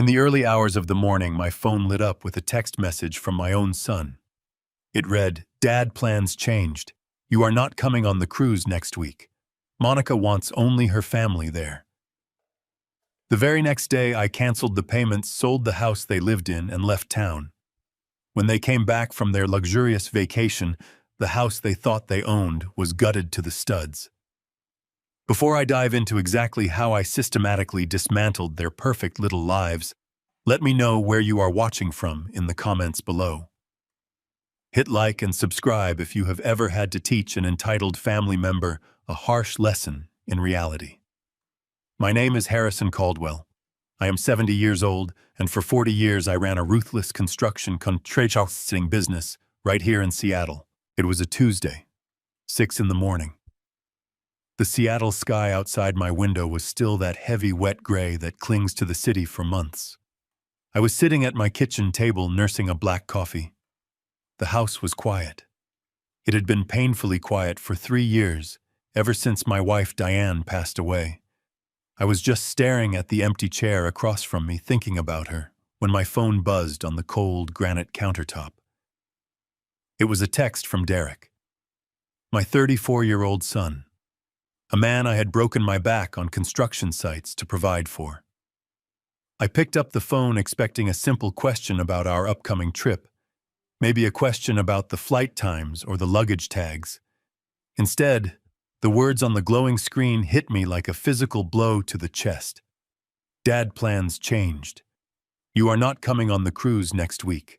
In the early hours of the morning, my phone lit up with a text message from my own son. It read, "Dad, plans changed. You are not coming on the cruise next week. Monica wants only her family there." The very next day, I canceled the payments, sold the house they lived in, and left town. When they came back from their luxurious vacation, the house they thought they owned was gutted to the studs. Before I dive into exactly how I systematically dismantled their perfect little lives, let me know where you are watching from in the comments below. Hit like and subscribe if you have ever had to teach an entitled family member a harsh lesson in reality. My name is Harrison Caldwell. I am 70 years old, and for 40 years I ran a ruthless construction contracting business right here in Seattle. It was a Tuesday, 6 in the morning. The Seattle sky outside my window was still that heavy, wet gray that clings to the city for months. I was sitting at my kitchen table nursing a black coffee. The house was quiet. It had been painfully quiet for 3 years, ever since my wife Diane passed away. I was just staring at the empty chair across from me, thinking about her, when my phone buzzed on the cold granite countertop. It was a text from Derek, my 34-year-old son, a man I had broken my back on construction sites to provide for. I picked up the phone expecting a simple question about our upcoming trip, maybe a question about the flight times or the luggage tags. Instead, the words on the glowing screen hit me like a physical blow to the chest. "Dad, plans changed. You are not coming on the cruise next week.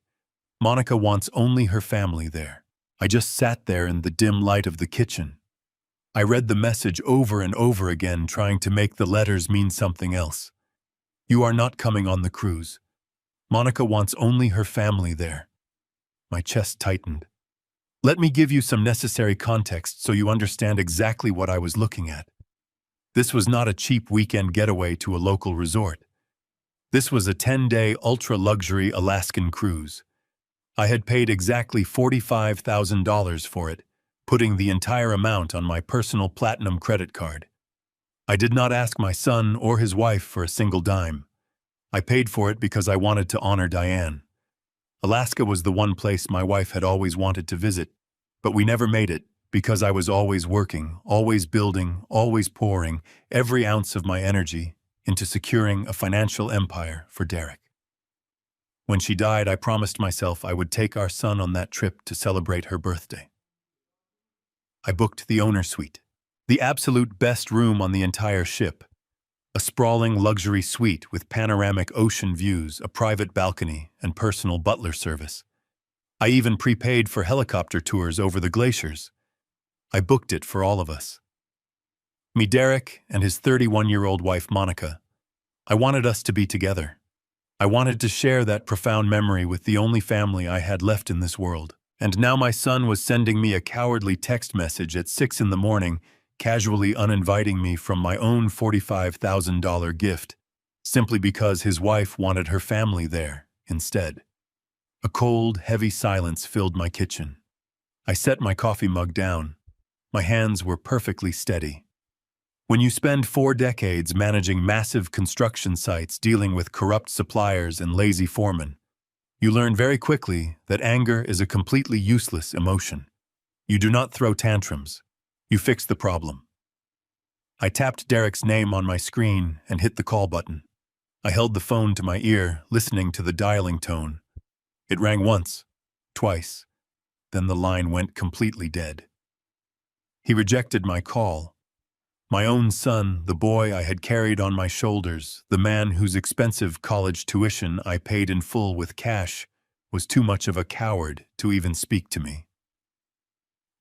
Monica wants only her family there." I just sat there in the dim light of the kitchen. I read the message over and over again, trying to make the letters mean something else. "You are not coming on the cruise. Monica wants only her family there." My chest tightened. Let me give you some necessary context so you understand exactly what I was looking at. This was not a cheap weekend getaway to a local resort. This was a 10-day ultra-luxury Alaskan cruise. I had paid exactly $45,000 for it, putting the entire amount on my personal platinum credit card. I did not ask my son or his wife for a single dime. I paid for it because I wanted to honor Diane. Alaska was the one place my wife had always wanted to visit, but we never made it because I was always working, always building, always pouring every ounce of my energy into securing a financial empire for Derek. When she died, I promised myself I would take our son on that trip to celebrate her birthday. I booked the owner suite, the absolute best room on the entire ship, a sprawling luxury suite with panoramic ocean views, a private balcony, and personal butler service. I even prepaid for helicopter tours over the glaciers. I booked it for all of us. Me, Derek, and his 31-year-old wife, Monica. I wanted us to be together. I wanted to share that profound memory with the only family I had left in this world. And now my son was sending me a cowardly text message at 6 in the morning, casually uninviting me from my own $45,000 gift, simply because his wife wanted her family there instead. A cold, heavy silence filled my kitchen. I set my coffee mug down. My hands were perfectly steady. When you spend 4 decades managing massive construction sites, dealing with corrupt suppliers and lazy foremen, you learn very quickly that anger is a completely useless emotion. You do not throw tantrums. You fix the problem. I tapped Derek's name on my screen and hit the call button. I held the phone to my ear, listening to the dialing tone. It rang once, twice, then the line went completely dead. He rejected my call. My own son, the boy I had carried on my shoulders, the man whose expensive college tuition I paid in full with cash, was too much of a coward to even speak to me.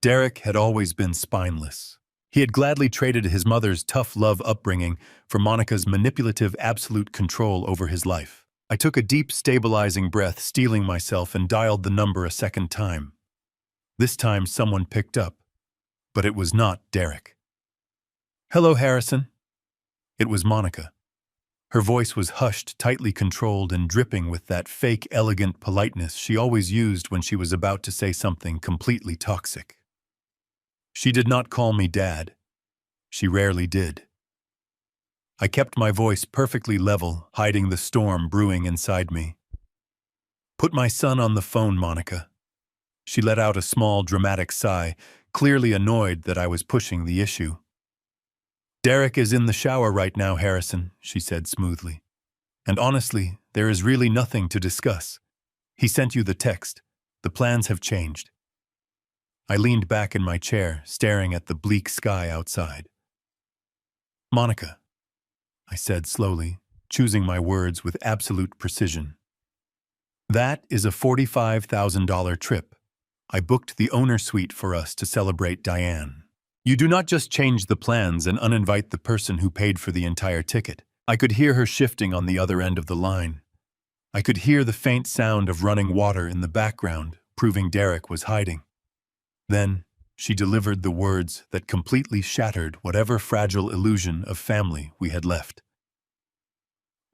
Derek had always been spineless. He had gladly traded his mother's tough love upbringing for Monica's manipulative absolute control over his life. I took a deep, stabilizing breath, steeling myself, and dialed the number a second time. This time someone picked up, but it was not Derek. "Hello, Harrison." It was Monica. Her voice was hushed, tightly controlled, and dripping with that fake, elegant politeness she always used when she was about to say something completely toxic. She did not call me Dad. She rarely did. I kept my voice perfectly level, hiding the storm brewing inside me. Put my son on the phone, Monica. She let out a small, dramatic sigh, clearly annoyed that I was pushing the issue. Derek is in the shower right now, Harrison, she said smoothly. And honestly, there is really nothing to discuss. He sent you the text. The plans have changed. I leaned back in my chair, staring at the bleak sky outside. Monica, I said slowly, choosing my words with absolute precision. That is a $45,000 trip. I booked the owner suite for us to celebrate Diane. You do not just change the plans and uninvite the person who paid for the entire ticket. I could hear her shifting on the other end of the line. I could hear the faint sound of running water in the background, proving Derek was hiding. Then, she delivered the words that completely shattered whatever fragile illusion of family we had left.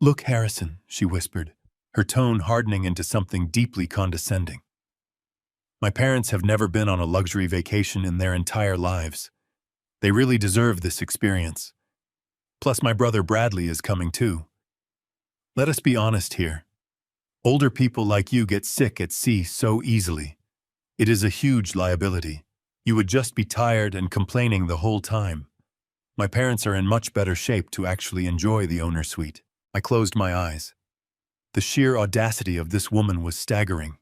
Look, Harrison, she whispered, her tone hardening into something deeply condescending. My parents have never been on a luxury vacation in their entire lives. They really deserve this experience. Plus, my brother Bradley is coming too. Let us be honest here. Older people like you get sick at sea so easily. It is a huge liability. You would just be tired and complaining the whole time. My parents are in much better shape to actually enjoy the owner suite. I closed my eyes. The sheer audacity of this woman was staggering.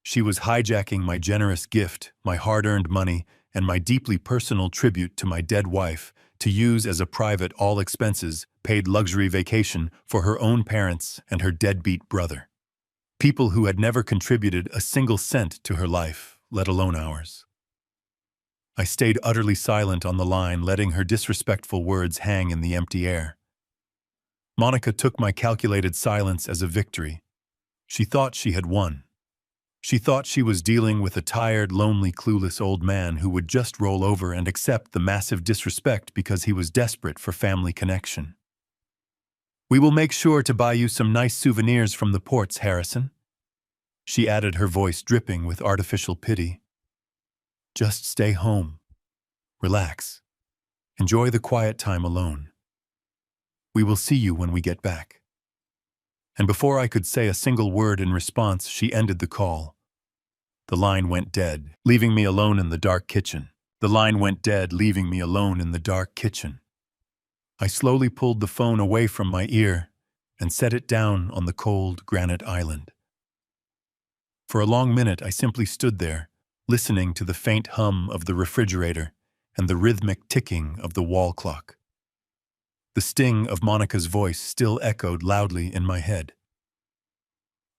She was hijacking my generous gift, my hard-earned money, and my deeply personal tribute to my dead wife to use as a private, all-expenses, paid luxury vacation for her own parents and her deadbeat brother. People who had never contributed a single cent to her life, let alone ours. I stayed utterly silent on the line, letting her disrespectful words hang in the empty air. Monica took my calculated silence as a victory. She thought she had won. She thought she was dealing with a tired, lonely, clueless old man who would just roll over and accept the massive disrespect because he was desperate for family connection. We will make sure to buy you some nice souvenirs from the ports, Harrison. She added, her voice dripping with artificial pity. Just stay home. Relax. Enjoy the quiet time alone. We will see you when we get back. And before I could say a single word in response, she ended the call. The line went dead, leaving me alone in the dark kitchen. The line went dead, leaving me alone in the dark kitchen. I slowly pulled the phone away from my ear and set it down on the cold granite island. For a long minute, I simply stood there, listening to the faint hum of the refrigerator and the rhythmic ticking of the wall clock. The sting of Monica's voice still echoed loudly in my head.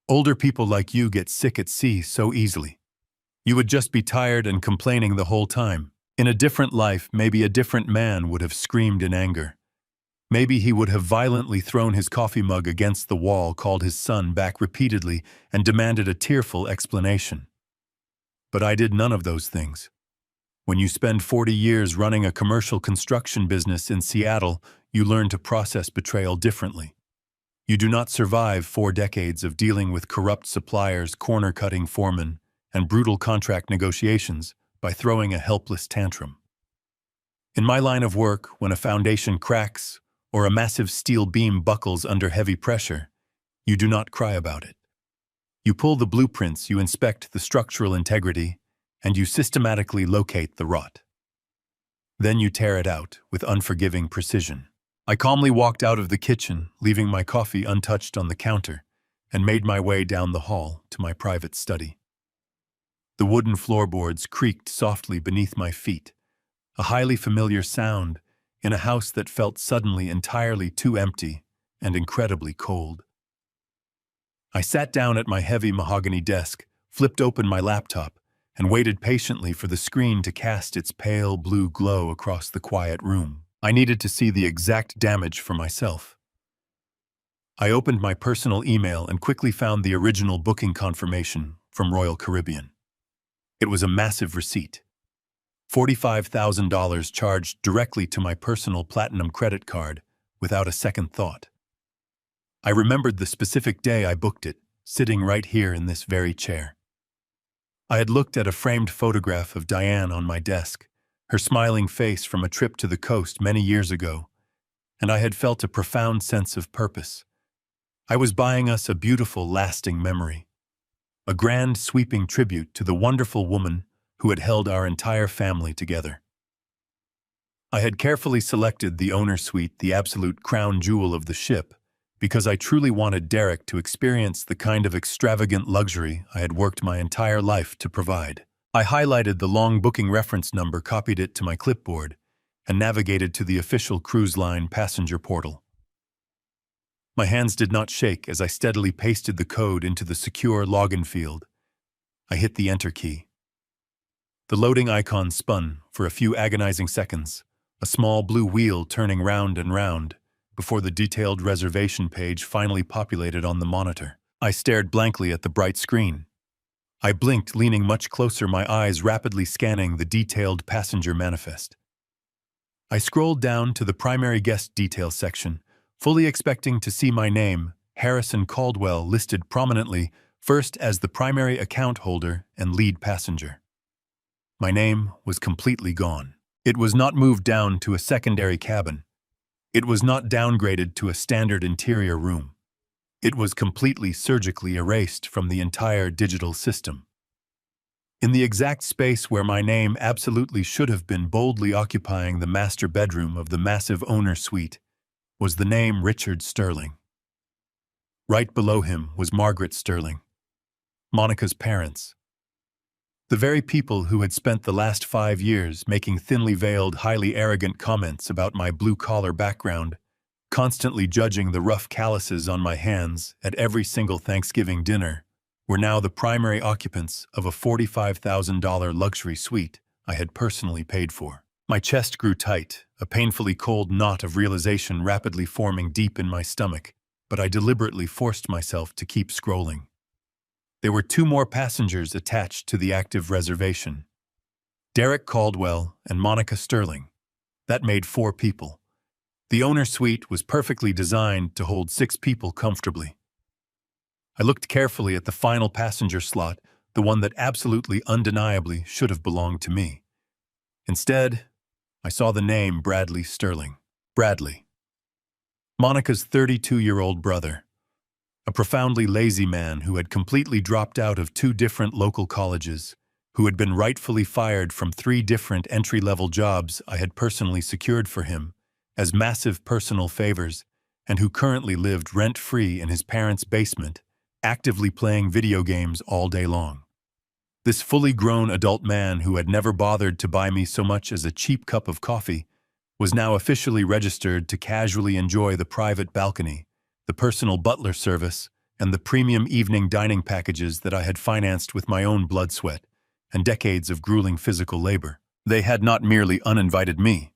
Older people like you get sick at sea so easily. You would just be tired and complaining the whole time. In a different life, maybe a different man would have screamed in anger. Maybe he would have violently thrown his coffee mug against the wall, called his son back repeatedly, and demanded a tearful explanation. But I did none of those things. When you spend 40 years running a commercial construction business in Seattle, you learn to process betrayal differently. You do not survive 4 decades of dealing with corrupt suppliers, corner-cutting foremen, and brutal contract negotiations by throwing a helpless tantrum. In my line of work, when a foundation cracks or a massive steel beam buckles under heavy pressure, you do not cry about it. You pull the blueprints, you inspect the structural integrity, and you systematically locate the rot. Then you tear it out with unforgiving precision. I calmly walked out of the kitchen, leaving my coffee untouched on the counter, and made my way down the hall to my private study. The wooden floorboards creaked softly beneath my feet, a highly familiar sound in a house that felt suddenly entirely too empty and incredibly cold. I sat down at my heavy mahogany desk, flipped open my laptop, and waited patiently for the screen to cast its pale blue glow across the quiet room. I needed to see the exact damage for myself. I opened my personal email and quickly found the original booking confirmation from Royal Caribbean. It was a massive receipt. $45,000 charged directly to my personal platinum credit card without a second thought. I remembered the specific day I booked it, sitting right here in this very chair. I had looked at a framed photograph of Diane on my desk, her smiling face from a trip to the coast many years ago, and I had felt a profound sense of purpose. I was buying us a beautiful, lasting memory, a grand, sweeping tribute to the wonderful woman who had held our entire family together. I had carefully selected the owner suite, the absolute crown jewel of the ship, because I truly wanted Derek to experience the kind of extravagant luxury I had worked my entire life to provide. I highlighted the long booking reference number, copied it to my clipboard, and navigated to the official cruise line passenger portal. My hands did not shake as I steadily pasted the code into the secure login field. I hit the enter key. The loading icon spun for a few agonizing seconds, a small blue wheel turning round and round, before the detailed reservation page finally populated on the monitor. I stared blankly at the bright screen. I blinked, leaning much closer, my eyes rapidly scanning the detailed passenger manifest. I scrolled down to the primary guest details section, fully expecting to see my name, Harrison Caldwell, listed prominently, first as the primary account holder and lead passenger. My name was completely gone. It was not moved down to a secondary cabin. It was not downgraded to a standard interior room. It was completely surgically erased from the entire digital system. In the exact space where my name absolutely should have been, boldly occupying the master bedroom of the massive owner suite, was the name Richard Sterling. Right below him was Margaret Sterling, Monica's parents. The very people who had spent the last 5 years making thinly veiled, highly arrogant comments about my blue-collar background, constantly judging the rough calluses on my hands at every single Thanksgiving dinner, were now the primary occupants of a $45,000 luxury suite I had personally paid for. My chest grew tight, a painfully cold knot of realization rapidly forming deep in my stomach, but I deliberately forced myself to keep scrolling. There were 2 more passengers attached to the active reservation: Derek Caldwell and Monica Sterling. That made 4 people. The owner suite was perfectly designed to hold 6 people comfortably. I looked carefully at the final passenger slot, the one that absolutely undeniably should have belonged to me. Instead, I saw the name Bradley Sterling. Bradley, Monica's 32-year-old brother. A profoundly lazy man who had completely dropped out of 2 different local colleges, who had been rightfully fired from 3 different entry-level jobs I had personally secured for him as massive personal favors, and who currently lived rent-free in his parents' basement, actively playing video games all day long. This fully grown adult man, who had never bothered to buy me so much as a cheap cup of coffee, was now officially registered to casually enjoy the private balcony, the personal butler service, and the premium evening dining packages that I had financed with my own blood sweat and decades of grueling physical labor. They had not merely uninvited me.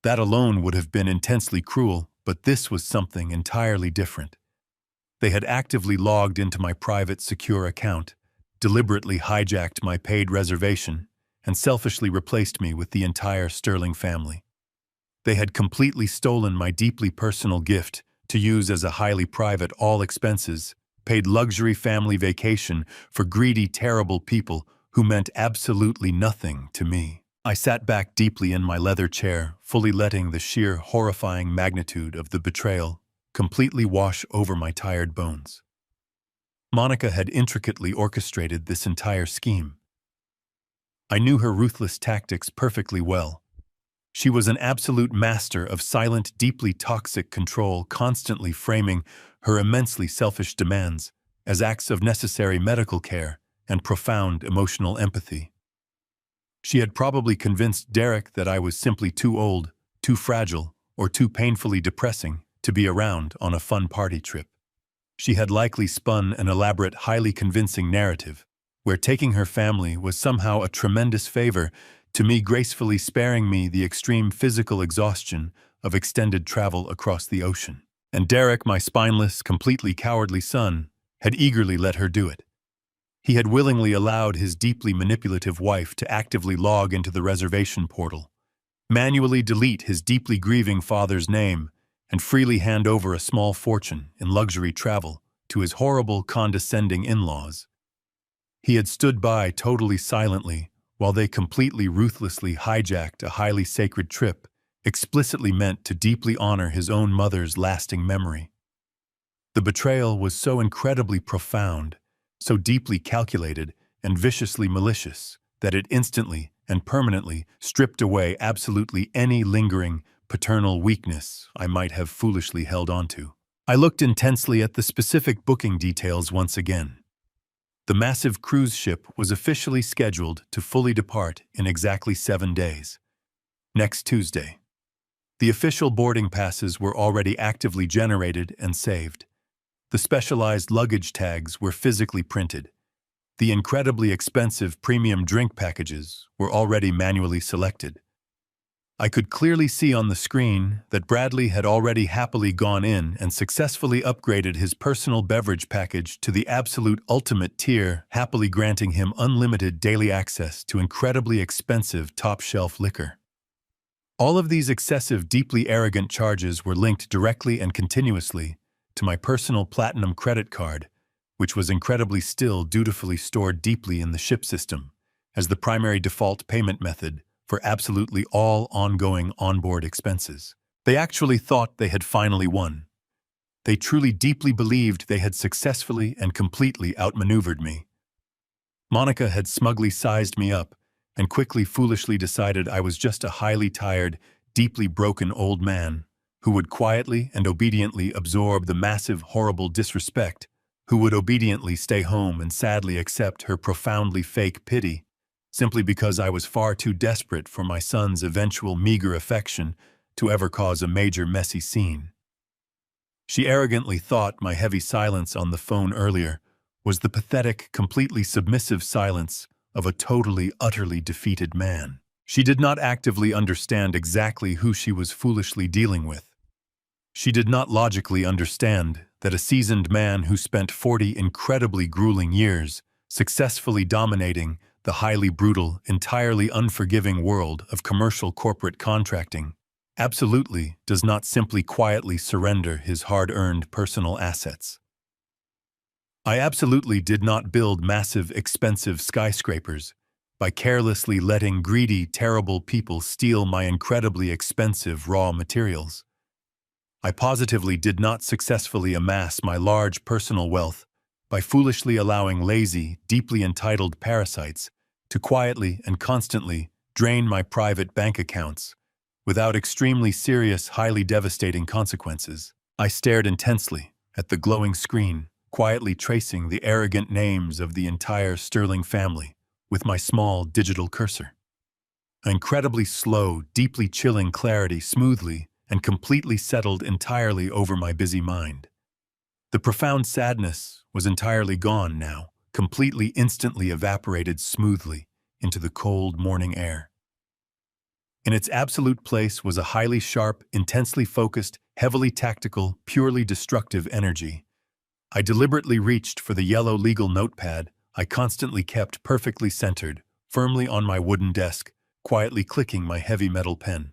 That alone would have been intensely cruel, but this was something entirely different. They had actively logged into my private, secure account, deliberately hijacked my paid reservation, and selfishly replaced me with the entire Sterling family. They had completely stolen my deeply personal gift to use as a highly private, all-expenses, paid luxury family vacation for greedy, terrible people who meant absolutely nothing to me. I sat back deeply in my leather chair, fully letting the sheer, horrifying magnitude of the betrayal completely wash over my tired bones. Monica had intricately orchestrated this entire scheme. I knew her ruthless tactics perfectly well. She was an absolute master of silent, deeply toxic control, constantly framing her immensely selfish demands as acts of necessary medical care and profound emotional empathy. She had probably convinced Derek that I was simply too old, too fragile, or too painfully depressing to be around on a fun party trip. She had likely spun an elaborate, highly convincing narrative, where taking her family was somehow a tremendous favor to me, gracefully sparing me the extreme physical exhaustion of extended travel across the ocean. And Derek, my spineless, completely cowardly son, had eagerly let her do it. He had willingly allowed his deeply manipulative wife to actively log into the reservation portal, manually delete his deeply grieving father's name, and freely hand over a small fortune in luxury travel to his horrible, condescending in-laws. He had stood by totally silently while they completely ruthlessly hijacked a highly sacred trip explicitly meant to deeply honor his own mother's lasting memory. The betrayal was so incredibly profound, so deeply calculated and viciously malicious, that it instantly and permanently stripped away absolutely any lingering paternal weakness I might have foolishly held onto. I looked intensely at the specific booking details once again. The massive cruise ship was officially scheduled to fully depart in exactly 7 days. Next Tuesday. The official boarding passes were already actively generated and saved. The specialized luggage tags were physically printed. The incredibly expensive premium drink packages were already manually selected. I could clearly see on the screen that Bradley had already happily gone in and successfully upgraded his personal beverage package to the absolute ultimate tier, happily granting him unlimited daily access to incredibly expensive top-shelf liquor. All of these excessive, deeply arrogant charges were linked directly and continuously to my personal platinum credit card, which was incredibly still dutifully stored deeply in the ship system as the primary default payment method for absolutely all ongoing onboard expenses. They actually thought they had finally won. They truly deeply believed they had successfully and completely outmaneuvered me. Monica had smugly sized me up and quickly foolishly decided I was just a highly tired, deeply broken old man who would quietly and obediently absorb the massive, horrible disrespect, who would obediently stay home and sadly accept her profoundly fake pity, simply because I was far too desperate for my son's eventual meager affection to ever cause a major messy scene. She arrogantly thought my heavy silence on the phone earlier was the pathetic, completely submissive silence of a totally, utterly defeated man. She did not actively understand exactly who she was foolishly dealing with. She did not logically understand that a seasoned man who spent 40 incredibly grueling years successfully dominating the highly brutal, entirely unforgiving world of commercial corporate contracting absolutely does not simply quietly surrender his hard-earned personal assets. I absolutely did not build massive, expensive skyscrapers by carelessly letting greedy, terrible people steal my incredibly expensive raw materials. I positively did not successfully amass my large personal wealth by foolishly allowing lazy, deeply entitled parasites to quietly and constantly drain my private bank accounts without extremely serious, highly devastating consequences. I stared intensely at the glowing screen, quietly tracing the arrogant names of the entire Sterling family with my small digital cursor. An incredibly slow, deeply chilling clarity smoothly and completely settled entirely over my busy mind. The profound sadness was entirely gone now, completely instantly evaporated smoothly into the cold morning air. In its absolute place was a highly sharp, intensely focused, heavily tactical, purely destructive energy. I deliberately reached for the yellow legal notepad I constantly kept perfectly centered, firmly on my wooden desk, quietly clicking my heavy metal pen.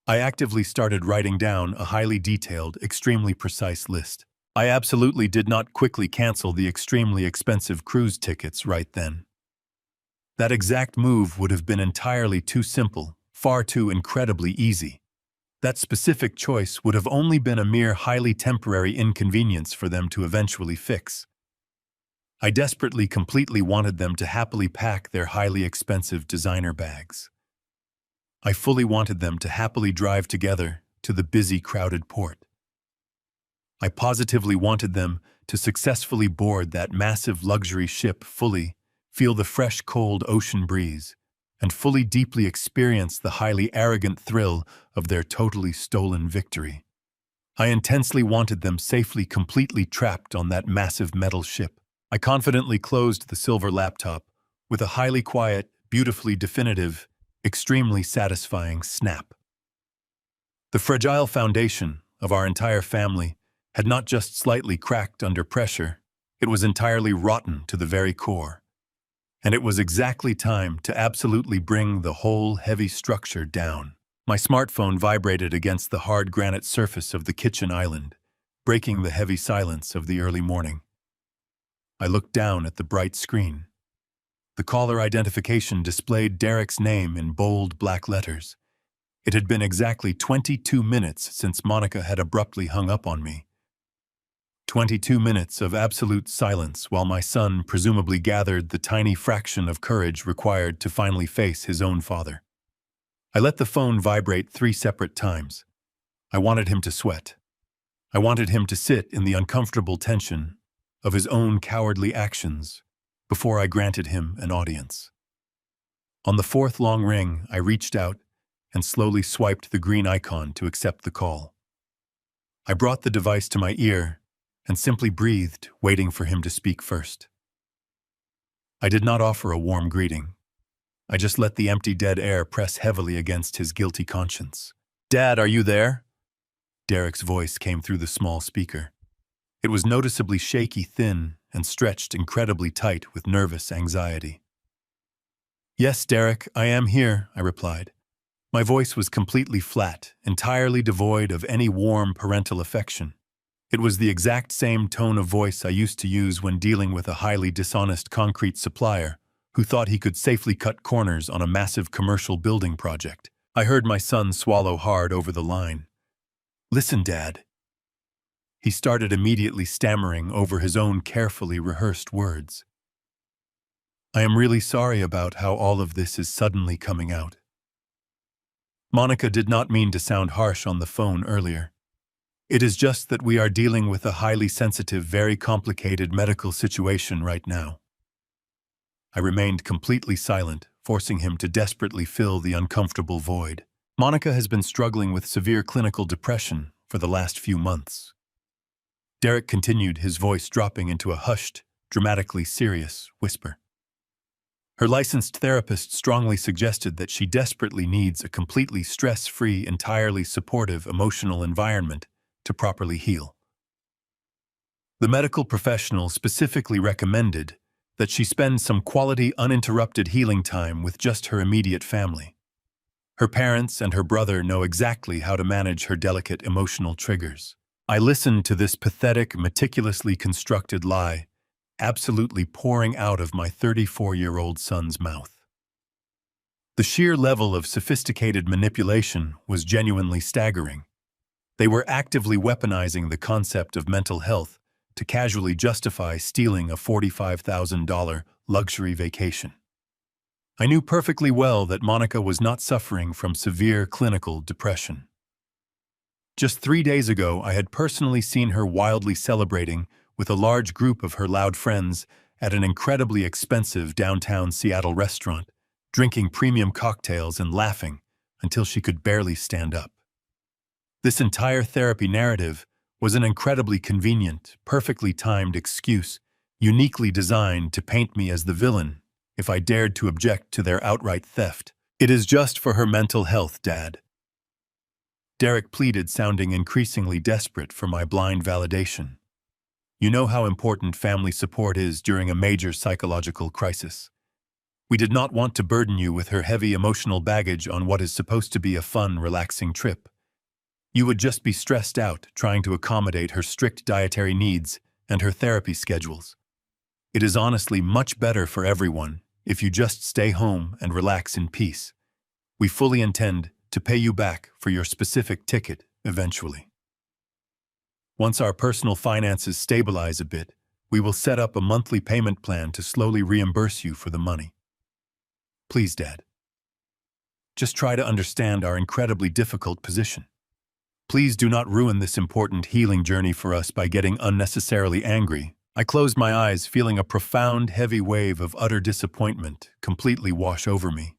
I actively started writing down a highly detailed, extremely precise list. I absolutely did not quickly cancel the extremely expensive cruise tickets right then. That exact move would have been entirely too simple, far too incredibly easy. That specific choice would have only been a mere highly temporary inconvenience for them to eventually fix. I desperately, completely wanted them to happily pack their highly expensive designer bags. I fully wanted them to happily drive together to the busy, crowded port. I positively wanted them to successfully board that massive luxury ship fully, feel the fresh, cold ocean breeze, and fully deeply experience the highly arrogant thrill of their totally stolen victory. I intensely wanted them safely, completely trapped on that massive metal ship. I confidently closed the silver laptop with a highly quiet, beautifully definitive, extremely satisfying snap. The fragile foundation of our entire family had not just slightly cracked under pressure, it was entirely rotten to the very core. And it was exactly time to absolutely bring the whole heavy structure down. My smartphone vibrated against the hard granite surface of the kitchen island, breaking the heavy silence of the early morning. I looked down at the bright screen. The caller identification displayed Derek's name in bold black letters. It had been exactly 22 minutes since Monica had abruptly hung up on me. 22 minutes of absolute silence while my son presumably gathered the tiny fraction of courage required to finally face his own father. I let the phone vibrate 3 separate times. I wanted him to sweat. I wanted him to sit in the uncomfortable tension of his own cowardly actions before I granted him an audience. On the 4th long ring, I reached out and slowly swiped the green icon to accept the call. I brought the device to my ear and simply breathed, waiting for him to speak first. I did not offer a warm greeting. I just let the empty dead air press heavily against his guilty conscience. "Dad, are you there?" Derek's voice came through the small speaker. It was noticeably shaky, thin, and stretched incredibly tight with nervous anxiety. "Yes, Derek, I am here," I replied. My voice was completely flat, entirely devoid of any warm parental affection. It was the exact same tone of voice I used to use when dealing with a highly dishonest concrete supplier who thought he could safely cut corners on a massive commercial building project. I heard my son swallow hard over the line. "Listen, Dad." He started immediately stammering over his own carefully rehearsed words. "I am really sorry about how all of this is suddenly coming out." Monica did not mean to sound harsh on the phone earlier. It is just that we are dealing with a highly sensitive, very complicated medical situation right now. I remained completely silent, forcing him to desperately fill the uncomfortable void. Monica has been struggling with severe clinical depression for the last few months. Derek continued, his voice dropping into a hushed, dramatically serious whisper. Her licensed therapist strongly suggested that she desperately needs a completely stress-free, entirely supportive emotional environment to properly heal. The medical professional specifically recommended that she spend some quality, uninterrupted healing time with just her immediate family. Her parents and her brother know exactly how to manage her delicate emotional triggers. I listened to this pathetic, meticulously constructed lie, absolutely pouring out of my 34-year-old son's mouth. The sheer level of sophisticated manipulation was genuinely staggering. They were actively weaponizing the concept of mental health to casually justify stealing a $45,000 luxury vacation. I knew perfectly well that Monica was not suffering from severe clinical depression. Just 3 days ago, I had personally seen her wildly celebrating with a large group of her loud friends at an incredibly expensive downtown Seattle restaurant, drinking premium cocktails and laughing until she could barely stand up. This entire therapy narrative was an incredibly convenient, perfectly timed excuse, uniquely designed to paint me as the villain if I dared to object to their outright theft. "It is just for her mental health, Dad." Derek pleaded, sounding increasingly desperate for my blind validation. "You know how important family support is during a major psychological crisis. We did not want to burden you with her heavy emotional baggage on what is supposed to be a fun, relaxing trip. You would just be stressed out trying to accommodate her strict dietary needs and her therapy schedules. It is honestly much better for everyone if you just stay home and relax in peace. We fully intend to pay you back for your specific ticket eventually. Once our personal finances stabilize a bit, we will set up a monthly payment plan to slowly reimburse you for the money. Please, Dad. Just try to understand our incredibly difficult position. Please do not ruin this important healing journey for us by getting unnecessarily angry." I closed my eyes, feeling a profound, heavy wave of utter disappointment completely wash over me.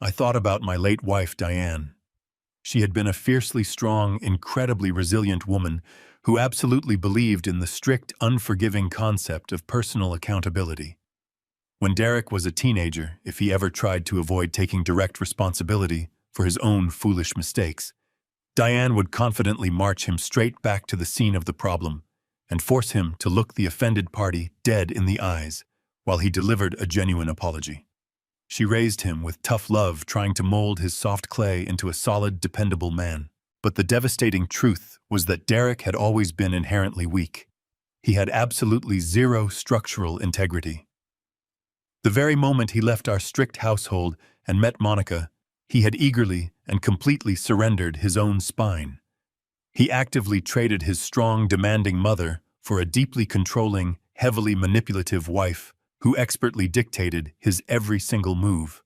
I thought about my late wife, Diane. She had been a fiercely strong, incredibly resilient woman who absolutely believed in the strict, unforgiving concept of personal accountability. When Derek was a teenager, if he ever tried to avoid taking direct responsibility for his own foolish mistakes, Diane would confidently march him straight back to the scene of the problem and force him to look the offended party dead in the eyes while he delivered a genuine apology. She raised him with tough love, trying to mold his soft clay into a solid, dependable man. But the devastating truth was that Derek had always been inherently weak. He had absolutely zero structural integrity. The very moment he left our strict household and met Monica, He had eagerly and completely surrendered his own spine. He actively traded his strong, demanding mother for a deeply controlling, heavily manipulative wife who expertly dictated his every single move.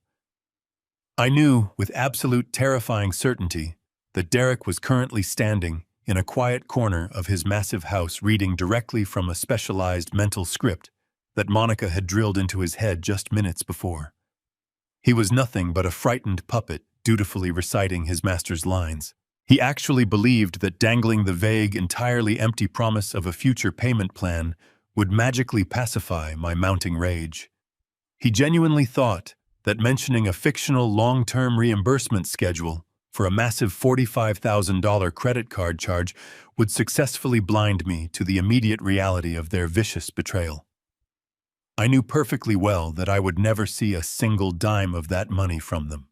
I knew, with absolute terrifying certainty, that Derek was currently standing in a quiet corner of his massive house reading directly from a specialized mental script that Monica had drilled into his head just minutes before. He was nothing but a frightened puppet dutifully reciting his master's lines. He actually believed that dangling the vague, entirely empty promise of a future payment plan would magically pacify my mounting rage. He genuinely thought that mentioning a fictional long-term reimbursement schedule for a massive $45,000 credit card charge would successfully blind me to the immediate reality of their vicious betrayal. I knew perfectly well that I would never see a single dime of that money from them.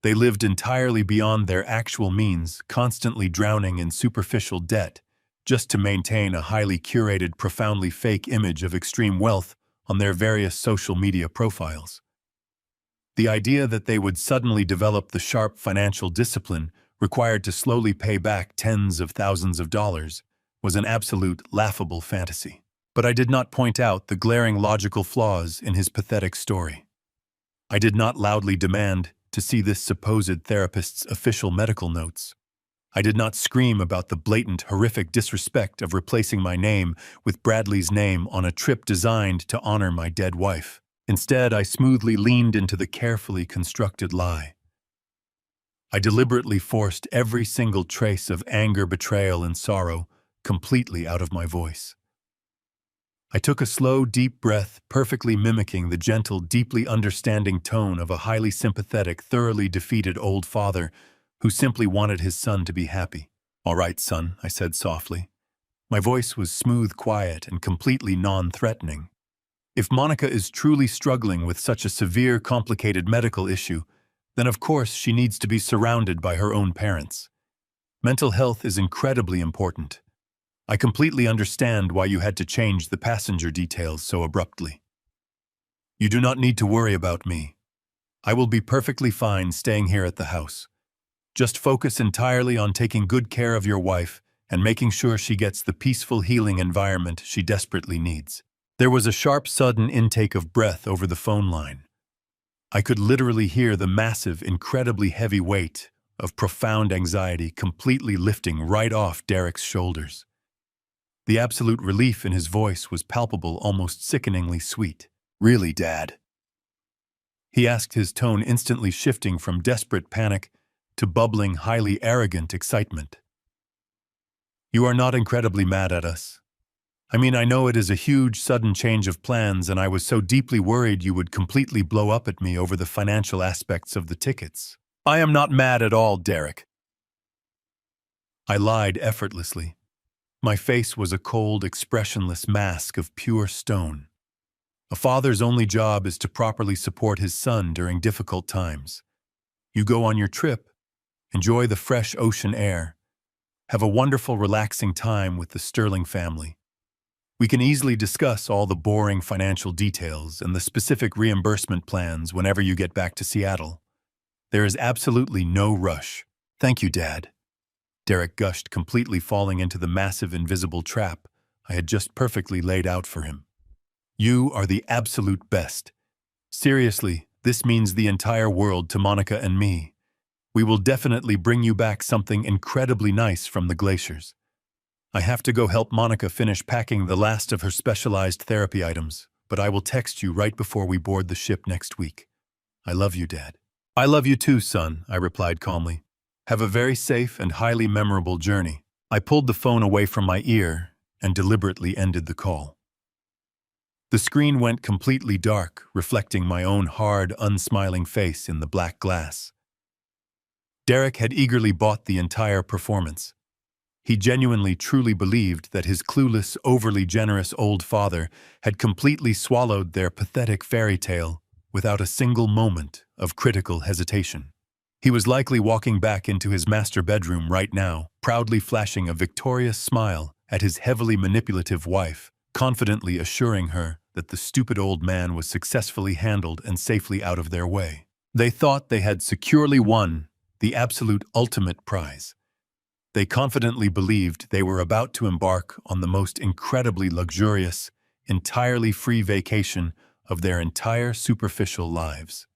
They lived entirely beyond their actual means, constantly drowning in superficial debt, just to maintain a highly curated, profoundly fake image of extreme wealth on their various social media profiles. The idea that they would suddenly develop the sharp financial discipline required to slowly pay back tens of thousands of dollars was an absolute laughable fantasy. But I did not point out the glaring logical flaws in his pathetic story. I did not loudly demand to see this supposed therapist's official medical notes. I did not scream about the blatant, horrific disrespect of replacing my name with Bradley's name on a trip designed to honor my dead wife. Instead, I smoothly leaned into the carefully constructed lie. I deliberately forced every single trace of anger, betrayal, and sorrow completely out of my voice. I took a slow, deep breath, perfectly mimicking the gentle, deeply understanding tone of a highly sympathetic, thoroughly defeated old father who simply wanted his son to be happy. "All right, son," I said softly. My voice was smooth, quiet, and completely non-threatening. If Monica is truly struggling with such a severe, complicated medical issue, then of course she needs to be surrounded by her own parents. Mental health is incredibly important. I completely understand why you had to change the passenger details so abruptly. You do not need to worry about me. I will be perfectly fine staying here at the house. Just focus entirely on taking good care of your wife and making sure she gets the peaceful, healing environment she desperately needs. There was a sharp, sudden intake of breath over the phone line. I could literally hear the massive, incredibly heavy weight of profound anxiety completely lifting right off Derek's shoulders. The absolute relief in his voice was palpable, almost sickeningly sweet. "Really, Dad?" He asked, his tone instantly shifting from desperate panic to bubbling, highly arrogant excitement. "You are not incredibly mad at us. I mean, I know it is a huge, sudden change of plans, and I was so deeply worried you would completely blow up at me over the financial aspects of the tickets." "I am not mad at all, Derek." I lied effortlessly. My face was a cold, expressionless mask of pure stone. A father's only job is to properly support his son during difficult times. You go on your trip, enjoy the fresh ocean air, have a wonderful, relaxing time with the Sterling family. We can easily discuss all the boring financial details and the specific reimbursement plans whenever you get back to Seattle. There is absolutely no rush. "Thank you, Dad." Derek gushed, completely falling into the massive invisible trap I had just perfectly laid out for him. "You are the absolute best. Seriously, this means the entire world to Monica and me. We will definitely bring you back something incredibly nice from the glaciers. I have to go help Monica finish packing the last of her specialized therapy items, but I will text you right before we board the ship next week. I love you, Dad." "I love you too, son," I replied calmly. "Have a very safe and highly memorable journey." I pulled the phone away from my ear and deliberately ended the call. The screen went completely dark, reflecting my own hard, unsmiling face in the black glass. Derek had eagerly bought the entire performance. He genuinely, truly believed that his clueless, overly generous old father had completely swallowed their pathetic fairy tale without a single moment of critical hesitation. He was likely walking back into his master bedroom right now, proudly flashing a victorious smile at his heavily manipulative wife, confidently assuring her that the stupid old man was successfully handled and safely out of their way. They thought they had securely won the absolute ultimate prize. They confidently believed they were about to embark on the most incredibly luxurious, entirely free vacation of their entire superficial lives.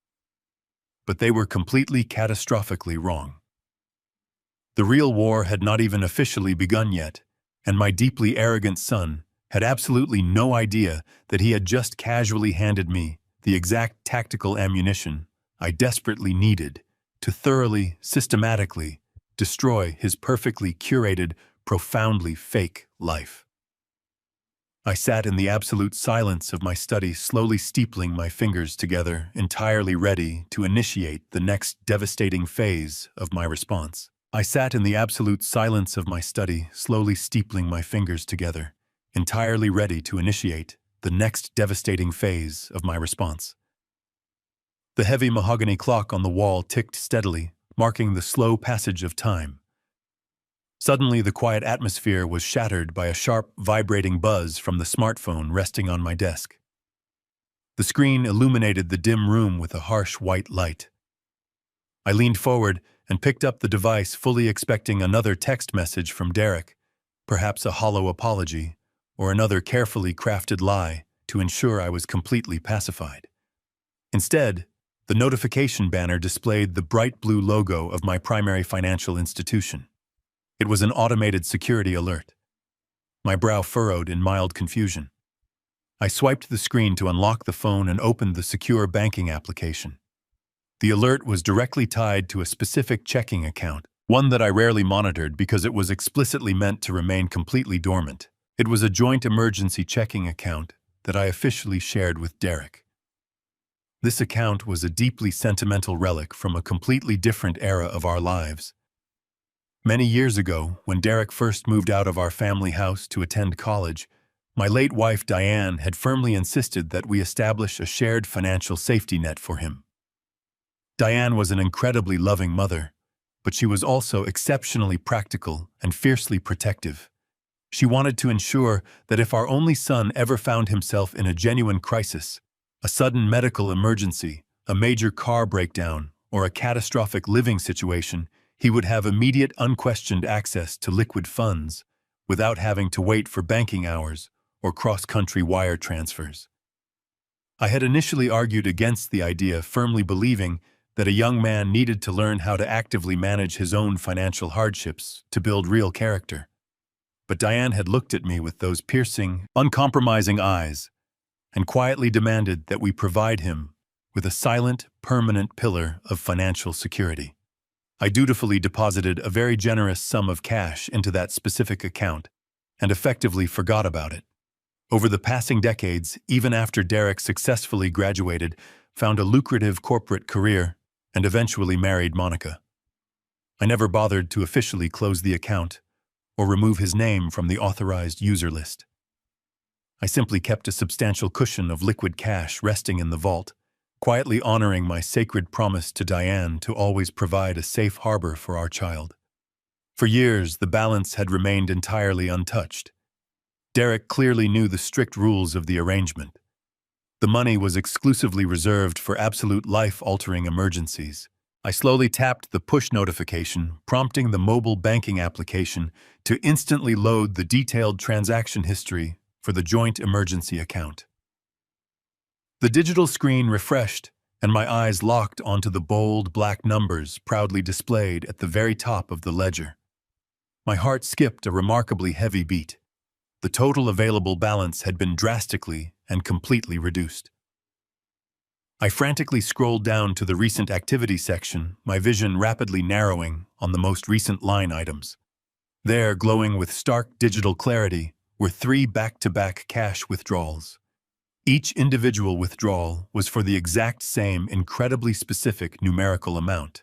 But they were completely catastrophically wrong. The real war had not even officially begun yet, and my deeply arrogant son had absolutely no idea that he had just casually handed me the exact tactical ammunition I desperately needed to thoroughly, systematically destroy his perfectly curated, profoundly fake life. I sat in the absolute silence of my study, slowly steepling my fingers together, entirely ready to initiate the next devastating phase of my response. I sat in the absolute silence of my study, slowly steepling my fingers together, entirely ready to initiate the next devastating phase of my response. The heavy mahogany clock on the wall ticked steadily, marking the slow passage of time. Suddenly, the quiet atmosphere was shattered by a sharp, vibrating buzz from the smartphone resting on my desk. The screen illuminated the dim room with a harsh white light. I leaned forward and picked up the device, fully expecting another text message from Derek, perhaps a hollow apology, or another carefully crafted lie to ensure I was completely pacified. Instead, the notification banner displayed the bright blue logo of my primary financial institution. It was an automated security alert. My brow furrowed in mild confusion. I swiped the screen to unlock the phone and opened the secure banking application. The alert was directly tied to a specific checking account, one that I rarely monitored because it was explicitly meant to remain completely dormant. It was a joint emergency checking account that I officially shared with Derek. This account was a deeply sentimental relic from a completely different era of our lives. Many years ago, when Derek first moved out of our family house to attend college, my late wife Diane had firmly insisted that we establish a shared financial safety net for him. Diane was an incredibly loving mother, but she was also exceptionally practical and fiercely protective. She wanted to ensure that if our only son ever found himself in a genuine crisis, a sudden medical emergency, a major car breakdown, or a catastrophic living situation, he would have immediate, unquestioned access to liquid funds without having to wait for banking hours or cross-country wire transfers. I had initially argued against the idea, firmly believing that a young man needed to learn how to actively manage his own financial hardships to build real character. But Diane had looked at me with those piercing, uncompromising eyes and quietly demanded that we provide him with a silent, permanent pillar of financial security. I dutifully deposited a very generous sum of cash into that specific account and effectively forgot about it. Over the passing decades, even after Derek successfully graduated, found a lucrative corporate career, and eventually married Monica, I never bothered to officially close the account or remove his name from the authorized user list. I simply kept a substantial cushion of liquid cash resting in the vault, quietly honoring my sacred promise to Diane to always provide a safe harbor for our child. For years, the balance had remained entirely untouched. Derek clearly knew the strict rules of the arrangement. The money was exclusively reserved for absolute life-altering emergencies. I slowly tapped the push notification, prompting the mobile banking application to instantly load the detailed transaction history for the joint emergency account. The digital screen refreshed, and my eyes locked onto the bold black numbers proudly displayed at the very top of the ledger. My heart skipped a remarkably heavy beat. The total available balance had been drastically and completely reduced. I frantically scrolled down to the recent activity section, my vision rapidly narrowing on the most recent line items. There, glowing with stark digital clarity, were 3 back-to-back cash withdrawals. Each individual withdrawal was for the exact same incredibly specific numerical amount,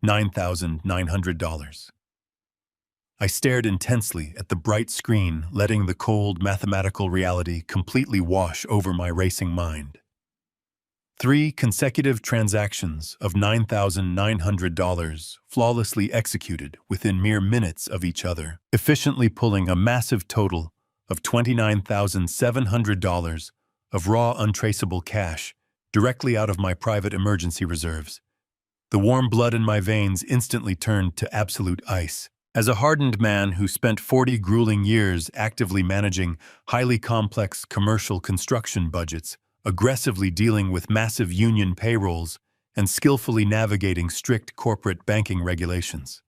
$9,900. I stared intensely at the bright screen, letting the cold mathematical reality completely wash over my racing mind. 3 consecutive transactions of $9,900 flawlessly executed within mere minutes of each other, efficiently pulling a massive total of $29,700 of raw untraceable cash directly out of my private emergency reserves. The warm blood in my veins instantly turned to absolute ice. As a hardened man who spent 40 grueling years actively managing highly complex commercial construction budgets, aggressively dealing with massive union payrolls, and skillfully navigating strict corporate banking regulations,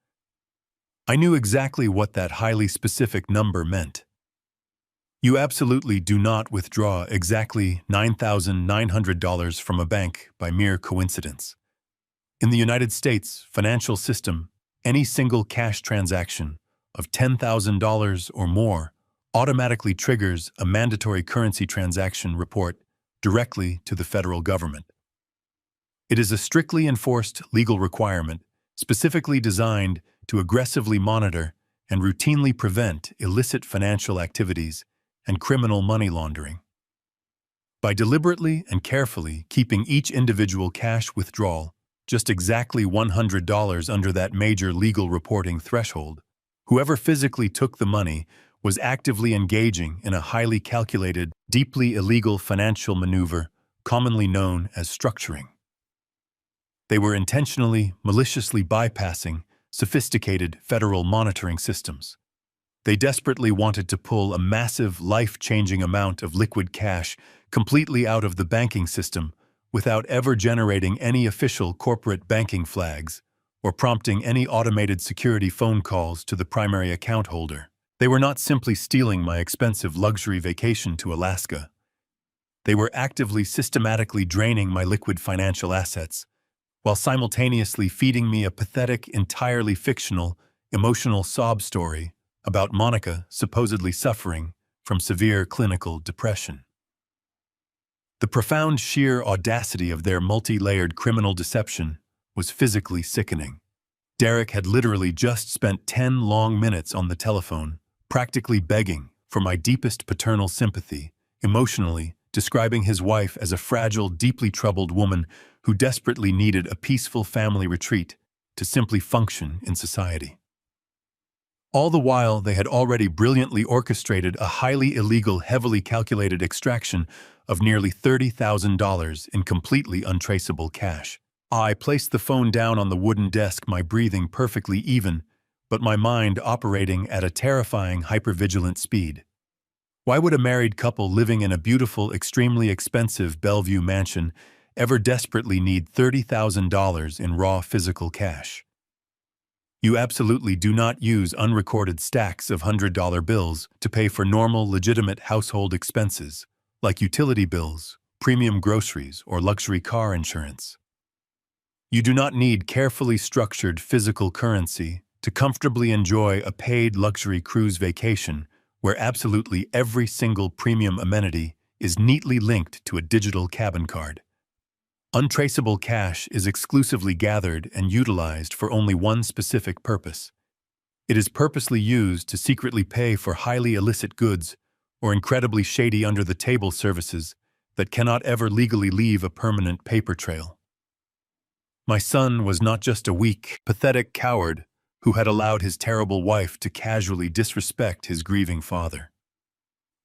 I knew exactly what that highly specific number meant. You absolutely do not withdraw exactly $9,900 from a bank by mere coincidence. In the United States financial system, any single cash transaction of $10,000 or more automatically triggers a mandatory currency transaction report directly to the federal government. It is a strictly enforced legal requirement specifically designed to aggressively monitor and routinely prevent illicit financial activities and criminal money laundering. By deliberately and carefully keeping each individual cash withdrawal just exactly $100 under that major legal reporting threshold, whoever physically took the money was actively engaging in a highly calculated, deeply illegal financial maneuver commonly known as structuring. They were intentionally, maliciously bypassing sophisticated federal monitoring systems. They desperately wanted to pull a massive, life-changing amount of liquid cash completely out of the banking system without ever generating any official corporate banking flags or prompting any automated security phone calls to the primary account holder. They were not simply stealing my expensive luxury vacation to Alaska. They were actively, systematically draining my liquid financial assets, while simultaneously feeding me a pathetic, entirely fictional, emotional sob story about Monica supposedly suffering from severe clinical depression. The profound sheer audacity of their multi-layered criminal deception was physically sickening. Derek had literally just spent 10 long minutes on the telephone, practically begging for my deepest paternal sympathy, emotionally describing his wife as a fragile, deeply troubled woman who desperately needed a peaceful family retreat to simply function in society. All the while, they had already brilliantly orchestrated a highly illegal, heavily calculated extraction of nearly $30,000 in completely untraceable cash. I placed the phone down on the wooden desk, my breathing perfectly even, but my mind operating at a terrifying, hypervigilant speed. Why would a married couple living in a beautiful, extremely expensive Bellevue mansion ever desperately need $30,000 in raw physical cash? You absolutely do not use unrecorded stacks of $100 bills to pay for normal, legitimate household expenses, like utility bills, premium groceries, or luxury car insurance. You do not need carefully structured physical currency to comfortably enjoy a paid luxury cruise vacation where absolutely every single premium amenity is neatly linked to a digital cabin card. Untraceable cash is exclusively gathered and utilized for only one specific purpose. It is purposely used to secretly pay for highly illicit goods or incredibly shady under-the-table services that cannot ever legally leave a permanent paper trail. My son was not just a weak, pathetic coward who had allowed his terrible wife to casually disrespect his grieving father.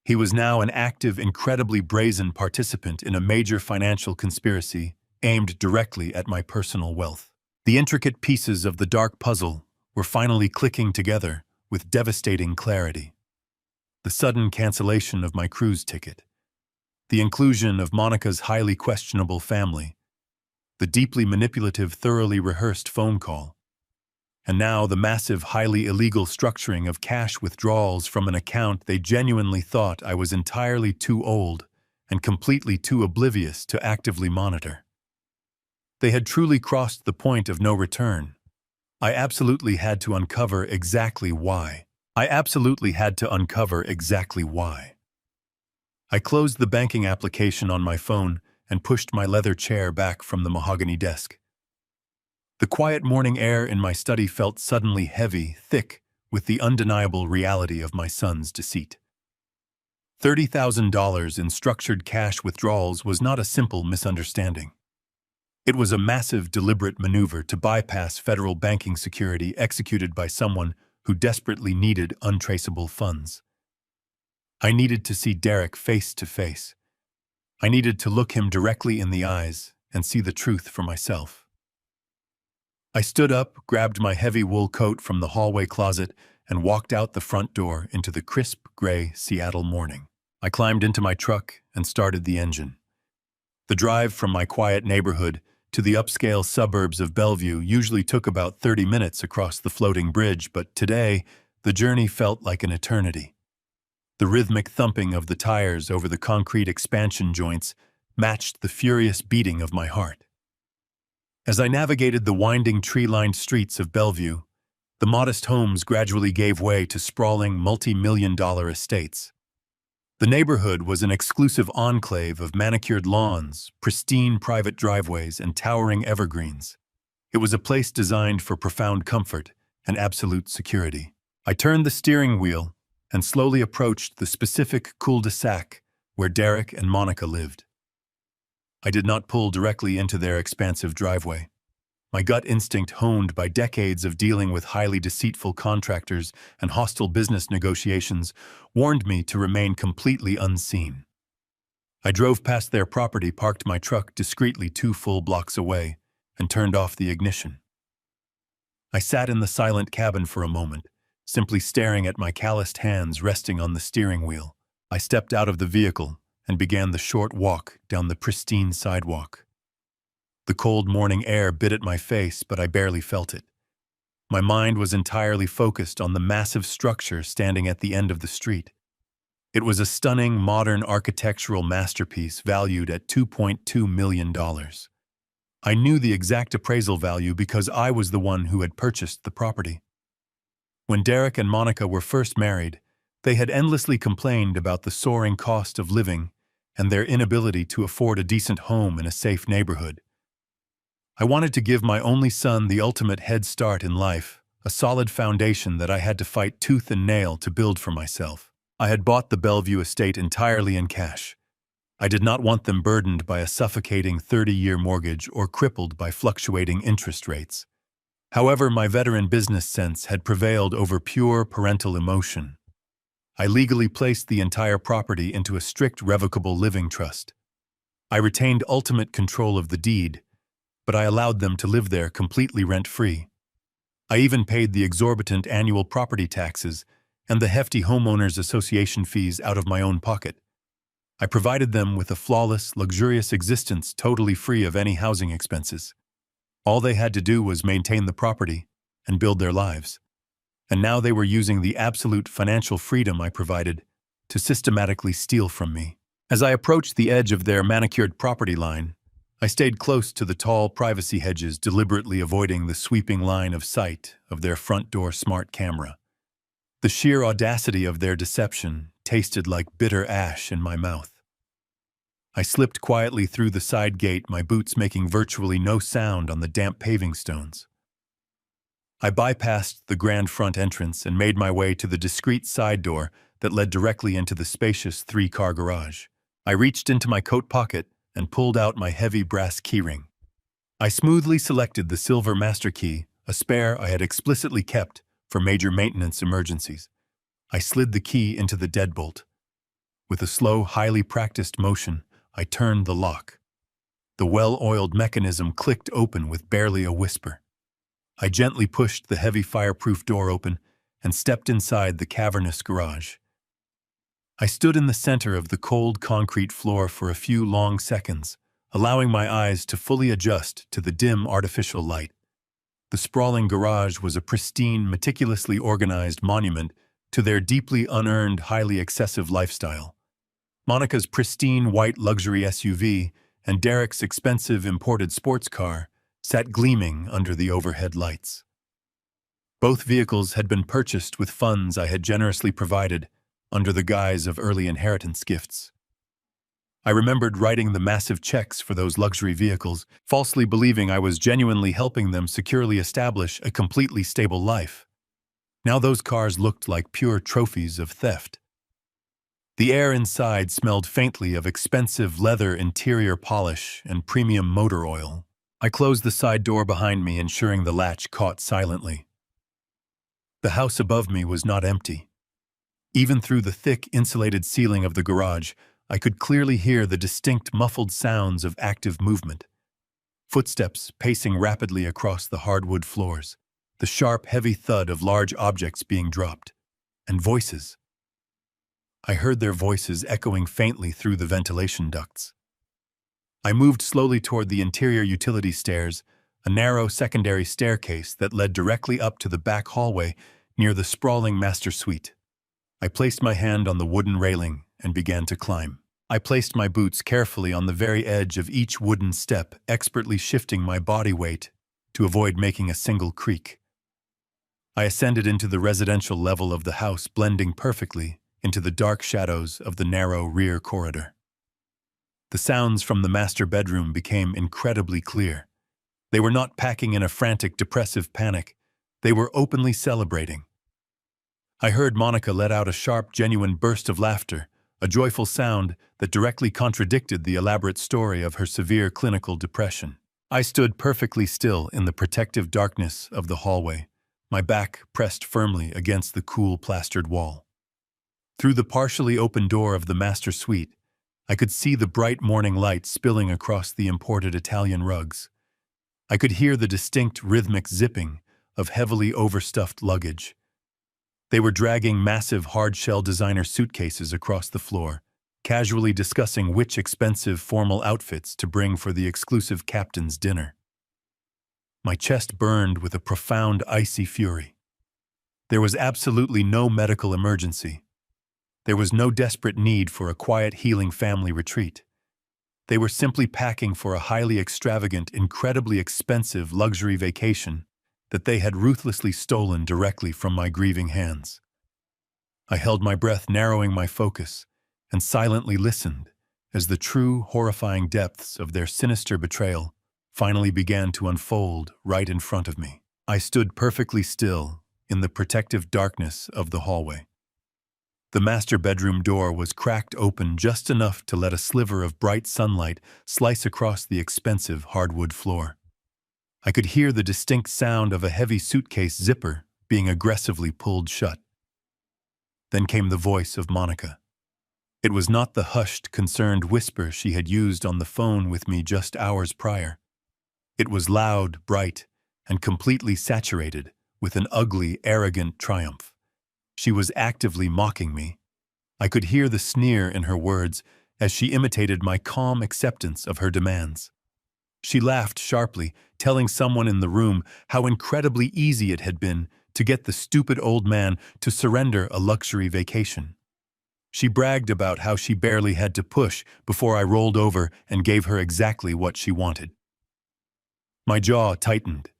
He was now an active, incredibly brazen participant in a major financial conspiracy aimed directly at my personal wealth. The intricate pieces of the dark puzzle were finally clicking together with devastating clarity. The sudden cancellation of my cruise ticket, the inclusion of Monica's highly questionable family, the deeply manipulative, thoroughly rehearsed phone call, and now the massive, highly illegal structuring of cash withdrawals from an account they genuinely thought I was entirely too old and completely too oblivious to actively monitor. They had truly crossed the point of no return. I absolutely had to uncover exactly why. I closed the banking application on my phone and pushed my leather chair back from the mahogany desk. The quiet morning air in my study felt suddenly heavy, thick, with the undeniable reality of my son's deceit. $30,000 in structured cash withdrawals was not a simple misunderstanding. It was a massive, deliberate maneuver to bypass federal banking security executed by someone who desperately needed untraceable funds. I needed to see Derek face to face. I needed to look him directly in the eyes and see the truth for myself. I stood up, grabbed my heavy wool coat from the hallway closet, and walked out the front door into the crisp, gray Seattle morning. I climbed into my truck and started the engine. The drive from my quiet neighborhood to the upscale suburbs of Bellevue usually took about 30 minutes across the floating bridge, but today, the journey felt like an eternity. The rhythmic thumping of the tires over the concrete expansion joints matched the furious beating of my heart. As I navigated the winding tree-lined streets of Bellevue, the modest homes gradually gave way to sprawling multi-million-dollar estates. The neighborhood was an exclusive enclave of manicured lawns, pristine private driveways, and towering evergreens. It was a place designed for profound comfort and absolute security. I turned the steering wheel and slowly approached the specific cul-de-sac where Derek and Monica lived. I did not pull directly into their expansive driveway. My gut instinct, honed by decades of dealing with highly deceitful contractors and hostile business negotiations, warned me to remain completely unseen. I drove past their property, parked my truck discreetly 2 full blocks away, and turned off the ignition. I sat in the silent cabin for a moment, simply staring at my calloused hands resting on the steering wheel. I stepped out of the vehicle and began the short walk down the pristine sidewalk. The cold morning air bit at my face, but I barely felt it. My mind was entirely focused on the massive structure standing at the end of the street. It was a stunning, modern architectural masterpiece valued at $2.2 million. I knew the exact appraisal value because I was the one who had purchased the property. When Derek and Monica were first married, they had endlessly complained about the soaring cost of living and their inability to afford a decent home in a safe neighborhood. I wanted to give my only son the ultimate head start in life, a solid foundation that I had to fight tooth and nail to build for myself. I had bought the Bellevue estate entirely in cash. I did not want them burdened by a suffocating 30-year mortgage or crippled by fluctuating interest rates. However, my veteran business sense had prevailed over pure parental emotion. I legally placed the entire property into a strict revocable living trust. I retained ultimate control of the deed, but I allowed them to live there completely rent-free. I even paid the exorbitant annual property taxes and the hefty homeowners association fees out of my own pocket. I provided them with a flawless, luxurious existence totally free of any housing expenses. All they had to do was maintain the property and build their lives. And now they were using the absolute financial freedom I provided to systematically steal from me. As I approached the edge of their manicured property line, I stayed close to the tall privacy hedges, deliberately avoiding the sweeping line of sight of their front door smart camera. The sheer audacity of their deception tasted like bitter ash in my mouth. I slipped quietly through the side gate, my boots making virtually no sound on the damp paving stones. I bypassed the grand front entrance and made my way to the discreet side door that led directly into the spacious 3-car garage. I reached into my coat pocket and pulled out my heavy brass keyring. I smoothly selected the silver master key, a spare I had explicitly kept for major maintenance emergencies. I slid the key into the deadbolt. With a slow, highly practiced motion, I turned the lock. The well-oiled mechanism clicked open with barely a whisper. I gently pushed the heavy fireproof door open and stepped inside the cavernous garage. I stood in the center of the cold concrete floor for a few long seconds, allowing my eyes to fully adjust to the dim artificial light. The sprawling garage was a pristine, meticulously organized monument to their deeply unearned, highly excessive lifestyle. Monica's pristine white luxury SUV and Derek's expensive imported sports car sat gleaming under the overhead lights. Both vehicles had been purchased with funds I had generously provided under the guise of early inheritance gifts. I remembered writing the massive checks for those luxury vehicles, falsely believing I was genuinely helping them securely establish a completely stable life. Now those cars looked like pure trophies of theft. The air inside smelled faintly of expensive leather interior polish and premium motor oil. I closed the side door behind me, ensuring the latch caught silently. The house above me was not empty. Even through the thick, insulated ceiling of the garage, I could clearly hear the distinct muffled sounds of active movement. footsteps pacing rapidly across the hardwood floors, the sharp, heavy thud of large objects being dropped, and voices. I heard their voices echoing faintly through the ventilation ducts. I moved slowly toward the interior utility stairs, a narrow secondary staircase that led directly up to the back hallway near the sprawling master suite. I placed my hand on the wooden railing and began to climb. I placed my boots carefully on the very edge of each wooden step, expertly shifting my body weight to avoid making a single creak. I ascended into the residential level of the house, blending perfectly into the dark shadows of the narrow rear corridor. The sounds from the master bedroom became incredibly clear. They were not packing in a frantic, depressive panic. They were openly celebrating. I heard Monica let out a sharp, genuine burst of laughter, a joyful sound that directly contradicted the elaborate story of her severe clinical depression. I stood perfectly still in the protective darkness of the hallway, my back pressed firmly against the cool plastered wall. Through the partially open door of the master suite, I could see the bright morning light spilling across the imported Italian rugs. I could hear the distinct rhythmic zipping of heavily overstuffed luggage. They were dragging massive hard-shell designer suitcases across the floor, casually discussing which expensive formal outfits to bring for the exclusive captain's dinner. My chest burned with a profound icy fury. There was absolutely no medical emergency. There was no desperate need for a quiet, healing family retreat. They were simply packing for a highly extravagant, incredibly expensive luxury vacation that they had ruthlessly stolen directly from my grieving hands. I held my breath, narrowing my focus, and silently listened as the true, horrifying depths of their sinister betrayal finally began to unfold right in front of me. I stood perfectly still in the protective darkness of the hallway. The master bedroom door was cracked open just enough to let a sliver of bright sunlight slice across the expensive hardwood floor. I could hear the distinct sound of a heavy suitcase zipper being aggressively pulled shut. Then came the voice of Monica. It was not the hushed, concerned whisper she had used on the phone with me just hours prior. It was loud, bright, and completely saturated with an ugly, arrogant triumph. She was actively mocking me. I could hear the sneer in her words as she imitated my calm acceptance of her demands. She laughed sharply, telling someone in the room how incredibly easy it had been to get the stupid old man to surrender a luxury vacation. She bragged about how she barely had to push before I rolled over and gave her exactly what she wanted. My jaw tightened.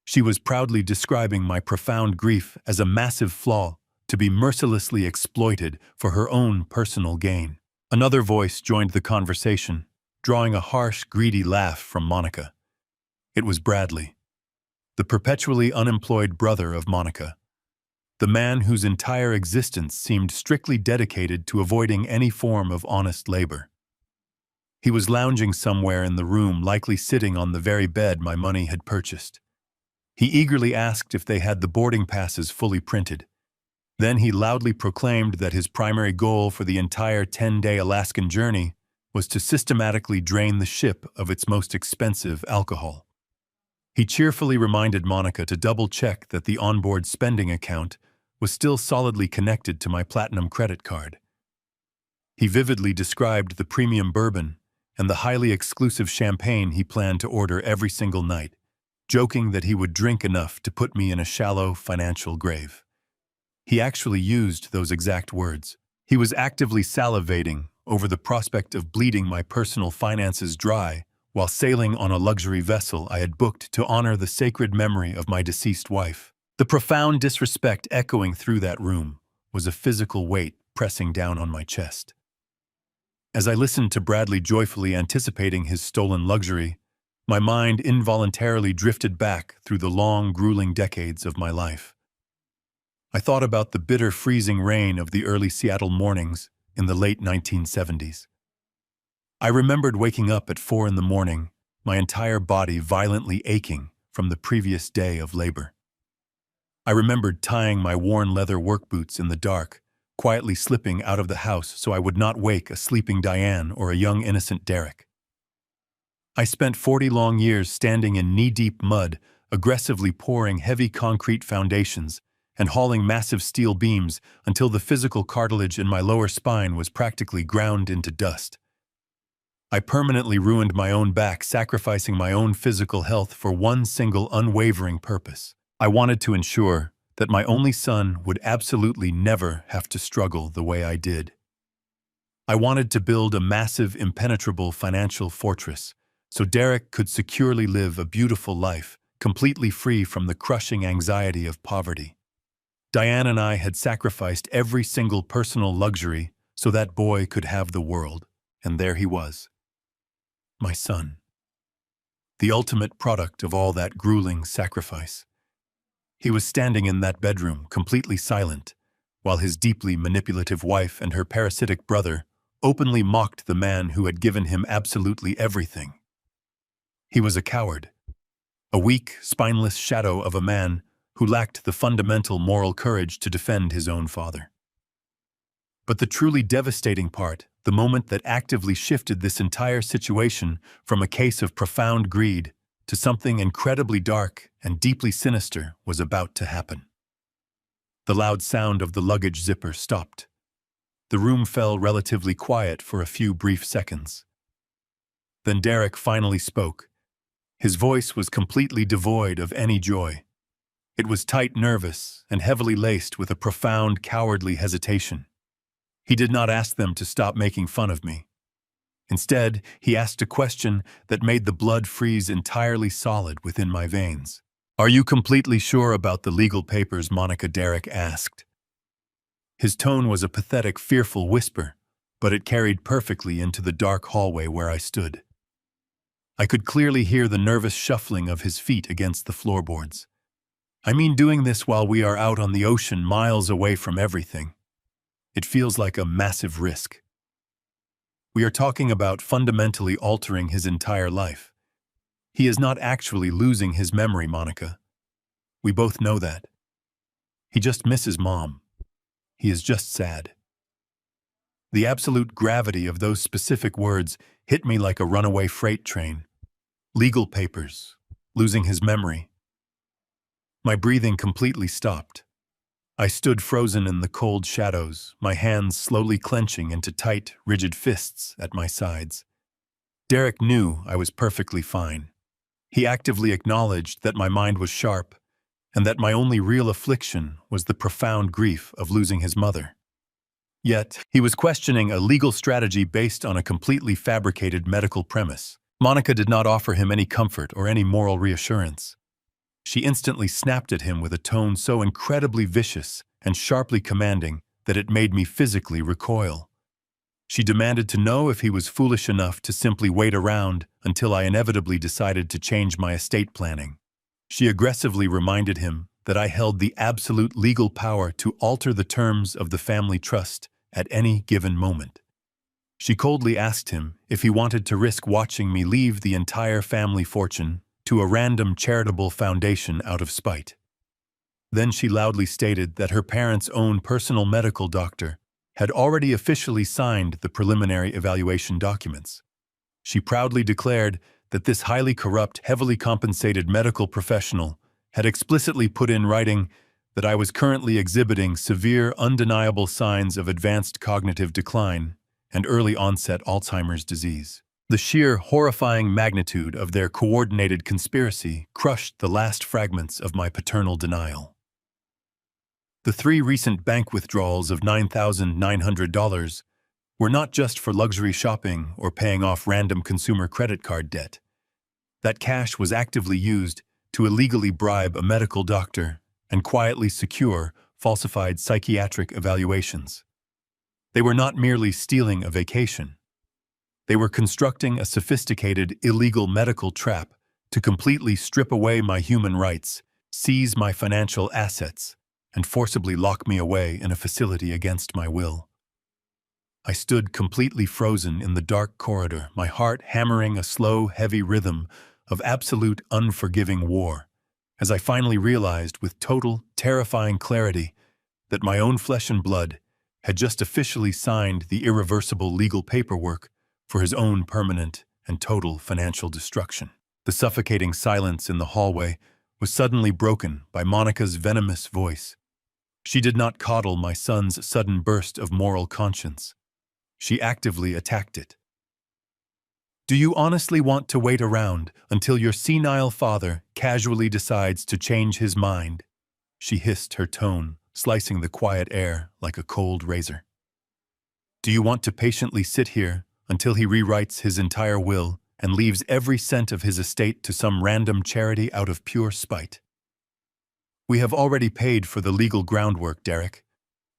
She was proudly describing my profound grief as a massive flaw to be mercilessly exploited for her own personal gain. Another voice joined the conversation, drawing a harsh, greedy laugh from Monica. It was Bradley, the perpetually unemployed brother of Monica, the man whose entire existence seemed strictly dedicated to avoiding any form of honest labor. He was lounging somewhere in the room, likely sitting on the very bed my money had purchased. He eagerly asked if they had the boarding passes fully printed. Then he loudly proclaimed that his primary goal for the entire 10-day Alaskan journey was to systematically drain the ship of its most expensive alcohol. He cheerfully reminded Monica to double-check that the onboard spending account was still solidly connected to my platinum credit card. He vividly described the premium bourbon and the highly exclusive champagne he planned to order every single night, joking that he would drink enough to put me in a shallow financial grave. He actually used those exact words. He was actively salivating over the prospect of bleeding my personal finances dry while sailing on a luxury vessel I had booked to honor the sacred memory of my deceased wife. The profound disrespect echoing through that room was a physical weight pressing down on my chest. As I listened to Bradley joyfully anticipating his stolen luxury, my mind involuntarily drifted back through the long, grueling decades of my life. I thought about the bitter, freezing rain of the early Seattle mornings in the late 1970s. I remembered waking up at 4 a.m, my entire body violently aching from the previous day of labor. I remembered tying my worn leather work boots in the dark, quietly slipping out of the house so I would not wake a sleeping Diane or a young innocent Derek. I spent 40 long years standing in knee-deep mud, aggressively pouring heavy concrete foundations and hauling massive steel beams until the physical cartilage in my lower spine was practically ground into dust. I permanently ruined my own back, sacrificing my own physical health for one single unwavering purpose. I wanted to ensure that my only son would absolutely never have to struggle the way I did. I wanted to build a massive, impenetrable financial fortress so Derek could securely live a beautiful life, completely free from the crushing anxiety of poverty. Diane and I had sacrificed every single personal luxury so that boy could have the world, and there he was. My son. The ultimate product of all that grueling sacrifice. He was standing in that bedroom, completely silent, while his deeply manipulative wife and her parasitic brother openly mocked the man who had given him absolutely everything. He was a coward, a weak, spineless shadow of a man who lacked the fundamental moral courage to defend his own father. But the truly devastating part, the moment that actively shifted this entire situation from a case of profound greed to something incredibly dark and deeply sinister, was about to happen. The loud sound of the luggage zipper stopped. The room fell relatively quiet for a few brief seconds. Then Derek finally spoke. His voice was completely devoid of any joy. It was tight, nervous, and heavily laced with a profound, cowardly hesitation. He did not ask them to stop making fun of me. Instead, he asked a question that made the blood freeze entirely solid within my veins. "Are you completely sure about the legal papers?" Monica, Derek asked. His tone was a pathetic, fearful whisper, but it carried perfectly into the dark hallway where I stood. I could clearly hear the nervous shuffling of his feet against the floorboards. "I mean, doing this while we are out on the ocean, miles away from everything. It feels like a massive risk. We are talking about fundamentally altering his entire life. He is not actually losing his memory, Monica. We both know that. He just misses Mom. He is just sad." The absolute gravity of those specific words hit me like a runaway freight train. Legal papers, losing his memory. My breathing completely stopped. I stood frozen in the cold shadows, my hands slowly clenching into tight, rigid fists at my sides. Derek knew I was perfectly fine. He actively acknowledged that my mind was sharp, and that my only real affliction was the profound grief of losing his mother. Yet, he was questioning a legal strategy based on a completely fabricated medical premise. Monica did not offer him any comfort or any moral reassurance. She instantly snapped at him with a tone so incredibly vicious and sharply commanding that it made me physically recoil. She demanded to know if he was foolish enough to simply wait around until I inevitably decided to change my estate planning. She aggressively reminded him that I held the absolute legal power to alter the terms of the family trust at any given moment. She coldly asked him if he wanted to risk watching me leave the entire family fortune to a random charitable foundation out of spite. Then she loudly stated that her parents' own personal medical doctor had already officially signed the preliminary evaluation documents. She proudly declared that this highly corrupt, heavily compensated medical professional had explicitly put in writing that I was currently exhibiting severe, undeniable signs of advanced cognitive decline and early-onset Alzheimer's disease. The sheer, horrifying magnitude of their coordinated conspiracy crushed the last fragments of my paternal denial. The 3 recent bank withdrawals of $9,900 were not just for luxury shopping or paying off random consumer credit card debt. That cash was actively used to illegally bribe a medical doctor and quietly secure falsified psychiatric evaluations. They were not merely stealing a vacation. They were constructing a sophisticated, illegal medical trap to completely strip away my human rights, seize my financial assets, and forcibly lock me away in a facility against my will. I stood completely frozen in the dark corridor, my heart hammering a slow, heavy rhythm of absolute, unforgiving war, as I finally realized with total, terrifying clarity that my own flesh and blood had just officially signed the irreversible legal paperwork for his own permanent and total financial destruction. The suffocating silence in the hallway was suddenly broken by Monica's venomous voice. She did not coddle my son's sudden burst of moral conscience. She actively attacked it. Do you honestly want to wait around until your senile father casually decides to change his mind? She hissed, her tone slicing the quiet air like a cold razor. Do you want to patiently sit here until he rewrites his entire will and leaves every cent of his estate to some random charity out of pure spite? We have already paid for the legal groundwork, Derek.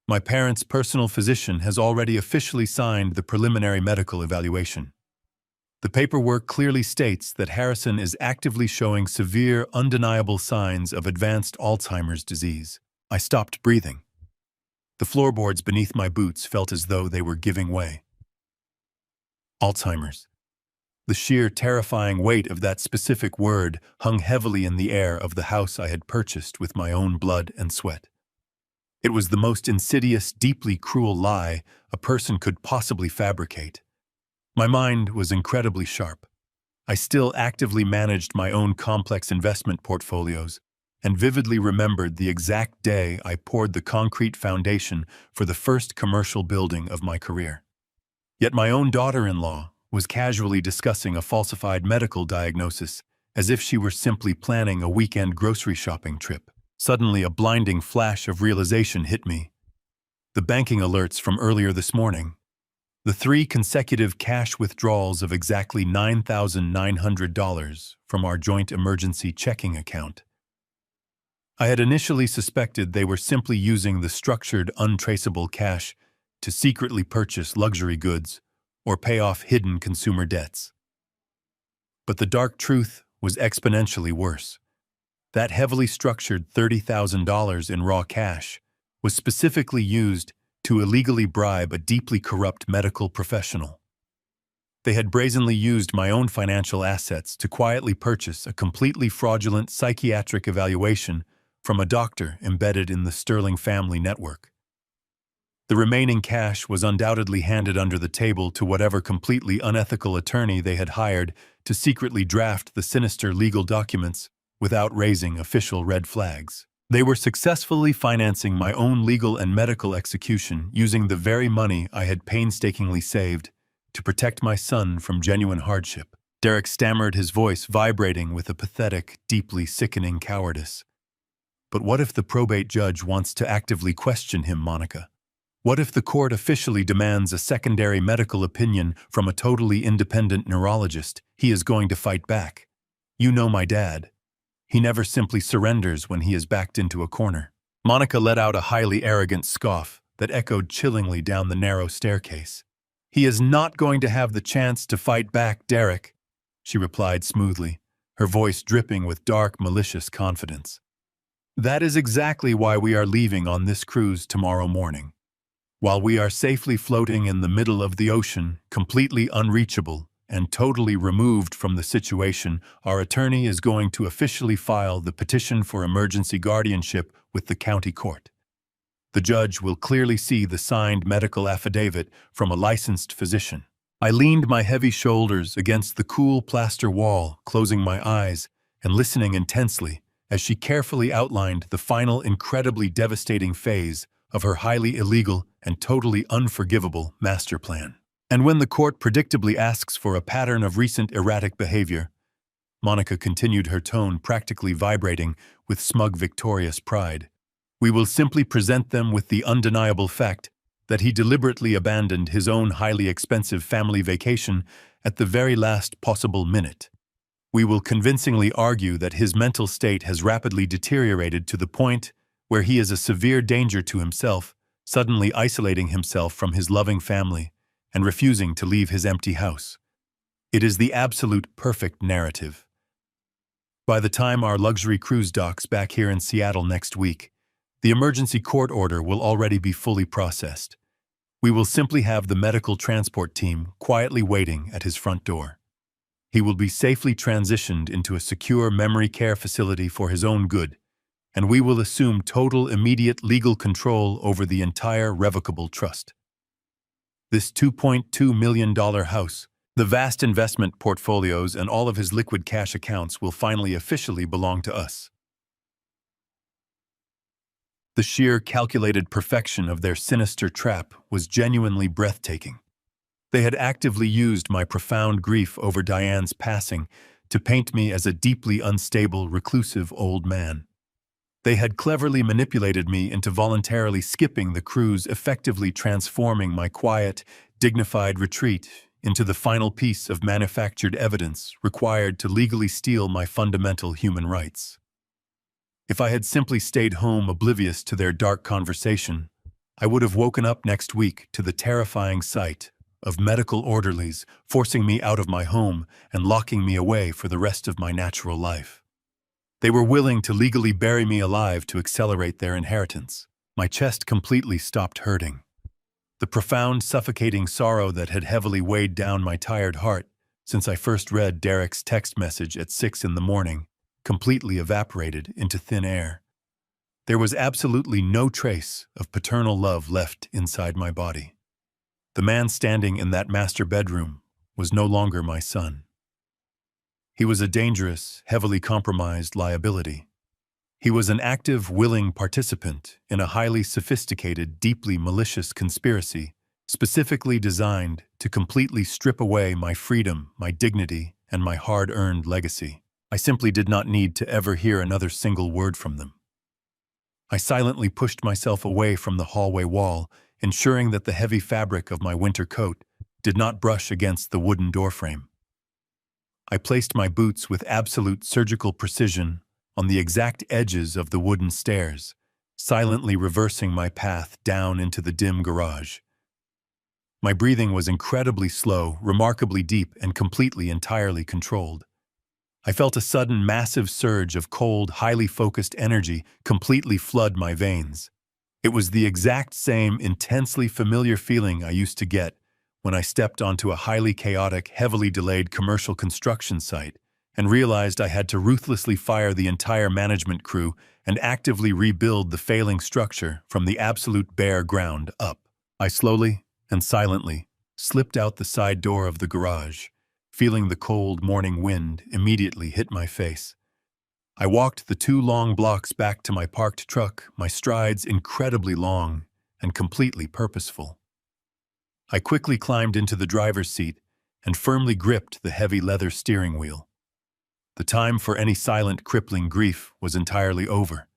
My parents' personal physician has already officially signed the preliminary medical evaluation. The paperwork clearly states that Harrison is actively showing severe, undeniable signs of advanced Alzheimer's disease. I stopped breathing. The floorboards beneath my boots felt as though they were giving way. Alzheimer's. The sheer, terrifying weight of that specific word hung heavily in the air of the house I had purchased with my own blood and sweat. It was the most insidious, deeply cruel lie a person could possibly fabricate. My mind was incredibly sharp. I still actively managed my own complex investment portfolios and vividly remembered the exact day I poured the concrete foundation for the first commercial building of my career. Yet my own daughter-in-law was casually discussing a falsified medical diagnosis as if she were simply planning a weekend grocery shopping trip. Suddenly, a blinding flash of realization hit me. The banking alerts from earlier this morning. The 3 consecutive cash withdrawals of exactly $9,900 from our joint emergency checking account. I had initially suspected they were simply using the structured, untraceable cash to secretly purchase luxury goods or pay off hidden consumer debts. But the dark truth was exponentially worse. That heavily structured $30,000 in raw cash was specifically used to illegally bribe a deeply corrupt medical professional. They had brazenly used my own financial assets to quietly purchase a completely fraudulent psychiatric evaluation from a doctor embedded in the Sterling family network. The remaining cash was undoubtedly handed under the table to whatever completely unethical attorney they had hired to secretly draft the sinister legal documents without raising official red flags. They were successfully financing my own legal and medical execution using the very money I had painstakingly saved to protect my son from genuine hardship. Derek stammered, his voice vibrating with a pathetic, deeply sickening cowardice. But what if the probate judge wants to actively question him, Monica? What if the court officially demands a secondary medical opinion from a totally independent neurologist? He is going to fight back. You know my dad. He never simply surrenders when he is backed into a corner. Monica let out a highly arrogant scoff that echoed chillingly down the narrow staircase. He is not going to have the chance to fight back, Derek, she replied smoothly, her voice dripping with dark, malicious confidence. That is exactly why we are leaving on this cruise tomorrow morning. While we are safely floating in the middle of the ocean, completely unreachable and totally removed from the situation, our attorney is going to officially file the petition for emergency guardianship with the county court. The judge will clearly see the signed medical affidavit from a licensed physician. I leaned my heavy shoulders against the cool plaster wall, closing my eyes and listening intensely as she carefully outlined the final incredibly devastating phase of her highly illegal and totally unforgivable master plan. And when the court predictably asks for a pattern of recent erratic behavior, Monica continued, her tone practically vibrating with smug, victorious pride, we will simply present them with the undeniable fact that he deliberately abandoned his own highly expensive family vacation at the very last possible minute. We will convincingly argue that his mental state has rapidly deteriorated to the point where he is a severe danger to himself, suddenly isolating himself from his loving family and refusing to leave his empty house. It is the absolute perfect narrative. By the time our luxury cruise docks back here in Seattle next week, the emergency court order will already be fully processed. We will simply have the medical transport team quietly waiting at his front door. He will be safely transitioned into a secure memory care facility for his own good, and we will assume total immediate legal control over the entire revocable trust. This $2.2 million house The vast investment portfolios and all of his liquid cash accounts will finally officially belong to us. The sheer calculated perfection of their sinister trap was genuinely breathtaking. They had actively used my profound grief over Diane's passing to paint me as a deeply unstable, reclusive old man. They had cleverly manipulated me into voluntarily skipping the cruise, effectively transforming my quiet, dignified retreat into the final piece of manufactured evidence required to legally steal my fundamental human rights. If I had simply stayed home oblivious to their dark conversation, I would have woken up next week to the terrifying sight of medical orderlies forcing me out of my home and locking me away for the rest of my natural life. They were willing to legally bury me alive to accelerate their inheritance. My chest completely stopped hurting. The profound, suffocating sorrow that had heavily weighed down my tired heart since I first read Derek's text message at 6 in the morning completely evaporated into thin air. There was absolutely no trace of paternal love left inside my body. The man standing in that master bedroom was no longer my son. He was a dangerous, heavily compromised liability. He was an active, willing participant in a highly sophisticated, deeply malicious conspiracy, specifically designed to completely strip away my freedom, my dignity, and my hard-earned legacy. I simply did not need to ever hear another single word from them. I silently pushed myself away from the hallway wall, ensuring that the heavy fabric of my winter coat did not brush against the wooden doorframe. I placed my boots with absolute surgical precision on the exact edges of the wooden stairs, silently reversing my path down into the dim garage. My breathing was incredibly slow, remarkably deep, and entirely controlled. I felt a sudden, massive surge of cold, highly focused energy completely flood my veins. It was the exact same intensely familiar feeling I used to get when I stepped onto a highly chaotic, heavily delayed commercial construction site and realized I had to ruthlessly fire the entire management crew and actively rebuild the failing structure from the absolute bare ground up. I slowly and silently slipped out the side door of the garage, feeling the cold morning wind immediately hit my face. I walked the 2 long blocks back to my parked truck, my strides incredibly long and completely purposeful. I quickly climbed into the driver's seat and firmly gripped the heavy leather steering wheel. The time for any silent, crippling grief was entirely over.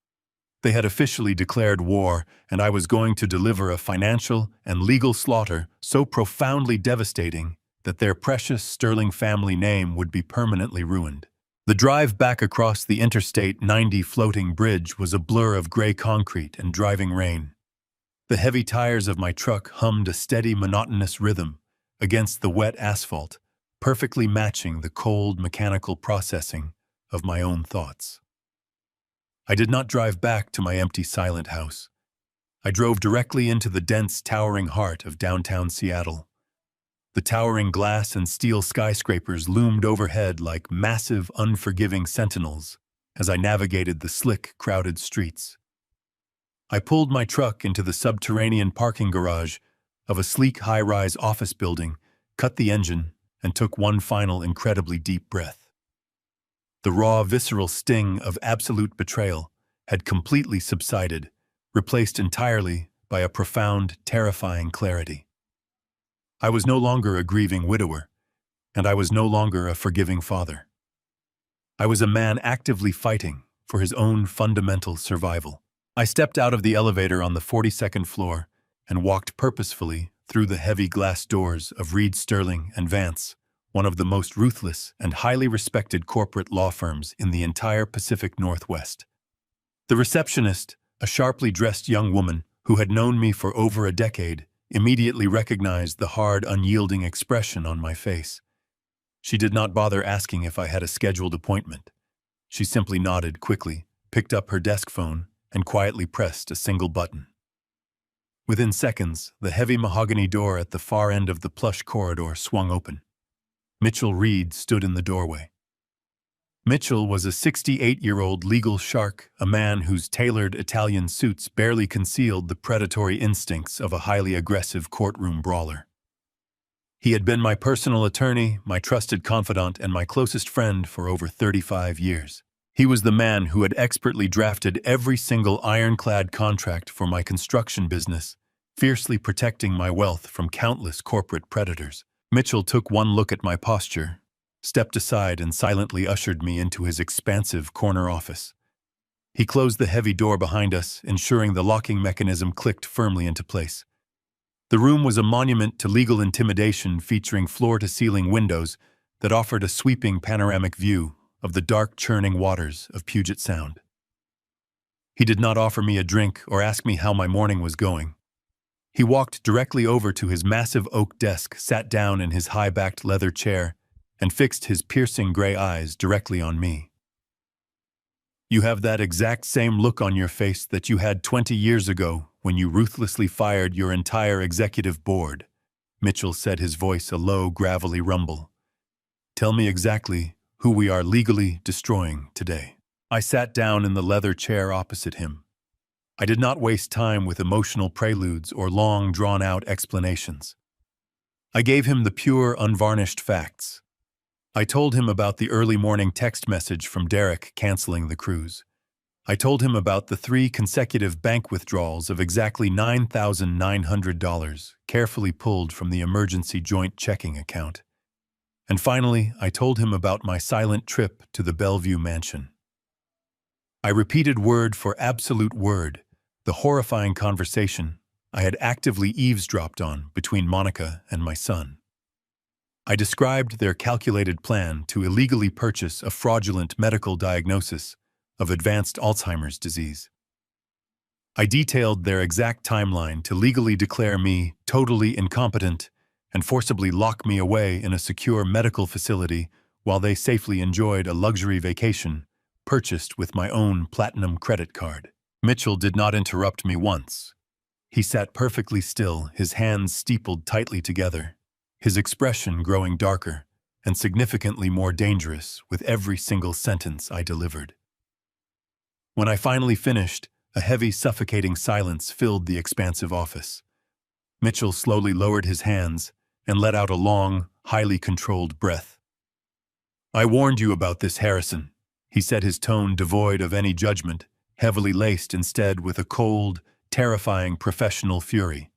They had officially declared war, and I was going to deliver a financial and legal slaughter so profoundly devastating that their precious Sterling family name would be permanently ruined. The drive back across the Interstate 90 floating bridge was a blur of gray concrete and driving rain. The heavy tires of my truck hummed a steady, monotonous rhythm against the wet asphalt, perfectly matching the cold, mechanical processing of my own thoughts. I did not drive back to my empty, silent house. I drove directly into the dense, towering heart of downtown Seattle. The towering glass and steel skyscrapers loomed overhead like massive, unforgiving sentinels as I navigated the slick, crowded streets. I pulled my truck into the subterranean parking garage of a sleek high-rise office building, cut the engine, and took one final incredibly deep breath. The raw, visceral sting of absolute betrayal had completely subsided, replaced entirely by a profound, terrifying clarity. I was no longer a grieving widower, and I was no longer a forgiving father. I was a man actively fighting for his own fundamental survival. I stepped out of the elevator on the 42nd floor and walked purposefully through the heavy glass doors of Reed Sterling and Vance, one of the most ruthless and highly respected corporate law firms in the entire Pacific Northwest. The receptionist, a sharply dressed young woman who had known me for over a decade, immediately recognized the hard, unyielding expression on my face. She did not bother asking if I had a scheduled appointment. She simply nodded quickly, picked up her desk phone, and quietly pressed a single button. Within seconds, the heavy mahogany door at the far end of the plush corridor swung open. Mitchell Reed stood in the doorway. Mitchell was a 68-year-old legal shark, a man whose tailored Italian suits barely concealed the predatory instincts of a highly aggressive courtroom brawler. He had been my personal attorney, my trusted confidant, and my closest friend for over 35 years. He was the man who had expertly drafted every single ironclad contract for my construction business, fiercely protecting my wealth from countless corporate predators. Mitchell took one look at my posture, stepped aside, and silently ushered me into his expansive corner office. He closed the heavy door behind us, ensuring the locking mechanism clicked firmly into place. The room was a monument to legal intimidation, featuring floor-to-ceiling windows that offered a sweeping panoramic view of the dark, churning waters of Puget Sound. He did not offer me a drink or ask me how my morning was going. He walked directly over to his massive oak desk, sat down in his high-backed leather chair, and fixed his piercing gray eyes directly on me. "You have that exact same look on your face that you had 20 years ago when you ruthlessly fired your entire executive board," Mitchell said, his voice a low, gravelly rumble. "Tell me exactly who we are legally destroying today." I sat down in the leather chair opposite him. I did not waste time with emotional preludes or long, drawn-out explanations. I gave him the pure, unvarnished facts. I told him about the early morning text message from Derek canceling the cruise. I told him about the 3 consecutive bank withdrawals of exactly $9,900, carefully pulled from the emergency joint checking account. And finally, I told him about my silent trip to the Bellevue mansion. I repeated word for absolute word the horrifying conversation I had actively eavesdropped on between Monica and my son. I described their calculated plan to illegally purchase a fraudulent medical diagnosis of advanced Alzheimer's disease. I detailed their exact timeline to legally declare me totally incompetent and forcibly lock me away in a secure medical facility while they safely enjoyed a luxury vacation purchased with my own platinum credit card. Mitchell did not interrupt me once. He sat perfectly still, his hands steepled tightly together, his expression growing darker and significantly more dangerous with every single sentence I delivered. When I finally finished, a heavy, suffocating silence filled the expansive office. Mitchell slowly lowered his hands and let out a long, highly controlled breath. "I warned you about this, Harrison," he said, his tone devoid of any judgment, heavily laced instead with a cold, terrifying professional fury.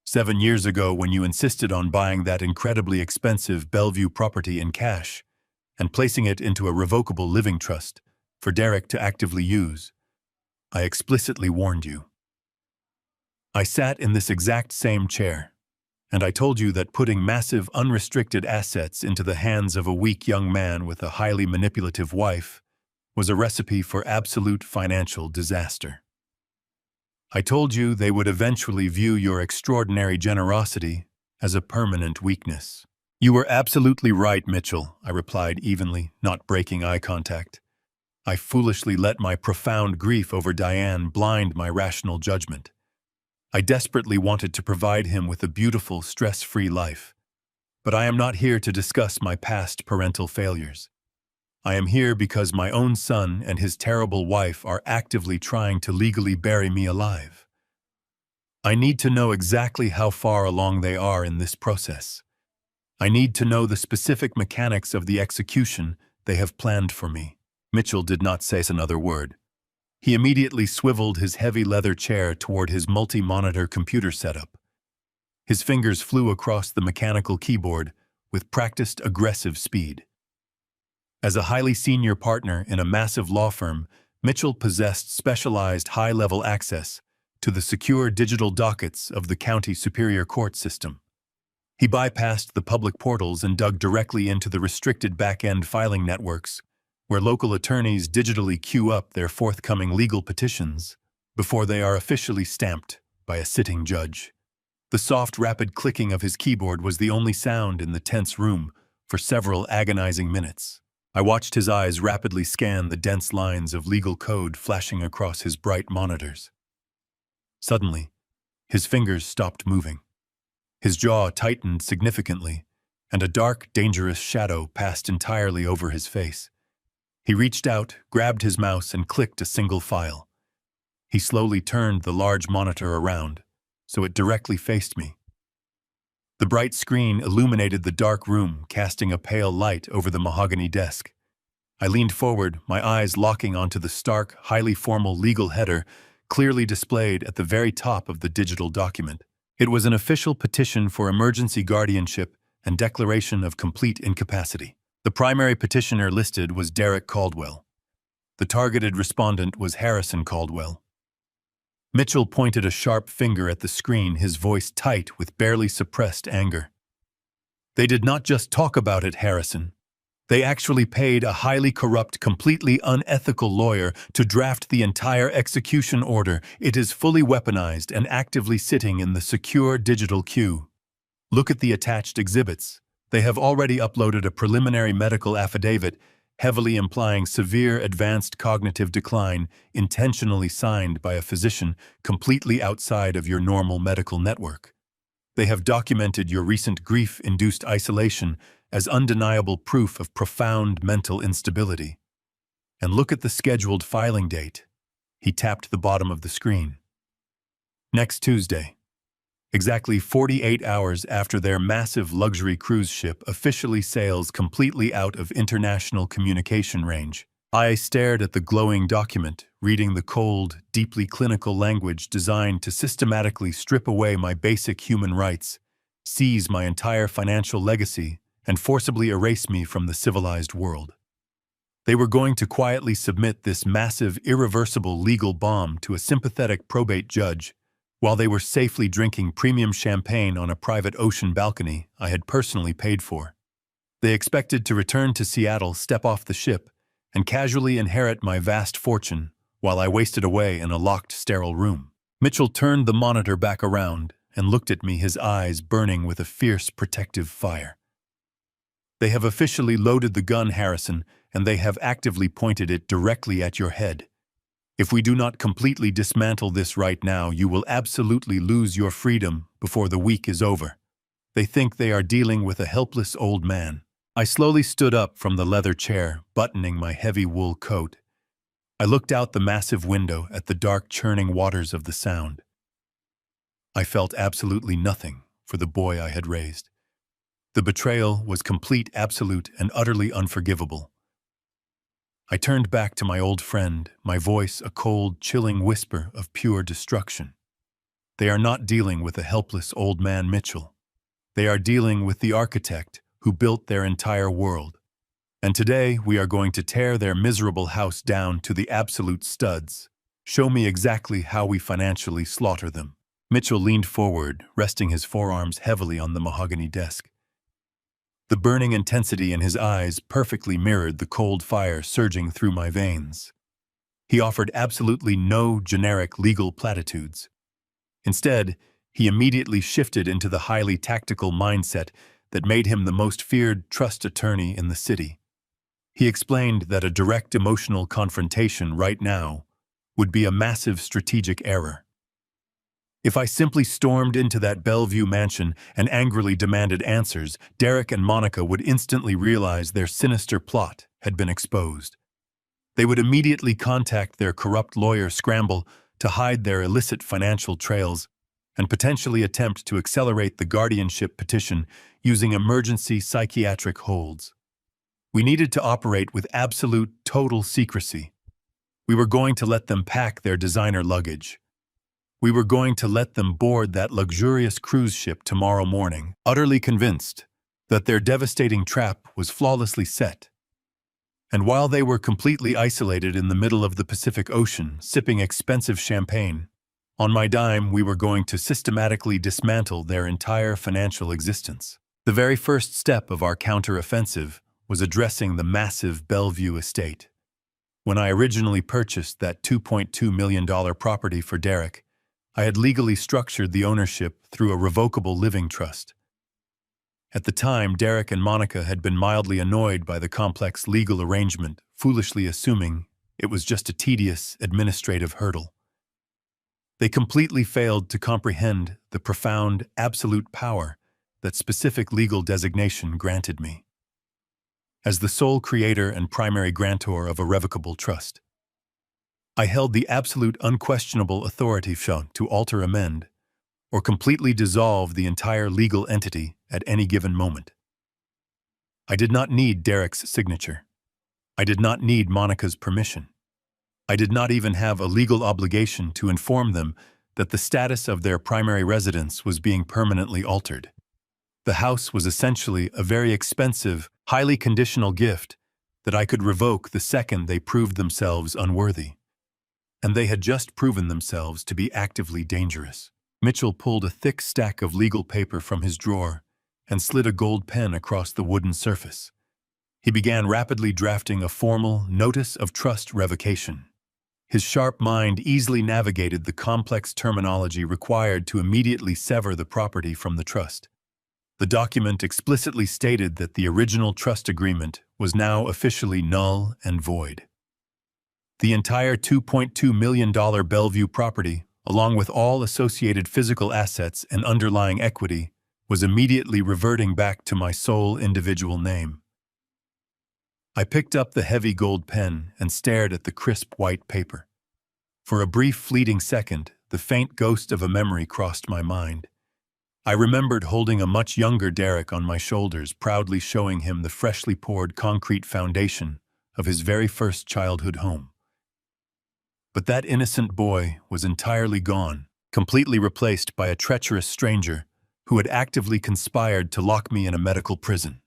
7 years ago, when you insisted on buying that incredibly expensive Bellevue property in cash and placing it into a revocable living trust for Derek to actively use, I explicitly warned you. I sat in this exact same chair, and I told you that putting massive unrestricted assets into the hands of a weak young man with a highly manipulative wife was a recipe for absolute financial disaster. I told you they would eventually view your extraordinary generosity as a permanent weakness. "You were absolutely right, Mitchell," I replied evenly, not breaking eye contact. I foolishly let my profound grief over Diane blind my rational judgment. I desperately wanted to provide him with a beautiful, stress-free life. But I am not here to discuss my past parental failures. I am here because my own son and his terrible wife are actively trying to legally bury me alive. I need to know exactly how far along they are in this process. I need to know the specific mechanics of the execution they have planned for me." Mitchell did not say another word. He immediately swiveled his heavy leather chair toward his multi-monitor computer setup. His fingers flew across the mechanical keyboard with practiced, aggressive speed. As a highly senior partner in a massive law firm, Mitchell possessed specialized high-level access to the secure digital dockets of the county superior court system. He bypassed the public portals and dug directly into the restricted back-end filing networks, where local attorneys digitally queue up their forthcoming legal petitions before they are officially stamped by a sitting judge. The soft, rapid clicking of his keyboard was the only sound in the tense room for several agonizing minutes. I watched his eyes rapidly scan the dense lines of legal code flashing across his bright monitors. Suddenly, his fingers stopped moving. His jaw tightened significantly, and a dark, dangerous shadow passed entirely over his face. He reached out, grabbed his mouse, and clicked a single file. He slowly turned the large monitor around, so it directly faced me. The bright screen illuminated the dark room, casting a pale light over the mahogany desk. I leaned forward, my eyes locking onto the stark, highly formal legal header clearly displayed at the very top of the digital document. It was an official petition for emergency guardianship and declaration of complete incapacity. The primary petitioner listed was Derek Caldwell. The targeted respondent was Harrison Caldwell. Mitchell pointed a sharp finger at the screen, his voice tight with barely suppressed anger. They did not just talk about it, Harrison. They actually paid a highly corrupt, completely unethical lawyer to draft the entire execution order. It is fully weaponized and actively sitting in the secure digital queue. Look at the attached exhibits. They have already uploaded a preliminary medical affidavit heavily implying severe advanced cognitive decline, intentionally signed by a physician completely outside of your normal medical network. They have documented your recent grief-induced isolation as undeniable proof of profound mental instability. And look at the scheduled filing date. He tapped the bottom of the screen. Next Tuesday. Exactly 48 hours after their massive luxury cruise ship officially sails completely out of international communication range. I stared at the glowing document, reading the cold, deeply clinical language designed to systematically strip away my basic human rights, seize my entire financial legacy, and forcibly erase me from the civilized world. They were going to quietly submit this massive, irreversible legal bomb to a sympathetic probate judge, while they were safely drinking premium champagne on a private ocean balcony I had personally paid for. They expected to return to Seattle, step off the ship, and casually inherit my vast fortune while I wasted away in a locked, sterile room. Mitchell turned the monitor back around and looked at me, his eyes burning with a fierce, protective fire. They have officially loaded the gun, Harrison, and they have actively pointed it directly at your head. If we do not completely dismantle this right now, you will absolutely lose your freedom before the week is over. They think they are dealing with a helpless old man. I slowly stood up from the leather chair, buttoning my heavy wool coat. I looked out the massive window at the dark, churning waters of the Sound. I felt absolutely nothing for the boy I had raised. The betrayal was complete, absolute, and utterly unforgivable. I turned back to my old friend, my voice a cold, chilling whisper of pure destruction. They are not dealing with a helpless old man, Mitchell. They are dealing with the architect who built their entire world. And today we are going to tear their miserable house down to the absolute studs. Show me exactly how we financially slaughter them. Mitchell leaned forward, resting his forearms heavily on the mahogany desk. The burning intensity in his eyes perfectly mirrored the cold fire surging through my veins. He offered absolutely no generic legal platitudes. Instead, he immediately shifted into the highly tactical mindset that made him the most feared trust attorney in the city. He explained that a direct emotional confrontation right now would be a massive strategic error. If I simply stormed into that Bellevue mansion and angrily demanded answers, Derek and Monica would instantly realize their sinister plot had been exposed. They would immediately contact their corrupt lawyer, scramble to hide their illicit financial trails, and potentially attempt to accelerate the guardianship petition using emergency psychiatric holds. We needed to operate with absolute, total secrecy. We were going to let them pack their designer luggage. We were going to let them board that luxurious cruise ship tomorrow morning, utterly convinced that their devastating trap was flawlessly set. And while they were completely isolated in the middle of the Pacific Ocean, sipping expensive champagne, on my dime we were going to systematically dismantle their entire financial existence. The very first step of our counter-offensive was addressing the massive Bellevue estate. When I originally purchased that $2.2 million property for Derek, I had legally structured the ownership through a revocable living trust. At the time, Derek and Monica had been mildly annoyed by the complex legal arrangement, foolishly assuming it was just a tedious administrative hurdle. They completely failed to comprehend the profound, absolute power that specific legal designation granted me. As the sole creator and primary grantor of a revocable trust, I held the absolute unquestionable authority to alter, amend, or completely dissolve the entire legal entity at any given moment. I did not need Derek's signature. I did not need Monica's permission. I did not even have a legal obligation to inform them that the status of their primary residence was being permanently altered. The house was essentially a very expensive, highly conditional gift that I could revoke the second they proved themselves unworthy. And they had just proven themselves to be actively dangerous. Mitchell pulled a thick stack of legal paper from his drawer and slid a gold pen across the wooden surface. He began rapidly drafting a formal notice of trust revocation. His sharp mind easily navigated the complex terminology required to immediately sever the property from the trust. The document explicitly stated that the original trust agreement was now officially null and void. The entire $2.2 million Bellevue property, along with all associated physical assets and underlying equity, was immediately reverting back to my sole individual name. I picked up the heavy gold pen and stared at the crisp white paper. For a brief fleeting second, the faint ghost of a memory crossed my mind. I remembered holding a much younger Derek on my shoulders, proudly showing him the freshly poured concrete foundation of his very first childhood home. But that innocent boy was entirely gone, completely replaced by a treacherous stranger who had actively conspired to lock me in a medical prison.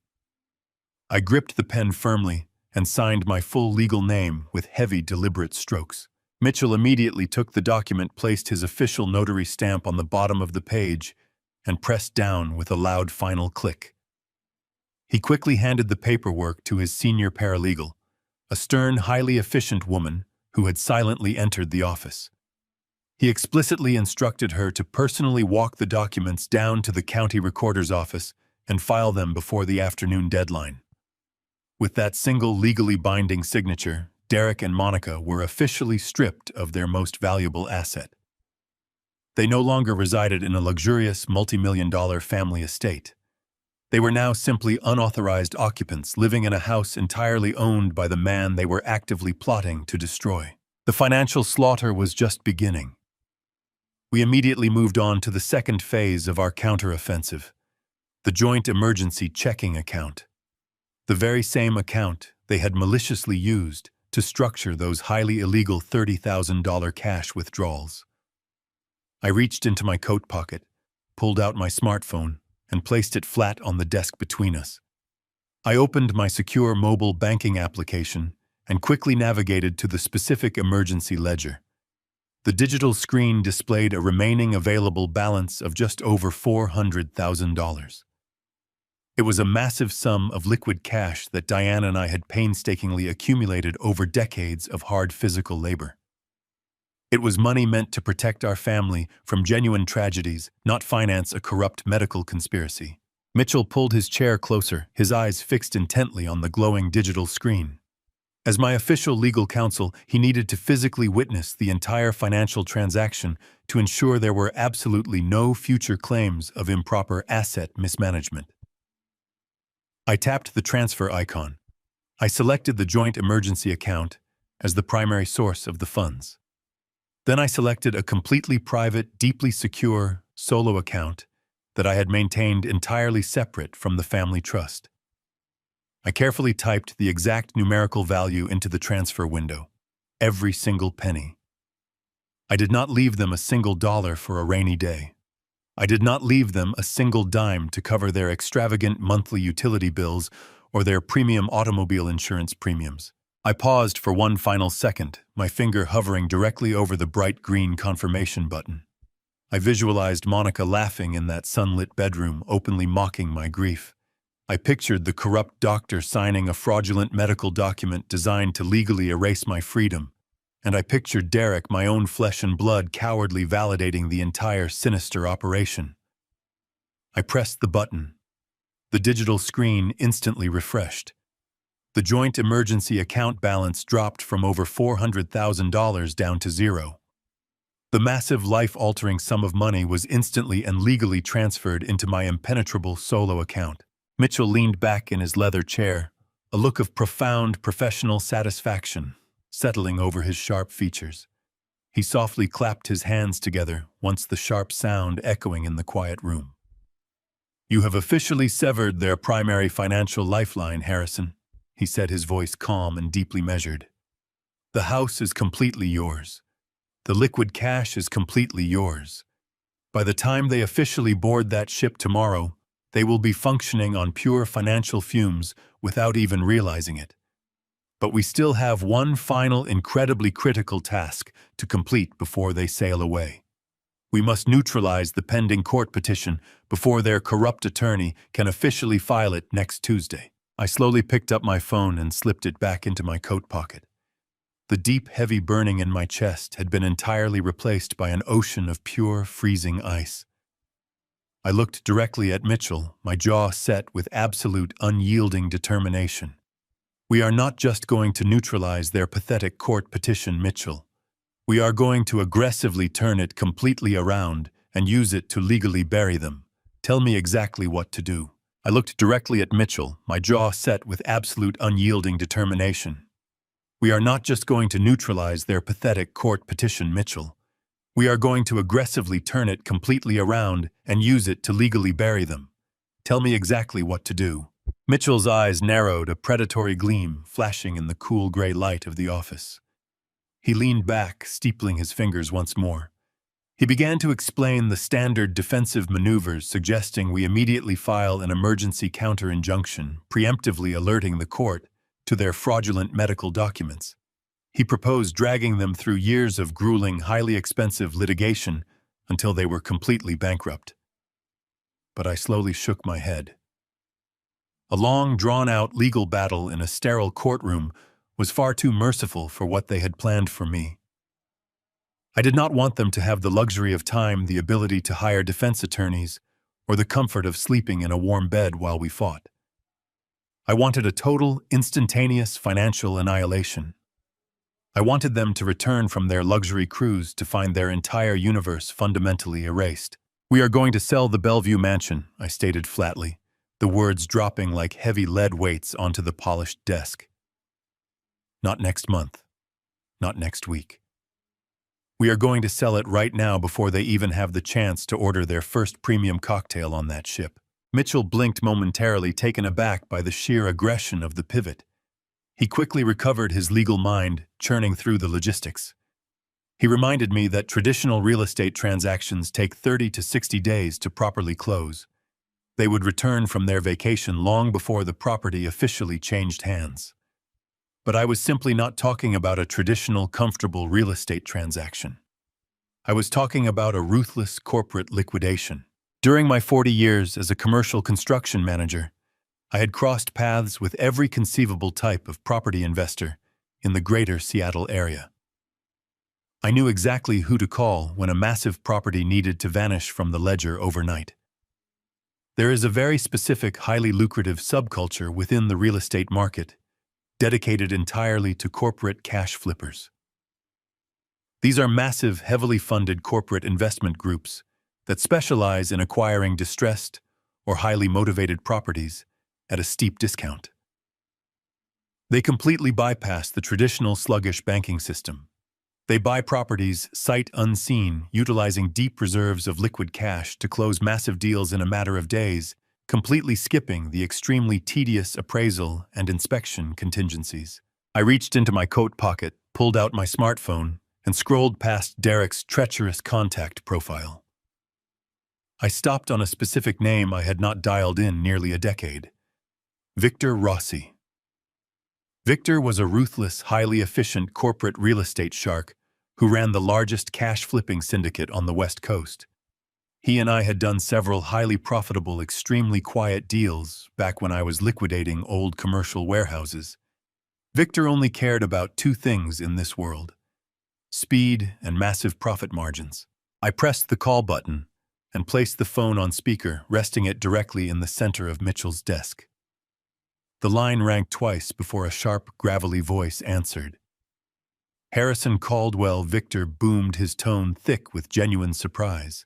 I gripped the pen firmly and signed my full legal name with heavy, deliberate strokes. Mitchell immediately took the document, placed his official notary stamp on the bottom of the page, and pressed down with a loud final click. He quickly handed the paperwork to his senior paralegal, a stern, highly efficient woman who had silently entered the office. He explicitly instructed her to personally walk the documents down to the county recorder's office and file them before the afternoon deadline. With that single legally binding signature, Derek and Monica were officially stripped of their most valuable asset. They no longer resided in a luxurious multi-million-dollar family estate. They were now simply unauthorized occupants living in a house entirely owned by the man they were actively plotting to destroy. The financial slaughter was just beginning. We immediately moved on to the second phase of our counteroffensive, the joint emergency checking account. The very same account they had maliciously used to structure those highly illegal $30,000 cash withdrawals. I reached into my coat pocket, pulled out my smartphone, and placed it flat on the desk between us. I opened my secure mobile banking application and quickly navigated to the specific emergency ledger. The digital screen displayed a remaining available balance of just over $400,000. It was a massive sum of liquid cash that Diane and I had painstakingly accumulated over decades of hard physical labor. It was money meant to protect our family from genuine tragedies, not finance a corrupt medical conspiracy. Mitchell pulled his chair closer, his eyes fixed intently on the glowing digital screen. As my official legal counsel, he needed to physically witness the entire financial transaction to ensure there were absolutely no future claims of improper asset mismanagement. I tapped the transfer icon. I selected the joint emergency account as the primary source of the funds. Then I selected a completely private, deeply secure, solo account that I had maintained entirely separate from the family trust. I carefully typed the exact numerical value into the transfer window, every single penny. I did not leave them a single dollar for a rainy day. I did not leave them a single dime to cover their extravagant monthly utility bills or their premium automobile insurance premiums. I paused for one final second, my finger hovering directly over the bright green confirmation button. I visualized Monica laughing in that sunlit bedroom, openly mocking my grief. I pictured the corrupt doctor signing a fraudulent medical document designed to legally erase my freedom. And I pictured Derek, my own flesh and blood, cowardly validating the entire sinister operation. I pressed the button. The digital screen instantly refreshed. The joint emergency account balance dropped from over $400,000 down to zero. The massive life-altering sum of money was instantly and legally transferred into my impenetrable solo account. Mitchell leaned back in his leather chair, a look of profound professional satisfaction settling over his sharp features. He softly clapped his hands together, once the sharp sound echoing in the quiet room. "You have officially severed their primary financial lifeline, Harrison," he said, his voice calm and deeply measured. "The house is completely yours. The liquid cash is completely yours. By the time they officially board that ship tomorrow, they will be functioning on pure financial fumes without even realizing it. But we still have one final incredibly critical task to complete before they sail away. We must neutralize the pending court petition before their corrupt attorney can officially file it next Tuesday." I slowly picked up my phone and slipped it back into my coat pocket. The deep, heavy burning in my chest had been entirely replaced by an ocean of pure, freezing ice. I looked directly at Mitchell, my jaw set with absolute, unyielding determination. "We are not just going to neutralize their pathetic court petition, Mitchell. We are going to aggressively turn it completely around and use it to legally bury them. Tell me exactly what to do." I looked directly at Mitchell, my jaw set with absolute, unyielding determination. "We are not just going to neutralize their pathetic court petition, Mitchell. We are going to aggressively turn it completely around and use it to legally bury them. Tell me exactly what to do." Mitchell's eyes narrowed, a predatory gleam flashing in the cool gray light of the office. He leaned back, steepling his fingers once more. He began to explain the standard defensive maneuvers, suggesting we immediately file an emergency counter-injunction, preemptively alerting the court to their fraudulent medical documents. He proposed dragging them through years of grueling, highly expensive litigation until they were completely bankrupt. But I slowly shook my head. A long, drawn-out legal battle in a sterile courtroom was far too merciful for what they had planned for me. I did not want them to have the luxury of time, the ability to hire defense attorneys, or the comfort of sleeping in a warm bed while we fought. I wanted a total, instantaneous financial annihilation. I wanted them to return from their luxury cruise to find their entire universe fundamentally erased. "We are going to sell the Bellevue mansion," I stated flatly, the words dropping like heavy lead weights onto the polished desk. "Not next month. Not next week. We are going to sell it right now before they even have the chance to order their first premium cocktail on that ship." Mitchell blinked momentarily, taken aback by the sheer aggression of the pivot. He quickly recovered his legal mind, churning through the logistics. He reminded me that traditional real estate transactions take 30 to 60 days to properly close. They would return from their vacation long before the property officially changed hands. But I was simply not talking about a traditional, comfortable real estate transaction. I was talking about a ruthless corporate liquidation. During my 40 years as a commercial construction manager, I had crossed paths with every conceivable type of property investor in the greater Seattle area. I knew exactly who to call when a massive property needed to vanish from the ledger overnight. There is a very specific, highly lucrative subculture within the real estate market, dedicated entirely to corporate cash flippers. These are massive, heavily funded corporate investment groups that specialize in acquiring distressed or highly motivated properties at a steep discount. They completely bypass the traditional sluggish banking system. They buy properties sight unseen, utilizing deep reserves of liquid cash to close massive deals in a matter of days, completely skipping the extremely tedious appraisal and inspection contingencies. I reached into my coat pocket, pulled out my smartphone, and scrolled past Derek's treacherous contact profile. I stopped on a specific name I had not dialed in nearly a decade. Victor Rossi. Victor was a ruthless, highly efficient corporate real estate shark who ran the largest cash-flipping syndicate on the West Coast. He and I had done several highly profitable, extremely quiet deals back when I was liquidating old commercial warehouses. Victor only cared about two things in this world: speed and massive profit margins. I pressed the call button and placed the phone on speaker, resting it directly in the center of Mitchell's desk. The line rang twice before a sharp, gravelly voice answered. Harrison Caldwell. Victor boomed, his tone thick with genuine surprise.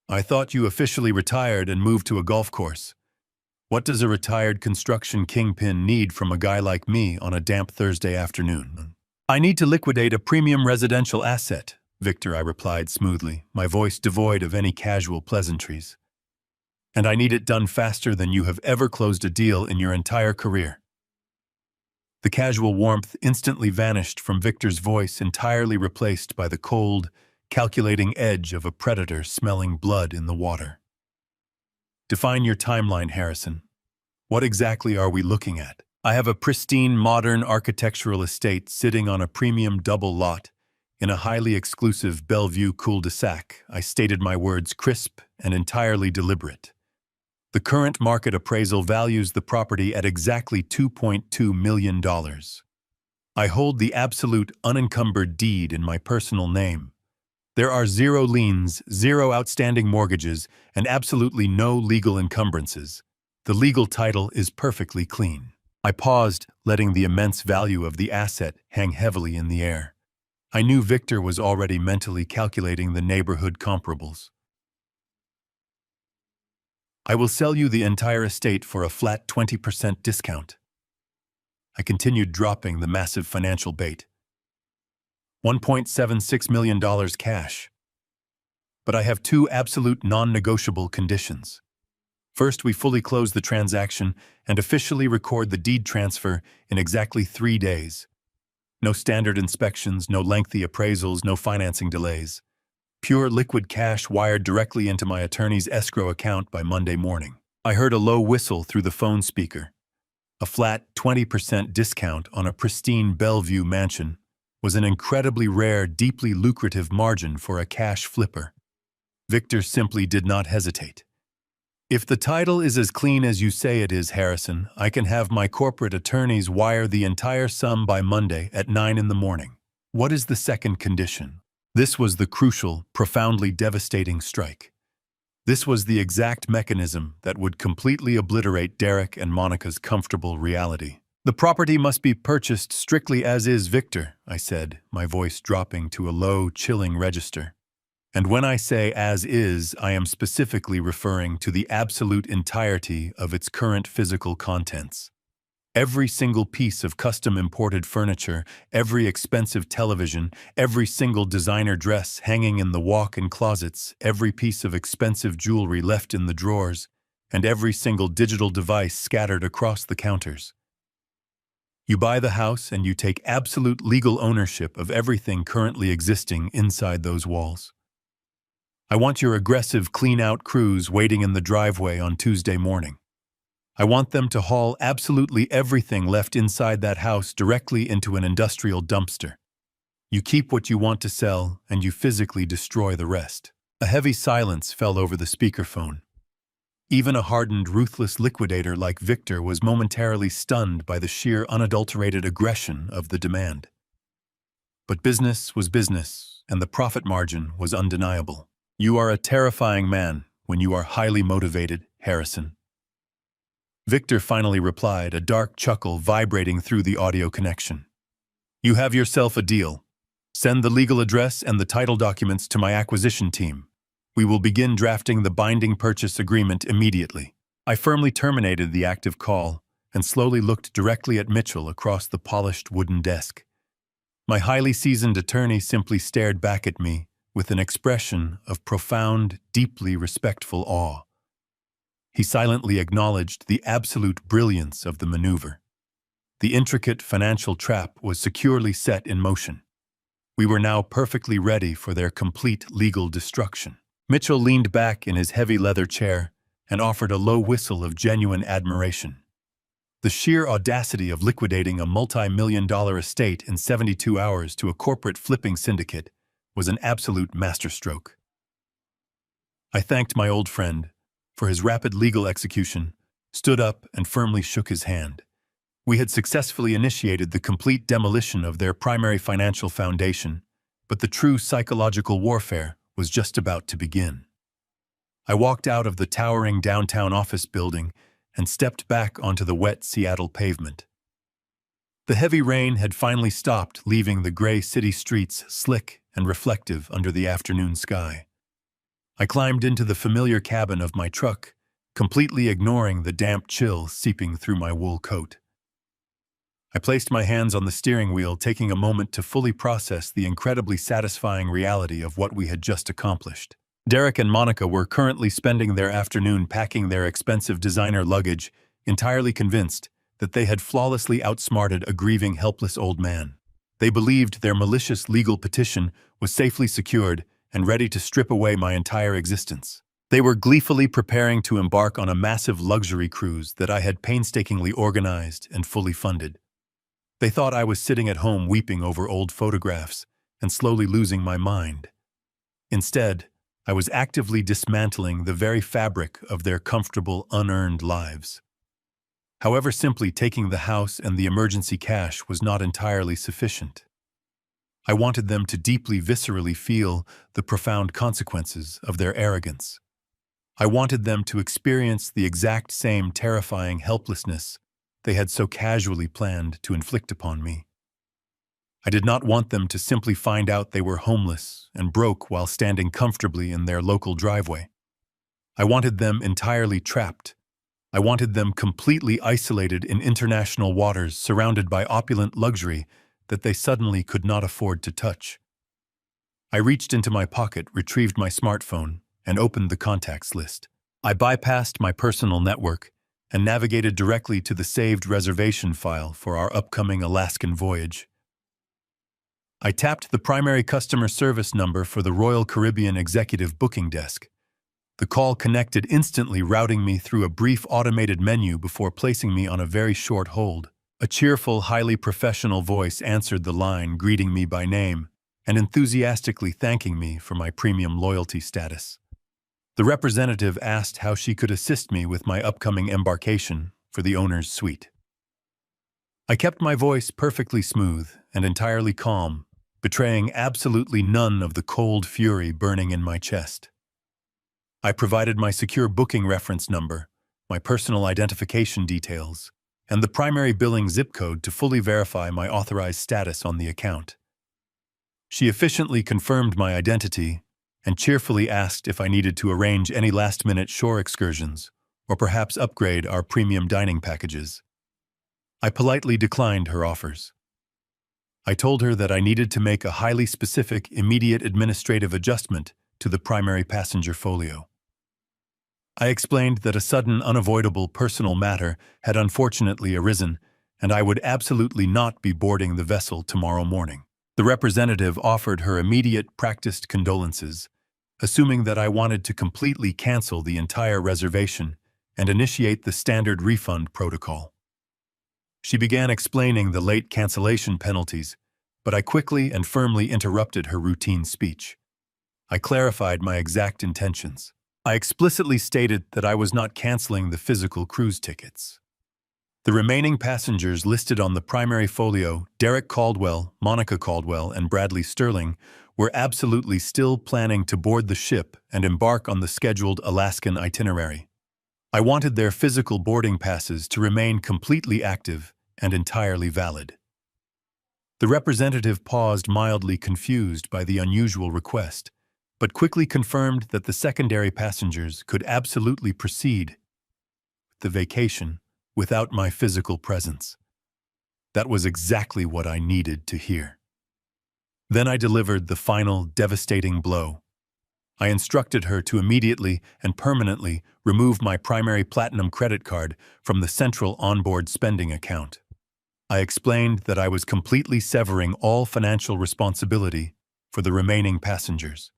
"I thought you officially retired and moved to a golf course. What does a retired construction kingpin need from a guy like me on a damp Thursday afternoon?" I need to liquidate a premium residential asset, Victor, I replied smoothly, my voice devoid of any casual pleasantries. And I need it done faster than you have ever closed a deal in your entire career. The casual warmth instantly vanished from Victor's voice, entirely replaced by the cold, calculating edge of a predator smelling blood in the water. Define your timeline, Harrison. What exactly are we looking at? I have a pristine, modern architectural estate sitting on a premium double lot in a highly exclusive Bellevue cul-de-sac. I stated my words crisp and entirely deliberate. The current market appraisal values the property at exactly $2.2 million. I hold the absolute unencumbered deed in my personal name. There are 0 liens, 0 outstanding mortgages, and absolutely no legal encumbrances. The legal title is perfectly clean. I paused, letting the immense value of the asset hang heavily in the air. I knew Victor was already mentally calculating the neighborhood comparables. I will sell you the entire estate for a flat 20% discount. I continued dropping the massive financial bait. $1.76 million cash. But I have 2 absolute non-negotiable conditions. First, we fully close the transaction and officially record the deed transfer in exactly 3 days. No standard inspections, no lengthy appraisals, no financing delays. Pure liquid cash wired directly into my attorney's escrow account by Monday morning. I heard a low whistle through the phone speaker. A flat 20% discount on a pristine Bellevue mansion was an incredibly rare, deeply lucrative margin for a cash flipper. Victor simply did not hesitate. If the title is as clean as you say it is, Harrison, I can have my corporate attorneys wire the entire sum by Monday at 9 in the morning. What is the second condition? This was the crucial, profoundly devastating strike. This was the exact mechanism that would completely obliterate Derek and Monica's comfortable reality. The property must be purchased strictly as is, Victor, I said, my voice dropping to a low, chilling register. And when I say as is, I am specifically referring to the absolute entirety of its current physical contents. Every single piece of custom imported furniture, every expensive television, every single designer dress hanging in the walk-in closets, every piece of expensive jewelry left in the drawers, and every single digital device scattered across the counters. You buy the house and you take absolute legal ownership of everything currently existing inside those walls. I want your aggressive clean-out crews waiting in the driveway on Tuesday morning. I want them to haul absolutely everything left inside that house directly into an industrial dumpster. You keep what you want to sell, and you physically destroy the rest. A heavy silence fell over the speakerphone. Even a hardened, ruthless liquidator like Victor was momentarily stunned by the sheer unadulterated aggression of the demand. But business was business, and the profit margin was undeniable. You are a terrifying man when you are highly motivated, Harrison. Victor finally replied, a dark chuckle vibrating through the audio connection. You have yourself a deal. Send the legal address and the title documents to my acquisition team. We will begin drafting the binding purchase agreement immediately. I firmly terminated the active call and slowly looked directly at Mitchell across the polished wooden desk. My highly seasoned attorney simply stared back at me with an expression of profound, deeply respectful awe. He silently acknowledged the absolute brilliance of the maneuver. The intricate financial trap was securely set in motion. We were now perfectly ready for their complete legal destruction. Mitchell leaned back in his heavy leather chair and offered a low whistle of genuine admiration. The sheer audacity of liquidating a multi-million-dollar estate in 72 hours to a corporate flipping syndicate was an absolute masterstroke. I thanked my old friend for his rapid legal execution, stood up and firmly shook his hand. We had successfully initiated the complete demolition of their primary financial foundation, but the true psychological warfare was just about to begin. I walked out of the towering downtown office building and stepped back onto the wet Seattle pavement. The heavy rain had finally stopped, leaving the gray city streets slick and reflective under the afternoon sky. I climbed into the familiar cabin of my truck, completely ignoring the damp chill seeping through my wool coat. I placed my hands on the steering wheel, taking a moment to fully process the incredibly satisfying reality of what we had just accomplished. Derek and Monica were currently spending their afternoon packing their expensive designer luggage, entirely convinced that they had flawlessly outsmarted a grieving, helpless old man. They believed their malicious legal petition was safely secured and ready to strip away my entire existence. They were gleefully preparing to embark on a massive luxury cruise that I had painstakingly organized and fully funded. They thought I was sitting at home weeping over old photographs and slowly losing my mind. Instead, I was actively dismantling the very fabric of their comfortable, unearned lives. However, simply taking the house and the emergency cash was not entirely sufficient. I wanted them to deeply, viscerally feel the profound consequences of their arrogance. I wanted them to experience the exact same terrifying helplessness they had so casually planned to inflict upon me. I did not want them to simply find out they were homeless and broke while standing comfortably in their local driveway. I wanted them entirely trapped. I wanted them completely isolated in international waters, surrounded by opulent luxury that they suddenly could not afford to touch. I reached into my pocket, retrieved my smartphone, and opened the contacts list. I bypassed my personal network and navigated directly to the saved reservation file for our upcoming Alaskan voyage. I tapped the primary customer service number for the Royal Caribbean Executive Booking Desk. The call connected instantly, routing me through a brief automated menu before placing me on a very short hold. A cheerful, highly professional voice answered the line, greeting me by name and enthusiastically thanking me for my premium loyalty status. The representative asked how she could assist me with my upcoming embarkation for the owner's suite. I kept my voice perfectly smooth and entirely calm, betraying absolutely none of the cold fury burning in my chest. I provided my secure booking reference number, my personal identification details, and the primary billing zip code to fully verify my authorized status on the account. She efficiently confirmed my identity and cheerfully asked if I needed to arrange any last-minute shore excursions or perhaps upgrade our premium dining packages. I politely declined her offers. I told her that I needed to make a highly specific, immediate administrative adjustment to the primary passenger folio. I explained that a sudden, unavoidable personal matter had unfortunately arisen, and I would absolutely not be boarding the vessel tomorrow morning. The representative offered her immediate, practiced condolences, assuming that I wanted to completely cancel the entire reservation and initiate the standard refund protocol. She began explaining the late cancellation penalties, but I quickly and firmly interrupted her routine speech. I clarified my exact intentions. I explicitly stated that I was not canceling the physical cruise tickets. The remaining passengers listed on the primary folio, Derek Caldwell, Monica Caldwell, and Bradley Sterling, were absolutely still planning to board the ship and embark on the scheduled Alaskan itinerary. I wanted their physical boarding passes to remain completely active and entirely valid. The representative paused, mildly confused by the unusual request, but quickly confirmed that the secondary passengers could absolutely proceed with the vacation without my physical presence. That was exactly what I needed to hear. Then I delivered the final, devastating blow. I instructed her to immediately and permanently remove my primary platinum credit card from the central onboard spending account. I explained that I was completely severing all financial responsibility for the remaining passengers.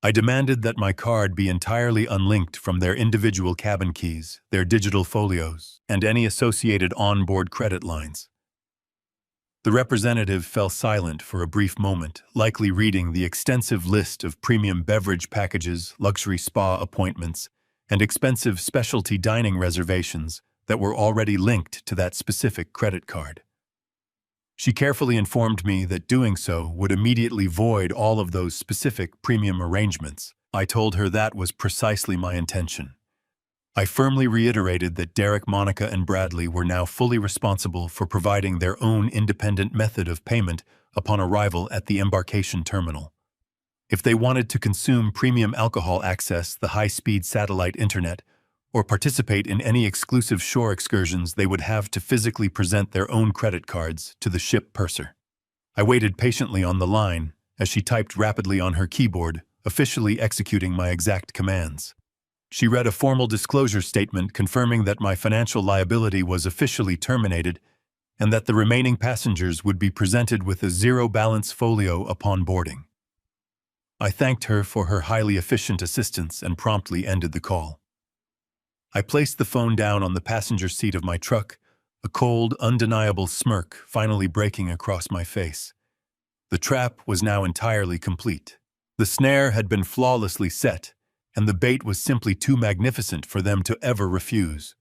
I demanded that my card be entirely unlinked from their individual cabin keys, their digital folios, and any associated onboard credit lines. The representative fell silent for a brief moment, likely reading the extensive list of premium beverage packages, luxury spa appointments, and expensive specialty dining reservations that were already linked to that specific credit card. She carefully informed me that doing so would immediately void all of those specific premium arrangements. I told her that was precisely my intention. I firmly reiterated that Derek, Monica, and Bradley were now fully responsible for providing their own independent method of payment upon arrival at the embarkation terminal. If they wanted to consume premium alcohol access, the high-speed satellite internet, or participate in any exclusive shore excursions, they would have to physically present their own credit cards to the ship purser. I waited patiently on the line as she typed rapidly on her keyboard, officially executing my exact commands. She read a formal disclosure statement confirming that my financial liability was officially terminated and that the remaining passengers would be presented with a zero-balance folio upon boarding. I thanked her for her highly efficient assistance and promptly ended the call. I placed the phone down on the passenger seat of my truck, a cold, undeniable smirk finally breaking across my face. The trap was now entirely complete. The snare had been flawlessly set, and the bait was simply too magnificent for them to ever refuse.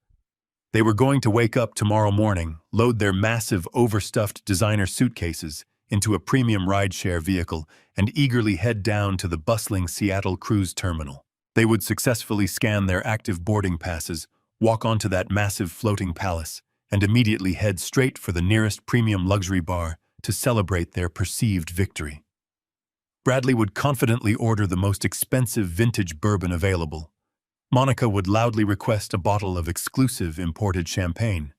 They were going to wake up tomorrow morning, load their massive, overstuffed designer suitcases into a premium rideshare vehicle, and eagerly head down to the bustling Seattle cruise terminal. They would successfully scan their active boarding passes, walk onto that massive floating palace, and immediately head straight for the nearest premium luxury bar to celebrate their perceived victory. Bradley would confidently order the most expensive vintage bourbon available. Monica would loudly request a bottle of exclusive imported champagne,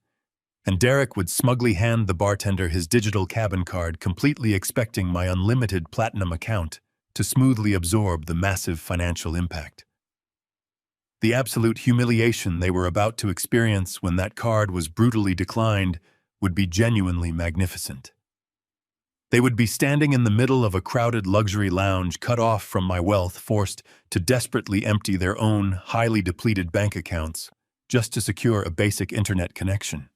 and Derek would smugly hand the bartender his digital cabin card, completely expecting my unlimited platinum account to smoothly absorb the massive financial impact. The absolute humiliation they were about to experience when that card was brutally declined would be genuinely magnificent. They would be standing in the middle of a crowded luxury lounge, cut off from my wealth, forced to desperately empty their own highly depleted bank accounts just to secure a basic internet connection.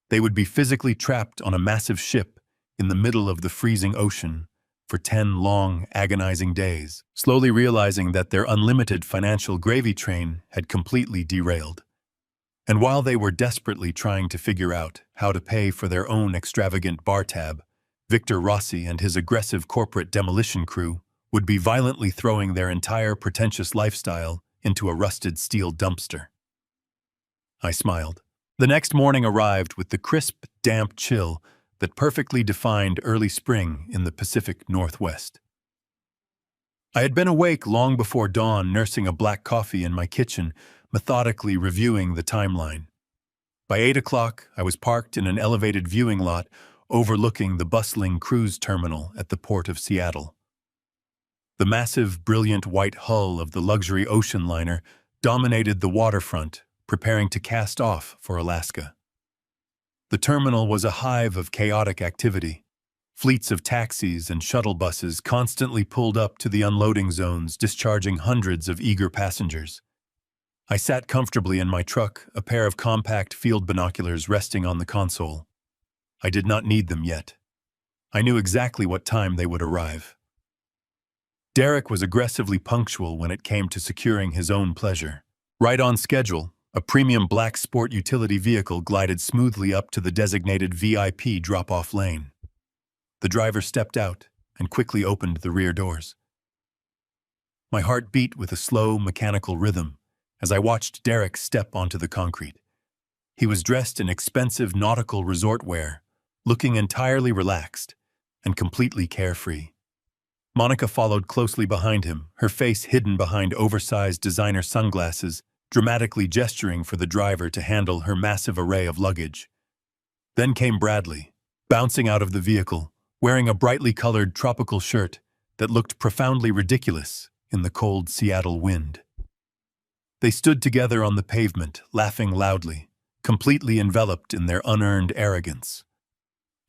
They would be physically trapped on a massive ship in the middle of the freezing ocean for 10 long, agonizing days, slowly realizing that their unlimited financial gravy train had completely derailed. And while they were desperately trying to figure out how to pay for their own extravagant bar tab, Victor Rossi and his aggressive corporate demolition crew would be violently throwing their entire pretentious lifestyle into a rusted steel dumpster. I smiled. The next morning arrived with the crisp, damp chill that perfectly defined early spring in the Pacific Northwest. I had been awake long before dawn, nursing a black coffee in my kitchen, methodically reviewing the timeline. By 8 o'clock, I was parked in an elevated viewing lot overlooking the bustling cruise terminal at the port of Seattle. The massive, brilliant white hull of the luxury ocean liner dominated the waterfront, preparing to cast off for Alaska. The terminal was a hive of chaotic activity. Fleets of taxis and shuttle buses constantly pulled up to the unloading zones, discharging hundreds of eager passengers. I sat comfortably in my truck, a pair of compact field binoculars resting on the console. I did not need them yet. I knew exactly what time they would arrive. Derek was aggressively punctual when it came to securing his own pleasure. Right on schedule, a premium black sport utility vehicle glided smoothly up to the designated VIP drop-off lane. The driver stepped out and quickly opened the rear doors. My heart beat with a slow, mechanical rhythm as I watched Derek step onto the concrete. He was dressed in expensive nautical resort wear, looking entirely relaxed and completely carefree. Monica followed closely behind him, her face hidden behind oversized designer sunglasses, dramatically gesturing for the driver to handle her massive array of luggage. Then came Bradley, bouncing out of the vehicle, wearing a brightly colored tropical shirt that looked profoundly ridiculous in the cold Seattle wind. They stood together on the pavement, laughing loudly, completely enveloped in their unearned arrogance.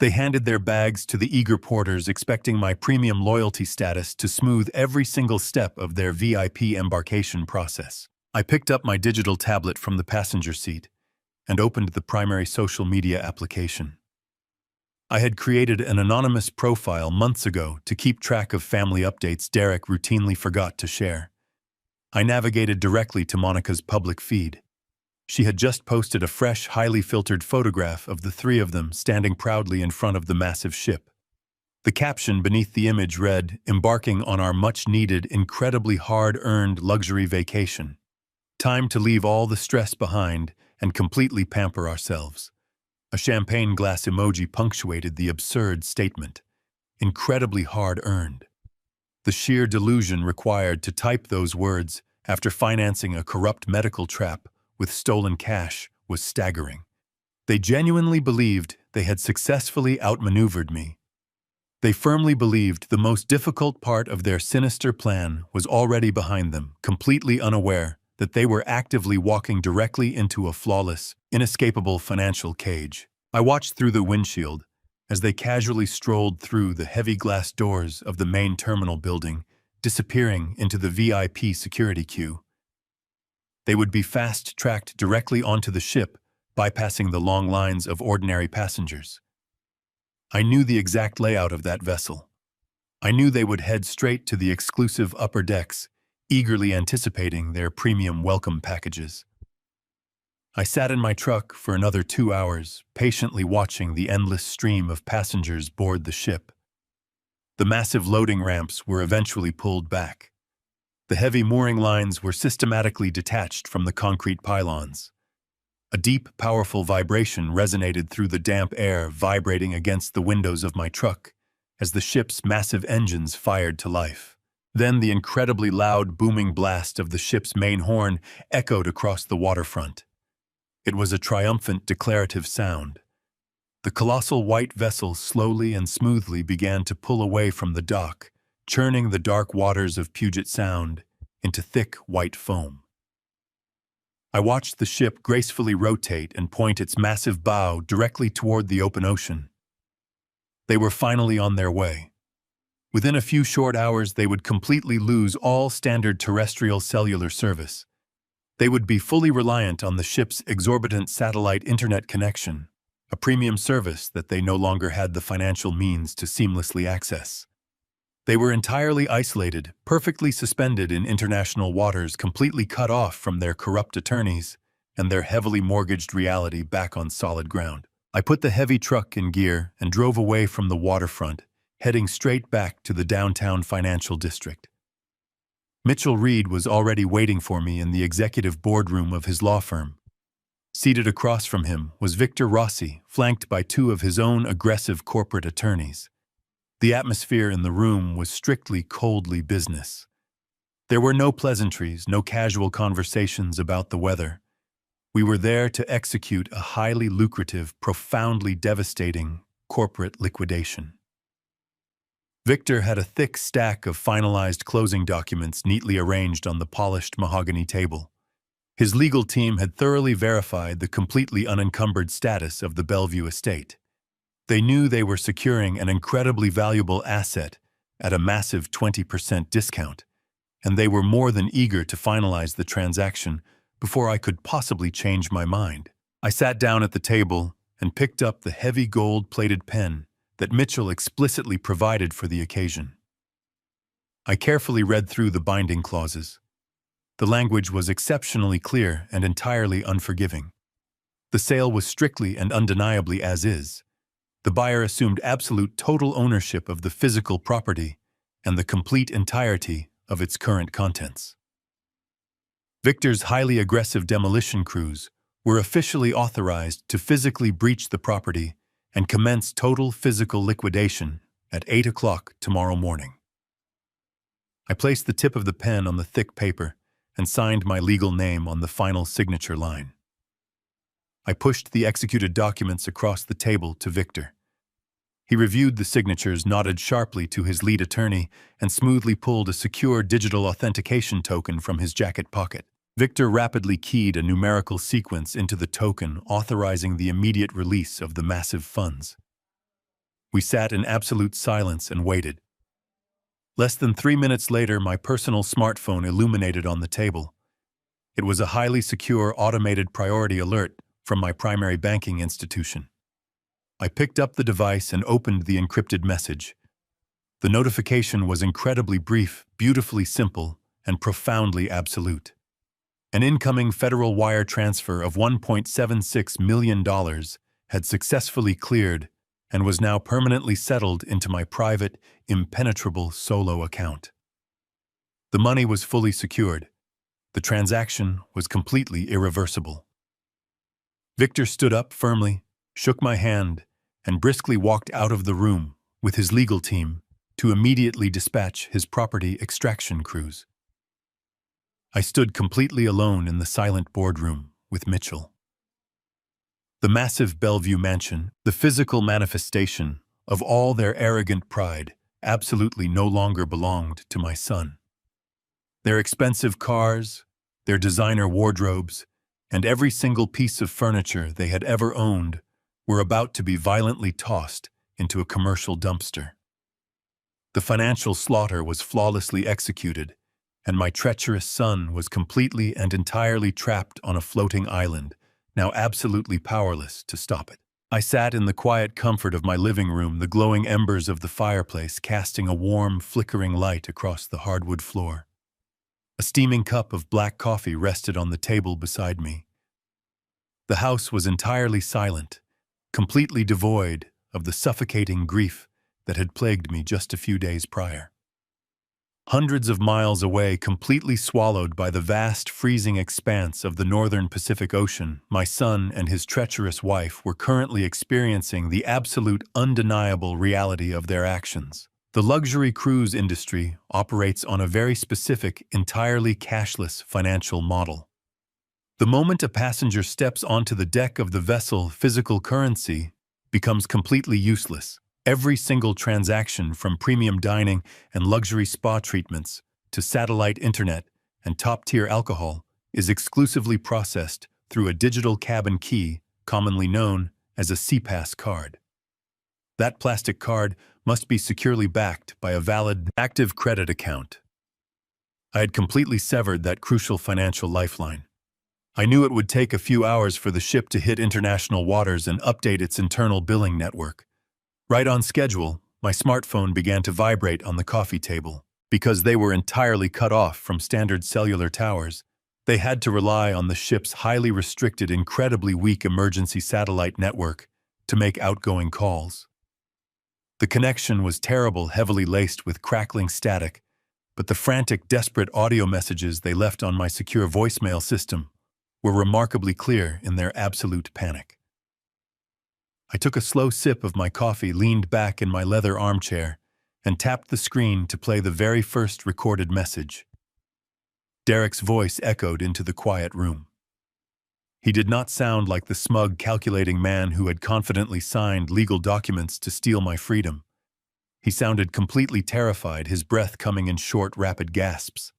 They handed their bags to the eager porters, expecting my premium loyalty status to smooth every single step of their VIP embarkation process. I picked up my digital tablet from the passenger seat and opened the primary social media application. I had created an anonymous profile months ago to keep track of family updates Derek routinely forgot to share. I navigated directly to Monica's public feed. She had just posted a fresh, highly filtered photograph of the three of them standing proudly in front of the massive ship. The caption beneath the image read, "Embarking on our much-needed, incredibly hard-earned luxury vacation. Time to leave all the stress behind and completely pamper ourselves." A champagne glass emoji punctuated the absurd statement. Incredibly hard-earned. The sheer delusion required to type those words after financing a corrupt medical trap with stolen cash was staggering. They genuinely believed they had successfully outmaneuvered me. They firmly believed the most difficult part of their sinister plan was already behind them, completely unaware that they were actively walking directly into a flawless, inescapable financial cage. I watched through the windshield as they casually strolled through the heavy glass doors of the main terminal building, disappearing into the VIP security queue. They would be fast-tracked directly onto the ship, bypassing the long lines of ordinary passengers. I knew the exact layout of that vessel. I knew they would head straight to the exclusive upper decks, eagerly anticipating their premium welcome packages. I sat in my truck for another 2 hours, patiently watching the endless stream of passengers board the ship. The massive loading ramps were eventually pulled back. The heavy mooring lines were systematically detached from the concrete pylons. A deep, powerful vibration resonated through the damp air, vibrating against the windows of my truck as the ship's massive engines fired to life. Then the incredibly loud, booming blast of the ship's main horn echoed across the waterfront. It was a triumphant, declarative sound. The colossal white vessel slowly and smoothly began to pull away from the dock, churning the dark waters of Puget Sound into thick, white foam. I watched the ship gracefully rotate and point its massive bow directly toward the open ocean. They were finally on their way. Within a few short hours, they would completely lose all standard terrestrial cellular service. They would be fully reliant on the ship's exorbitant satellite internet connection, a premium service that they no longer had the financial means to seamlessly access. They were entirely isolated, perfectly suspended in international waters, completely cut off from their corrupt attorneys and their heavily mortgaged reality back on solid ground. I put the heavy truck in gear and drove away from the waterfront, heading straight back to the downtown financial district. Mitchell Reed was already waiting for me in the executive boardroom of his law firm. Seated across from him was Victor Rossi, flanked by 2 of his own aggressive corporate attorneys. The atmosphere in the room was strictly coldly business. There were no pleasantries, no casual conversations about the weather. We were there to execute a highly lucrative, profoundly devastating corporate liquidation. Victor had a thick stack of finalized closing documents neatly arranged on the polished mahogany table. His legal team had thoroughly verified the completely unencumbered status of the Bellevue estate. They knew they were securing an incredibly valuable asset at a massive 20% discount, and they were more than eager to finalize the transaction before I could possibly change my mind. I sat down at the table and picked up the heavy gold-plated pen that Mitchell explicitly provided for the occasion. I carefully read through the binding clauses. The language was exceptionally clear and entirely unforgiving. The sale was strictly and undeniably as is. The buyer assumed absolute total ownership of the physical property and the complete entirety of its current contents. Victor's highly aggressive demolition crews were officially authorized to physically breach the property and commence total physical liquidation at 8 o'clock tomorrow morning. I placed the tip of the pen on the thick paper and signed my legal name on the final signature line. I pushed the executed documents across the table to Victor. He reviewed the signatures, nodded sharply to his lead attorney, and smoothly pulled a secure digital authentication token from his jacket pocket. Victor rapidly keyed a numerical sequence into the token, authorizing the immediate release of the massive funds. We sat in absolute silence and waited. Less than 3 minutes later, my personal smartphone illuminated on the table. It was a highly secure automated priority alert from my primary banking institution. I picked up the device and opened the encrypted message. The notification was incredibly brief, beautifully simple, and profoundly absolute. An incoming federal wire transfer of $1.76 million had successfully cleared and was now permanently settled into my private, impenetrable solo account. The money was fully secured. The transaction was completely irreversible. Victor stood up firmly, shook my hand, and briskly walked out of the room with his legal team to immediately dispatch his property extraction crews. I stood completely alone in the silent boardroom with Mitchell. The massive Bellevue mansion, the physical manifestation of all their arrogant pride, absolutely no longer belonged to my son. Their expensive cars, their designer wardrobes, and every single piece of furniture they had ever owned were about to be violently tossed into a commercial dumpster. The financial slaughter was flawlessly executed, and my treacherous son was completely and entirely trapped on a floating island, now absolutely powerless to stop it. I sat in the quiet comfort of my living room, the glowing embers of the fireplace casting a warm, flickering light across the hardwood floor. A steaming cup of black coffee rested on the table beside me. The house was entirely silent, completely devoid of the suffocating grief that had plagued me just a few days prior. Hundreds of miles away, completely swallowed by the vast freezing expanse of the northern Pacific Ocean, my son and his treacherous wife were currently experiencing the absolute undeniable reality of their actions. The luxury cruise industry operates on a very specific, entirely cashless financial model. The moment a passenger steps onto the deck of the vessel, physical currency becomes completely useless. Every single transaction, from premium dining and luxury spa treatments to satellite internet and top-tier alcohol, is exclusively processed through a digital cabin key, commonly known as a CPass card. That plastic card must be securely backed by a valid, active credit account. I had completely severed that crucial financial lifeline. I knew it would take a few hours for the ship to hit international waters and update its internal billing network. Right on schedule, my smartphone began to vibrate on the coffee table. Because they were entirely cut off from standard cellular towers, they had to rely on the ship's highly restricted, incredibly weak emergency satellite network to make outgoing calls. The connection was terrible, heavily laced with crackling static, but the frantic, desperate audio messages they left on my secure voicemail system were remarkably clear in their absolute panic. I took a slow sip of my coffee, leaned back in my leather armchair, and tapped the screen to play the very first recorded message. Derek's voice echoed into the quiet room. He did not sound like the smug, calculating man who had confidently signed legal documents to steal my freedom. He sounded completely terrified, his breath coming in short, rapid gasps.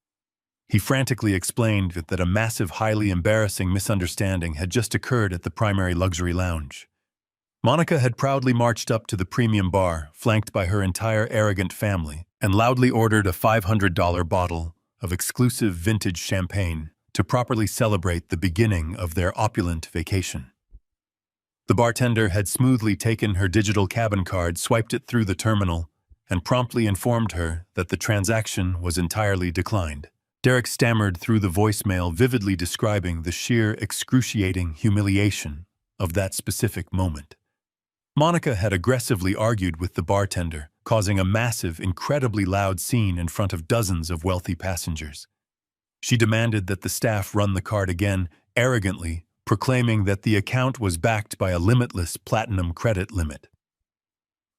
He frantically explained that a massive, highly embarrassing misunderstanding had just occurred at the primary luxury lounge. Monica had proudly marched up to the premium bar, flanked by her entire arrogant family, and loudly ordered a $500 bottle of exclusive vintage champagne to properly celebrate the beginning of their opulent vacation. The bartender had smoothly taken her digital cabin card, swiped it through the terminal, and promptly informed her that the transaction was entirely declined. Derek stammered through the voicemail, vividly describing the sheer, excruciating humiliation of that specific moment. Monica had aggressively argued with the bartender, causing a massive, incredibly loud scene in front of dozens of wealthy passengers. She demanded that the staff run the card again, arrogantly proclaiming that the account was backed by a limitless platinum credit limit.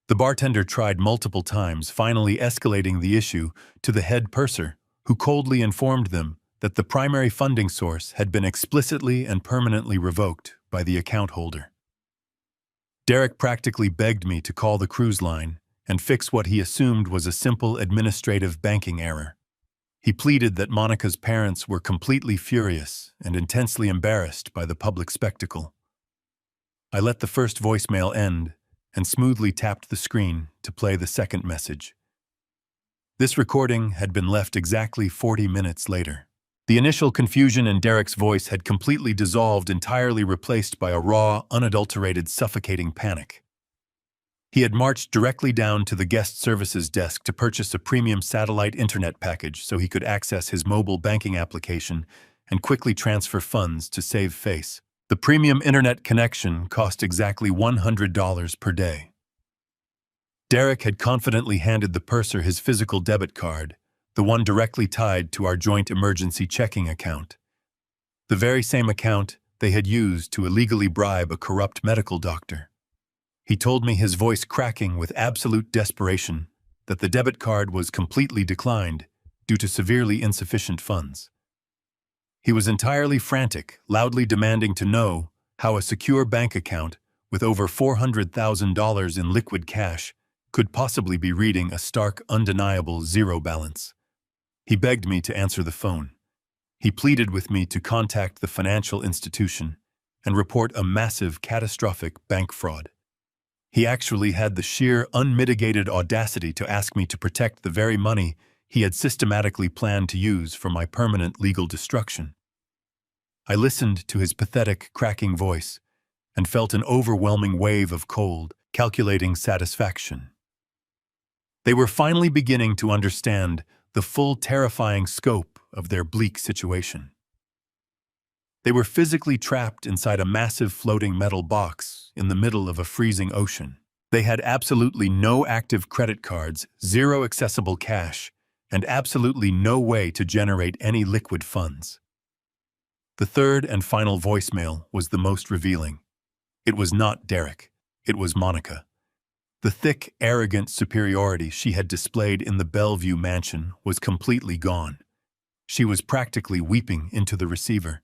The bartender tried multiple times, finally escalating the issue to the head purser, who coldly informed them that the primary funding source had been explicitly and permanently revoked by the account holder. Derek practically begged me to call the cruise line and fix what he assumed was a simple administrative banking error. He pleaded that Monica's parents were completely furious and intensely embarrassed by the public spectacle. I let the first voicemail end and smoothly tapped the screen to play the second message. This recording had been left exactly 40 minutes later. The initial confusion in Derek's voice had completely dissolved, entirely replaced by a raw, unadulterated, suffocating panic. He had marched directly down to the guest services desk to purchase a premium satellite internet package so he could access his mobile banking application and quickly transfer funds to save face. The premium internet connection cost exactly $100 per day. Derek had confidently handed the purser his physical debit card, the one directly tied to our joint emergency checking account. The very same account they had used to illegally bribe a corrupt medical doctor. He told me, his voice cracking with absolute desperation, that the debit card was completely declined due to severely insufficient funds. He was entirely frantic, loudly demanding to know how a secure bank account with over $400,000 in liquid cash could possibly be reading a stark, undeniable zero balance. He begged me to answer the phone. He pleaded with me to contact the financial institution and report a massive, catastrophic bank fraud. He actually had the sheer, unmitigated audacity to ask me to protect the very money he had systematically planned to use for my permanent legal destruction. I listened to his pathetic, cracking voice and felt an overwhelming wave of cold, calculating satisfaction. They were finally beginning to understand the full terrifying scope of their bleak situation. They were physically trapped inside a massive floating metal box in the middle of a freezing ocean. They had absolutely no active credit cards, zero accessible cash, and absolutely no way to generate any liquid funds. The third and final voicemail was the most revealing. It was not Derek. It was Monica. The thick, arrogant superiority she had displayed in the Bellevue mansion was completely gone. She was practically weeping into the receiver.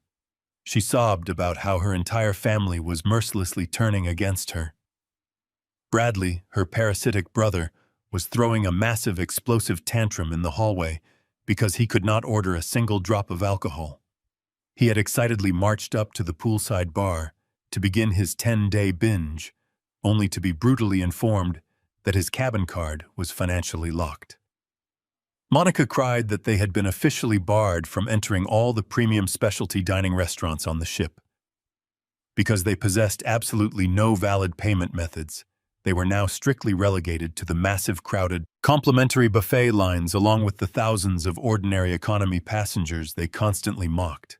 She sobbed about how her entire family was mercilessly turning against her. Bradley, her parasitic brother, was throwing a massive explosive tantrum in the hallway because he could not order a single drop of alcohol. He had excitedly marched up to the poolside bar to begin his 10-day binge, only to be brutally informed that his cabin card was financially locked. Monica cried that they had been officially barred from entering all the premium specialty dining restaurants on the ship. Because they possessed absolutely no valid payment methods, they were now strictly relegated to the massive crowded, complimentary buffet lines along with the thousands of ordinary economy passengers they constantly mocked.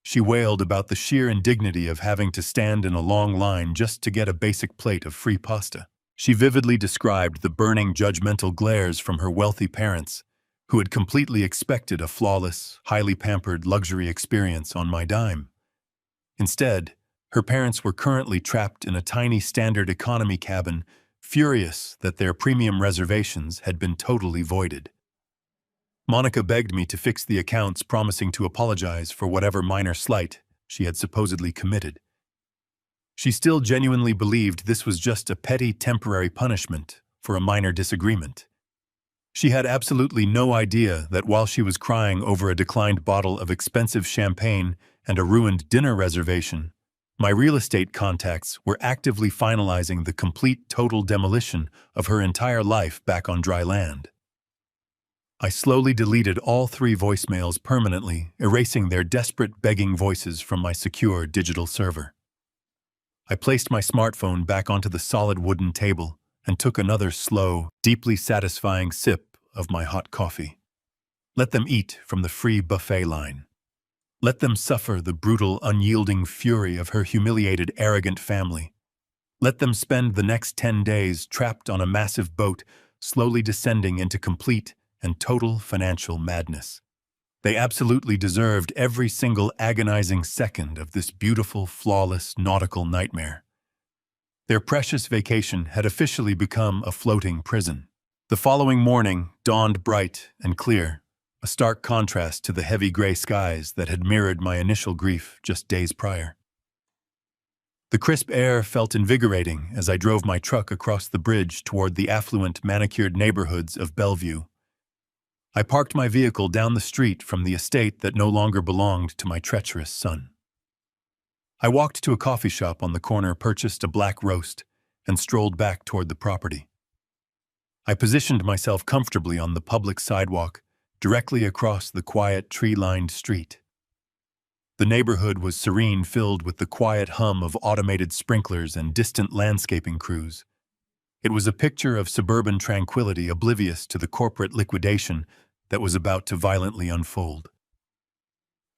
She wailed about the sheer indignity of having to stand in a long line just to get a basic plate of free pasta. She vividly described the burning judgmental glares from her wealthy parents, who had completely expected a flawless, highly pampered luxury experience on my dime. Instead, her parents were currently trapped in a tiny standard economy cabin, furious that their premium reservations had been totally voided. Monica begged me to fix the accounts, promising to apologize for whatever minor slight she had supposedly committed. She still genuinely believed this was just a petty temporary punishment for a minor disagreement. She had absolutely no idea that while she was crying over a declined bottle of expensive champagne and a ruined dinner reservation, my real estate contacts were actively finalizing the complete total demolition of her entire life back on dry land. I slowly deleted all 3 voicemails permanently, erasing their desperate begging voices from my secure digital server. I placed my smartphone back onto the solid wooden table and took another slow, deeply satisfying sip of my hot coffee. Let them eat from the free buffet line. Let them suffer the brutal, unyielding fury of her humiliated, arrogant family. Let them spend the next 10 days trapped on a massive boat, slowly descending into complete and total financial madness. They absolutely deserved every single agonizing second of this beautiful, flawless nautical nightmare. Their precious vacation had officially become a floating prison. The following morning dawned bright and clear, a stark contrast to the heavy gray skies that had mirrored my initial grief just days prior. The crisp air felt invigorating as I drove my truck across the bridge toward the affluent, manicured neighborhoods of Bellevue. I parked my vehicle down the street from the estate that no longer belonged to my treacherous son. I walked to a coffee shop on the corner, purchased a black roast, and strolled back toward the property. I positioned myself comfortably on the public sidewalk, directly across the quiet, tree-lined street. The neighborhood was serene, filled with the quiet hum of automated sprinklers and distant landscaping crews. It was a picture of suburban tranquility, oblivious to the corporate liquidation that was about to violently unfold.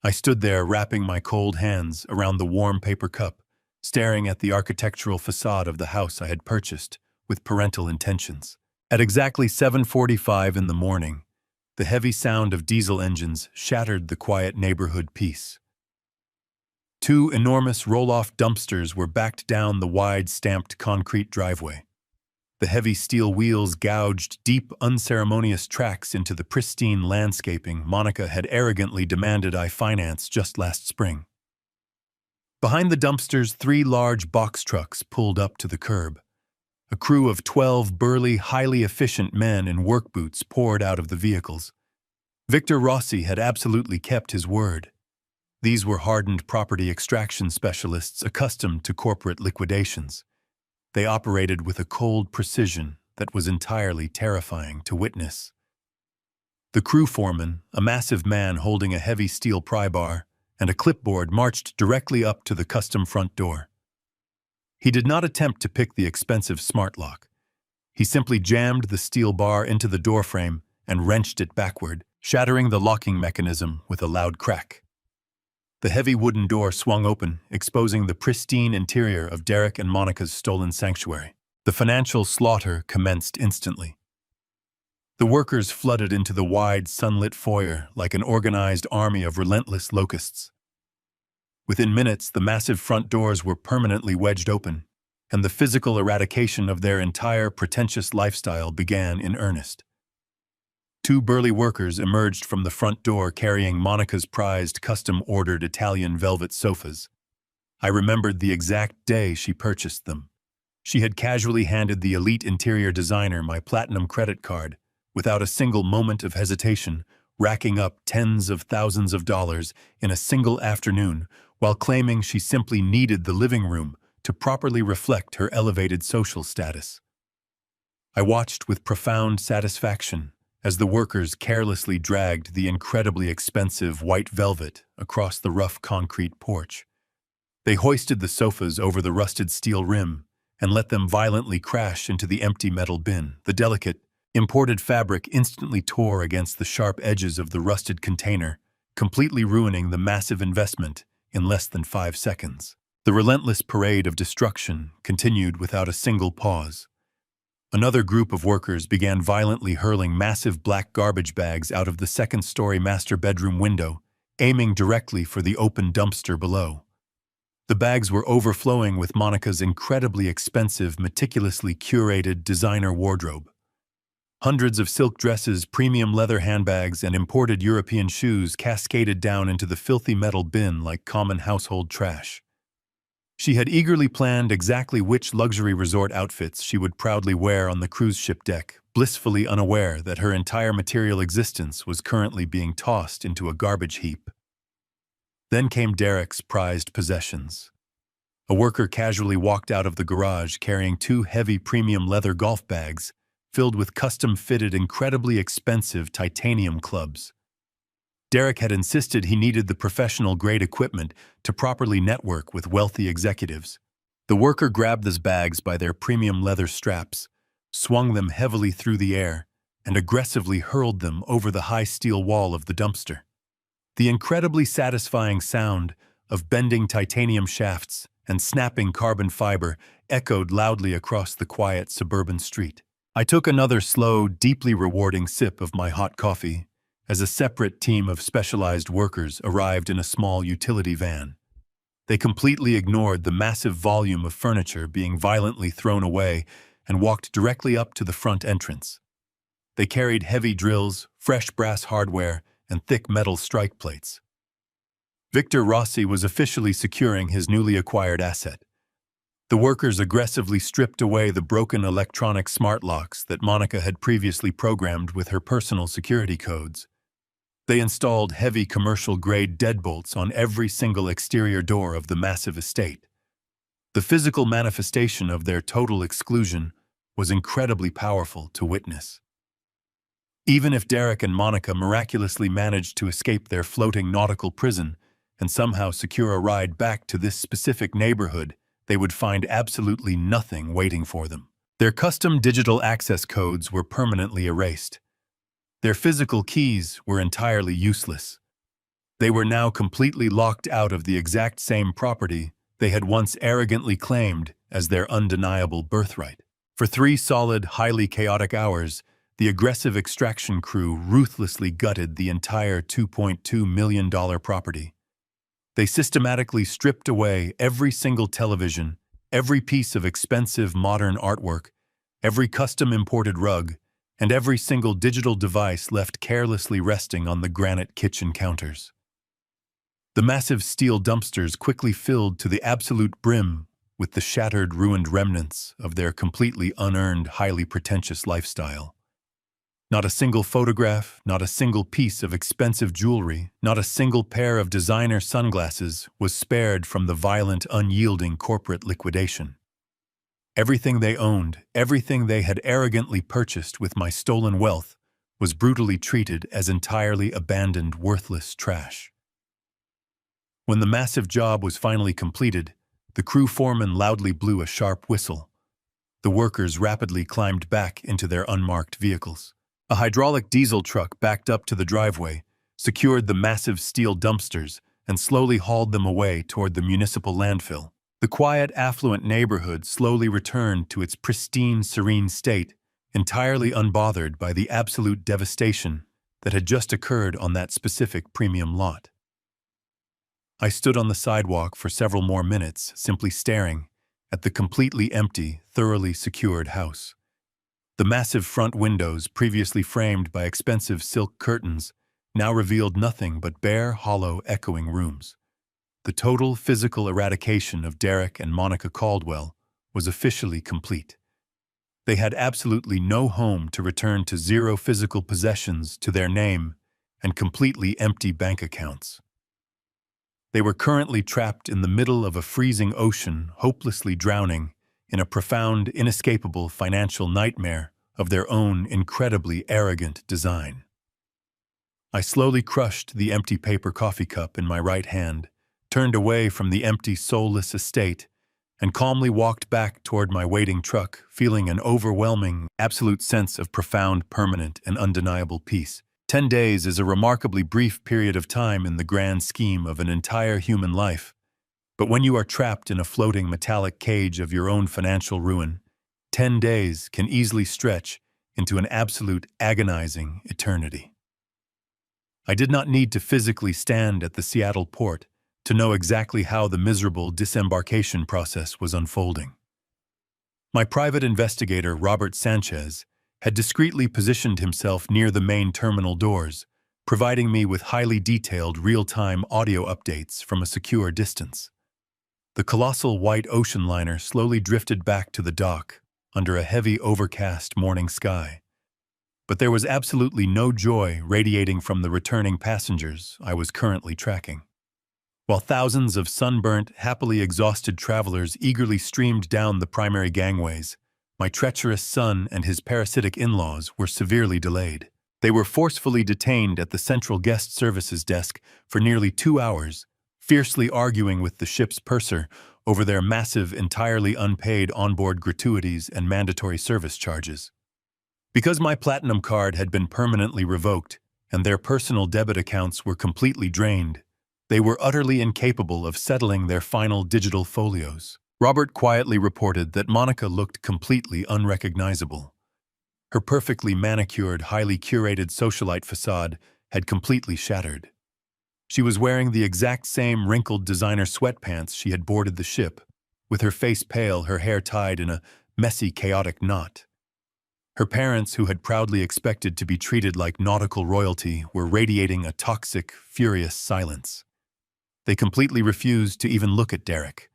I stood there, wrapping my cold hands around the warm paper cup, staring at the architectural facade of the house I had purchased with parental intentions. At exactly 7:45 in the morning, the heavy sound of diesel engines shattered the quiet neighborhood peace. 2 enormous roll-off dumpsters were backed down the wide, stamped concrete driveway. The heavy steel wheels gouged deep, unceremonious tracks into the pristine landscaping Monica had arrogantly demanded I finance just last spring. Behind the dumpsters, 3 large box trucks pulled up to the curb. A crew of 12 burly, highly efficient men in work boots poured out of the vehicles. Victor Rossi had absolutely kept his word. These were hardened property extraction specialists accustomed to corporate liquidations. They operated with a cold precision that was entirely terrifying to witness. The crew foreman, a massive man holding a heavy steel pry bar and a clipboard, marched directly up to the custom front door. He did not attempt to pick the expensive smart lock. He simply jammed the steel bar into the doorframe and wrenched it backward, shattering the locking mechanism with a loud crack. The heavy wooden door swung open, exposing the pristine interior of Derek and Monica's stolen sanctuary. The financial slaughter commenced instantly. The workers flooded into the wide, sunlit foyer like an organized army of relentless locusts. Within minutes, the massive front doors were permanently wedged open, and the physical eradication of their entire pretentious lifestyle began in earnest. 2 burly workers emerged from the front door carrying Monica's prized, custom-ordered Italian velvet sofas. I remembered the exact day she purchased them. She had casually handed the elite interior designer my platinum credit card, without a single moment of hesitation, racking up tens of thousands of dollars in a single afternoon, while claiming she simply needed the living room to properly reflect her elevated social status. I watched with profound satisfaction as the workers carelessly dragged the incredibly expensive white velvet across the rough concrete porch. They hoisted the sofas over the rusted steel rim and let them violently crash into the empty metal bin. The delicate, imported fabric instantly tore against the sharp edges of the rusted container, completely ruining the massive investment in less than 5 seconds. The relentless parade of destruction continued without a single pause. Another group of workers began violently hurling massive black garbage bags out of the second-story master bedroom window, aiming directly for the open dumpster below. The bags were overflowing with Monica's incredibly expensive, meticulously curated designer wardrobe. Hundreds of silk dresses, premium leather handbags, and imported European shoes cascaded down into the filthy metal bin like common household trash. She had eagerly planned exactly which luxury resort outfits she would proudly wear on the cruise ship deck, blissfully unaware that her entire material existence was currently being tossed into a garbage heap. Then came Derek's prized possessions. A worker casually walked out of the garage carrying 2 heavy premium leather golf bags filled with custom-fitted, incredibly expensive titanium clubs. Derek had insisted he needed the professional-grade equipment to properly network with wealthy executives. The worker grabbed those bags by their premium leather straps, swung them heavily through the air, and aggressively hurled them over the high steel wall of the dumpster. The incredibly satisfying sound of bending titanium shafts and snapping carbon fiber echoed loudly across the quiet suburban street. I took another slow, deeply rewarding sip of my hot coffee as a separate team of specialized workers arrived in a small utility van. They completely ignored the massive volume of furniture being violently thrown away and walked directly up to the front entrance. They carried heavy drills, fresh brass hardware, and thick metal strike plates. Victor Rossi was officially securing his newly acquired asset. The workers aggressively stripped away the broken electronic smart locks that Monica had previously programmed with her personal security codes. They installed heavy commercial-grade deadbolts on every single exterior door of the massive estate. The physical manifestation of their total exclusion was incredibly powerful to witness. Even if Derek and Monica miraculously managed to escape their floating nautical prison and somehow secure a ride back to this specific neighborhood, they would find absolutely nothing waiting for them. Their custom digital access codes were permanently erased. Their physical keys were entirely useless. They were now completely locked out of the exact same property they had once arrogantly claimed as their undeniable birthright. For 3 solid, highly chaotic hours, the aggressive extraction crew ruthlessly gutted the entire $2.2 million property. They systematically stripped away every single television, every piece of expensive modern artwork, every custom-imported rug, and every single digital device left carelessly resting on the granite kitchen counters. The massive steel dumpsters quickly filled to the absolute brim with the shattered, ruined remnants of their completely unearned, highly pretentious lifestyle. Not a single photograph, not a single piece of expensive jewelry, not a single pair of designer sunglasses was spared from the violent, unyielding corporate liquidation. Everything they owned, everything they had arrogantly purchased with my stolen wealth, was brutally treated as entirely abandoned, worthless trash. When the massive job was finally completed, the crew foreman loudly blew a sharp whistle. The workers rapidly climbed back into their unmarked vehicles. A hydraulic diesel truck backed up to the driveway, secured the massive steel dumpsters, and slowly hauled them away toward the municipal landfill. The quiet, affluent neighborhood slowly returned to its pristine, serene state, entirely unbothered by the absolute devastation that had just occurred on that specific premium lot. I stood on the sidewalk for several more minutes, simply staring at the completely empty, thoroughly secured house. The massive front windows, previously framed by expensive silk curtains, now revealed nothing but bare, hollow, echoing rooms. The total physical eradication of Derek and Monica Caldwell was officially complete. They had absolutely no home to return to, zero physical possessions to their name, and completely empty bank accounts. They were currently trapped in the middle of a freezing ocean, hopelessly drowning in a profound, inescapable financial nightmare of their own incredibly arrogant design. I slowly crushed the empty paper coffee cup in my right hand, turned away from the empty, soulless estate, and calmly walked back toward my waiting truck, feeling an overwhelming, absolute sense of profound, permanent, and undeniable peace. 10 days is a remarkably brief period of time in the grand scheme of an entire human life, but when you are trapped in a floating metallic cage of your own financial ruin, 10 days can easily stretch into an absolute agonizing eternity. I did not need to physically stand at the Seattle port to know exactly how the miserable disembarkation process was unfolding. My private investigator, Robert Sanchez, had discreetly positioned himself near the main terminal doors, providing me with highly detailed real-time audio updates from a secure distance. The colossal white ocean liner slowly drifted back to the dock under a heavy, overcast morning sky. But there was absolutely no joy radiating from the returning passengers I was currently tracking. While thousands of sunburnt, happily exhausted travelers eagerly streamed down the primary gangways, my treacherous son and his parasitic in-laws were severely delayed. They were forcefully detained at the central guest services desk for nearly 2 hours, fiercely arguing with the ship's purser over their massive, entirely unpaid onboard gratuities and mandatory service charges. Because my platinum card had been permanently revoked and their personal debit accounts were completely drained, they were utterly incapable of settling their final digital folios. Robert quietly reported that Monica looked completely unrecognizable. Her perfectly manicured, highly curated socialite facade had completely shattered. She was wearing the exact same wrinkled designer sweatpants she had boarded the ship, with her face pale, her hair tied in a messy, chaotic knot. Her parents, who had proudly expected to be treated like nautical royalty, were radiating a toxic, furious silence. They completely refused to even look at Derek.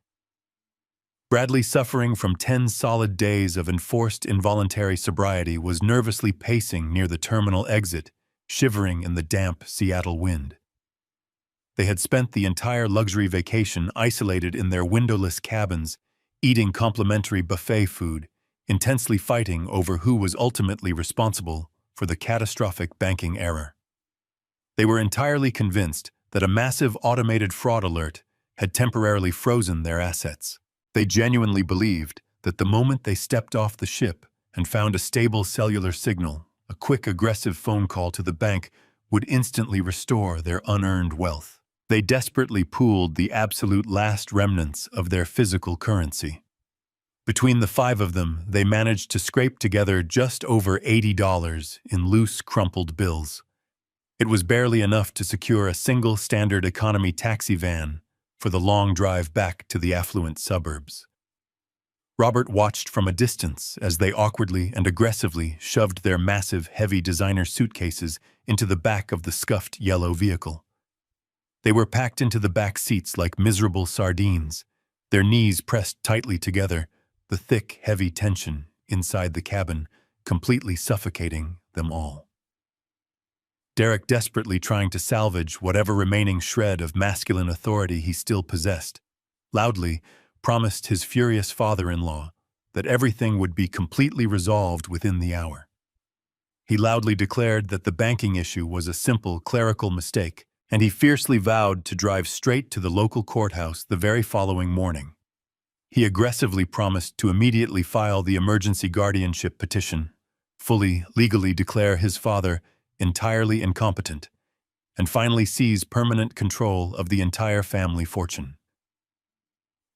Bradley, suffering from 10 solid days of enforced involuntary sobriety, was nervously pacing near the terminal exit, shivering in the damp Seattle wind. They had spent the entire luxury vacation isolated in their windowless cabins, eating complimentary buffet food, intensely fighting over who was ultimately responsible for the catastrophic banking error. They were entirely convinced that a massive automated fraud alert had temporarily frozen their assets. They genuinely believed that the moment they stepped off the ship and found a stable cellular signal, a quick, aggressive phone call to the bank would instantly restore their unearned wealth. They desperately pooled the absolute last remnants of their physical currency. Between the 5 of them, they managed to scrape together just over $80 in loose, crumpled bills. It was barely enough to secure a single standard economy taxi van for the long drive back to the affluent suburbs. Robert watched from a distance as they awkwardly and aggressively shoved their massive, heavy designer suitcases into the back of the scuffed yellow vehicle. They were packed into the back seats like miserable sardines, their knees pressed tightly together, the thick, heavy tension inside the cabin completely suffocating them all. Derek, desperately trying to salvage whatever remaining shred of masculine authority he still possessed, loudly promised his furious father-in-law that everything would be completely resolved within the hour. He loudly declared that the banking issue was a simple clerical mistake, and he fiercely vowed to drive straight to the local courthouse the very following morning. He aggressively promised to immediately file the emergency guardianship petition, fully legally declare his father entirely incompetent, and finally seize permanent control of the entire family fortune.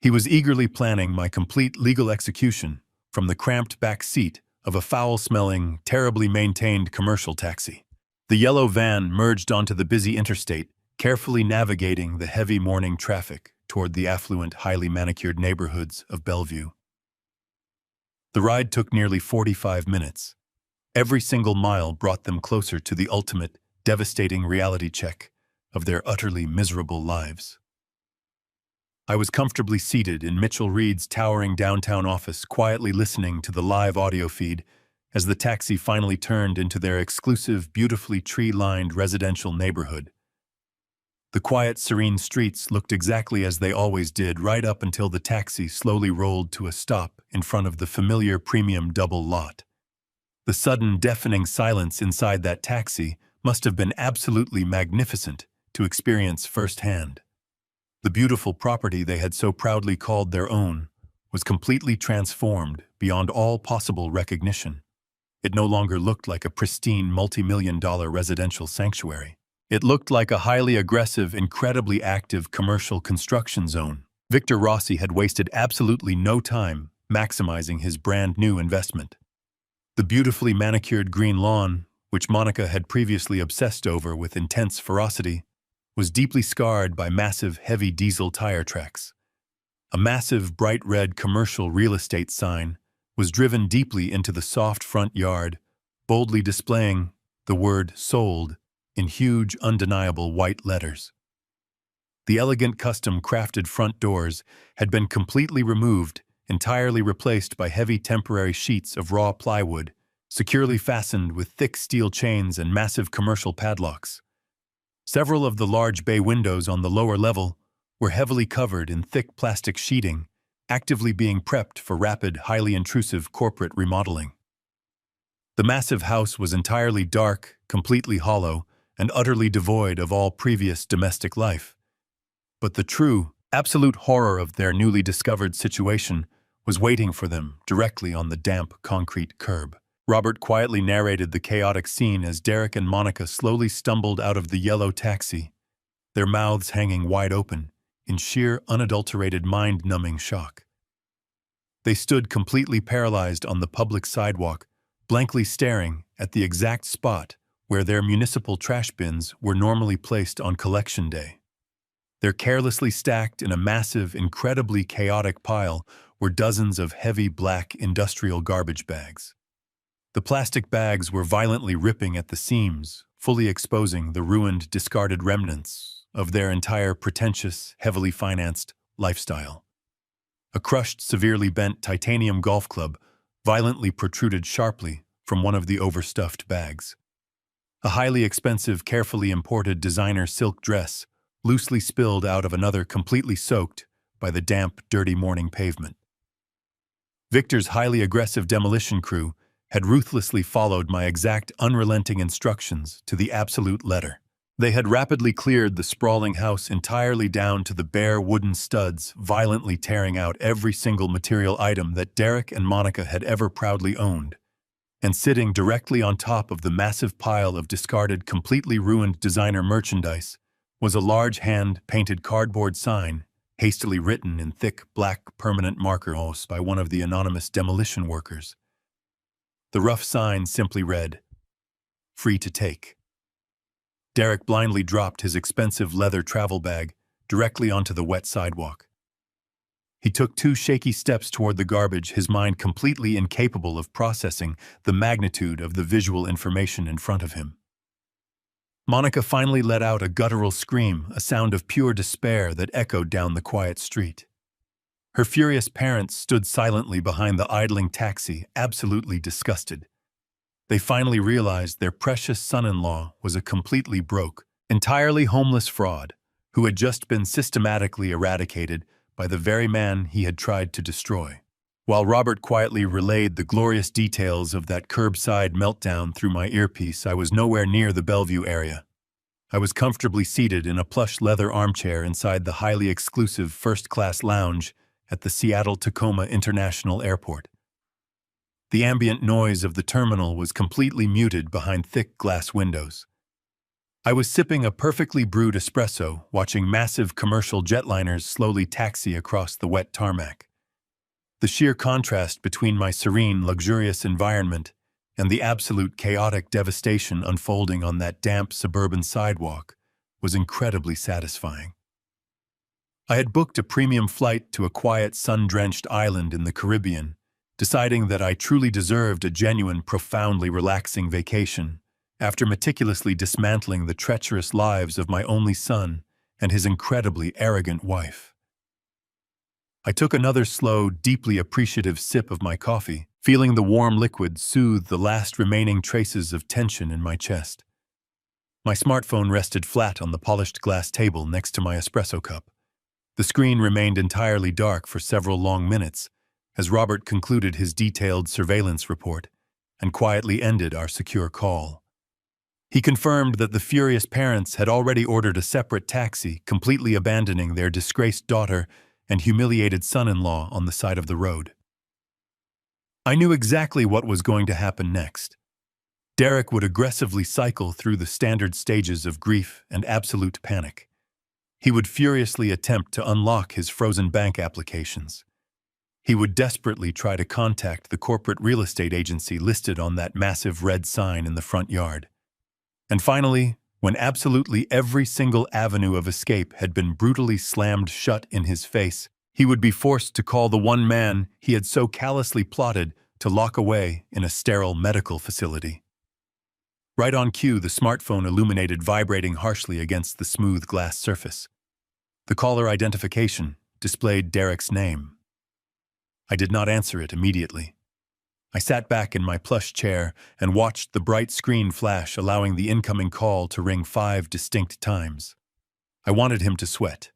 He was eagerly planning my complete legal execution from the cramped back seat of a foul-smelling, terribly maintained commercial taxi. The yellow van merged onto the busy interstate, carefully navigating the heavy morning traffic toward the affluent, highly manicured neighborhoods of Bellevue. The ride took nearly 45 minutes. Every single mile brought them closer to the ultimate, devastating reality check of their utterly miserable lives. I was comfortably seated in Mitchell Reed's towering downtown office, quietly listening to the live audio feed as the taxi finally turned into their exclusive, beautifully tree-lined residential neighborhood. The quiet, serene streets looked exactly as they always did right up until the taxi slowly rolled to a stop in front of the familiar premium double lot. The sudden, deafening silence inside that taxi must have been absolutely magnificent to experience firsthand. The beautiful property they had so proudly called their own was completely transformed beyond all possible recognition. It no longer looked like a pristine multi-million-dollar residential sanctuary. It looked like a highly aggressive, incredibly active commercial construction zone. Victor Rossi had wasted absolutely no time maximizing his brand-new investment. The beautifully manicured green lawn, which Monica had previously obsessed over with intense ferocity, was deeply scarred by massive, heavy diesel tire tracks. A massive, bright red commercial real estate sign was driven deeply into the soft front yard, boldly displaying the word "sold" in huge, undeniable white letters. The elegant, custom-crafted front doors had been completely removed, entirely replaced by heavy temporary sheets of raw plywood, securely fastened with thick steel chains and massive commercial padlocks. Several of the large bay windows on the lower level were heavily covered in thick plastic sheeting, actively being prepped for rapid, highly intrusive corporate remodeling. The massive house was entirely dark, completely hollow, and utterly devoid of all previous domestic life. But the true, absolute horror of their newly discovered situation was waiting for them directly on the damp concrete curb. Robert quietly narrated the chaotic scene as Derek and Monica slowly stumbled out of the yellow taxi, their mouths hanging wide open, in sheer, unadulterated, mind-numbing shock. They stood completely paralyzed on the public sidewalk, blankly staring at the exact spot where their municipal trash bins were normally placed on collection day. They're carelessly stacked in a massive, incredibly chaotic pile were dozens of heavy black industrial garbage bags. The plastic bags were violently ripping at the seams, fully exposing the ruined, discarded remnants of their entire pretentious, heavily financed lifestyle. A crushed, severely bent titanium golf club violently protruded sharply from one of the overstuffed bags. A highly expensive, carefully imported designer silk dress loosely spilled out of another, completely soaked by the damp, dirty morning pavement. Victor's highly aggressive demolition crew had ruthlessly followed my exact, unrelenting instructions to the absolute letter. They had rapidly cleared the sprawling house entirely down to the bare wooden studs, violently tearing out every single material item that Derek and Monica had ever proudly owned. And sitting directly on top of the massive pile of discarded, completely ruined designer merchandise was a large hand-painted cardboard sign, hastily written in thick, black, permanent markers by one of the anonymous demolition workers. The rough sign simply read, "Free to take." Derek blindly dropped his expensive leather travel bag directly onto the wet sidewalk. He took 2 shaky steps toward the garbage, his mind completely incapable of processing the magnitude of the visual information in front of him. Monica finally let out a guttural scream, a sound of pure despair that echoed down the quiet street. Her furious parents stood silently behind the idling taxi, absolutely disgusted. They finally realized their precious son-in-law was a completely broke, entirely homeless fraud who had just been systematically eradicated by the very man he had tried to destroy. While Robert quietly relayed the glorious details of that curbside meltdown through my earpiece, I was nowhere near the Bellevue area. I was comfortably seated in a plush leather armchair inside the highly exclusive first-class lounge at the Seattle-Tacoma International Airport. The ambient noise of the terminal was completely muted behind thick glass windows. I was sipping a perfectly brewed espresso, watching massive commercial jetliners slowly taxi across the wet tarmac. The sheer contrast between my serene, luxurious environment and the absolute chaotic devastation unfolding on that damp suburban sidewalk was incredibly satisfying. I had booked a premium flight to a quiet, sun-drenched island in the Caribbean, deciding that I truly deserved a genuine, profoundly relaxing vacation after meticulously dismantling the treacherous lives of my only son and his incredibly arrogant wife. I took another slow, deeply appreciative sip of my coffee, feeling the warm liquid soothe the last remaining traces of tension in my chest. My smartphone rested flat on the polished glass table next to my espresso cup. The screen remained entirely dark for several long minutes as Robert concluded his detailed surveillance report and quietly ended our secure call. He confirmed that the furious parents had already ordered a separate taxi, completely abandoning their disgraced daughter and humiliated son-in-law on the side of the road. I knew exactly what was going to happen next. Derek would aggressively cycle through the standard stages of grief and absolute panic. He would furiously attempt to unlock his frozen bank applications. He would desperately try to contact the corporate real estate agency listed on that massive red sign in the front yard. And finally, when absolutely every single avenue of escape had been brutally slammed shut in his face, he would be forced to call the one man he had so callously plotted to lock away in a sterile medical facility. Right on cue, the smartphone illuminated, vibrating harshly against the smooth glass surface. The caller identification displayed Derek's name. I did not answer it immediately. I sat back in my plush chair and watched the bright screen flash, allowing the incoming call to ring 5 distinct times. I wanted him to sweat.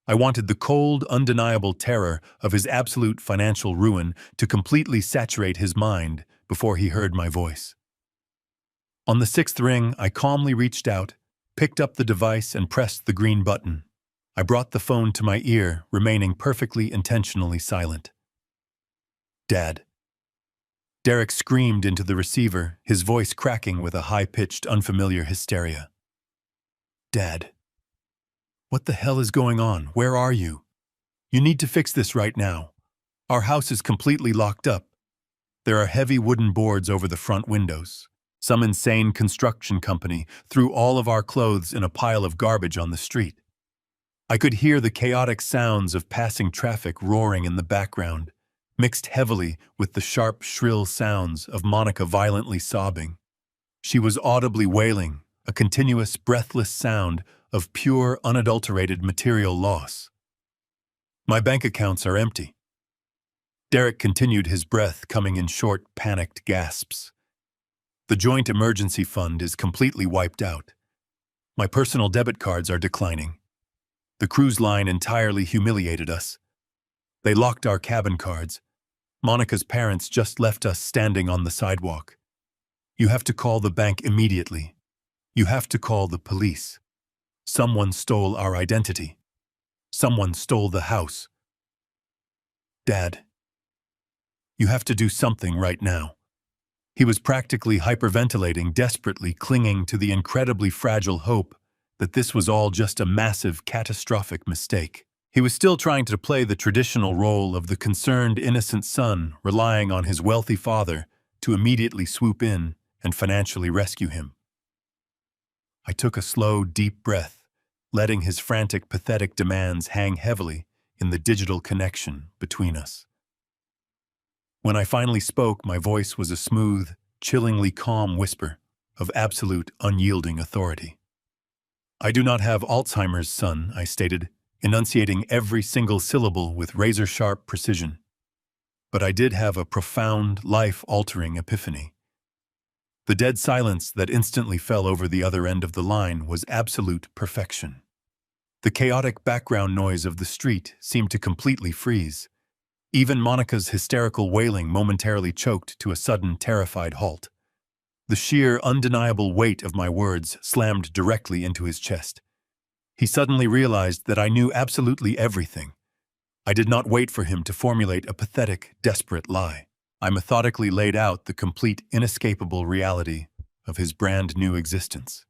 I wanted the cold, undeniable terror of his absolute financial ruin to completely saturate his mind before he heard my voice. On the 6th ring, I calmly reached out, picked up the device, and pressed the green button. I brought the phone to my ear, remaining perfectly intentionally silent. "Dad." Derek screamed into the receiver, his voice cracking with a high-pitched, unfamiliar hysteria. "Dad. What the hell is going on? Where are you? You need to fix this right now. Our house is completely locked up. There are heavy wooden boards over the front windows. Some insane construction company threw all of our clothes in a pile of garbage on the street." I could hear the chaotic sounds of passing traffic roaring in the background, mixed heavily with the sharp, shrill sounds of Monica violently sobbing. She was audibly wailing, a continuous, breathless sound of pure, unadulterated material loss. "My bank accounts are empty." Derek continued, his breath coming in short, panicked gasps. "The joint emergency fund is completely wiped out. My personal debit cards are declining. The cruise line entirely humiliated us. They locked our cabin cards. Monica's parents just left us standing on the sidewalk. You have to call the bank immediately. You have to call the police. Someone stole our identity. Someone stole the house. Dad, you have to do something right now." He was practically hyperventilating, desperately clinging to the incredibly fragile hope that this was all just a massive, catastrophic mistake. He was still trying to play the traditional role of the concerned, innocent son, relying on his wealthy father to immediately swoop in and financially rescue him. I took a slow, deep breath, letting his frantic, pathetic demands hang heavily in the digital connection between us. When I finally spoke, my voice was a smooth, chillingly calm whisper of absolute, unyielding authority. "I do not have Alzheimer's, son," I stated, enunciating every single syllable with razor-sharp precision. "But I did have a profound, life-altering epiphany." The dead silence that instantly fell over the other end of the line was absolute perfection. The chaotic background noise of the street seemed to completely freeze. Even Monica's hysterical wailing momentarily choked to a sudden, terrified halt. The sheer, undeniable weight of my words slammed directly into his chest. He suddenly realized that I knew absolutely everything. I did not wait for him to formulate a pathetic, desperate lie. I methodically laid out the complete, inescapable reality of his brand-new existence.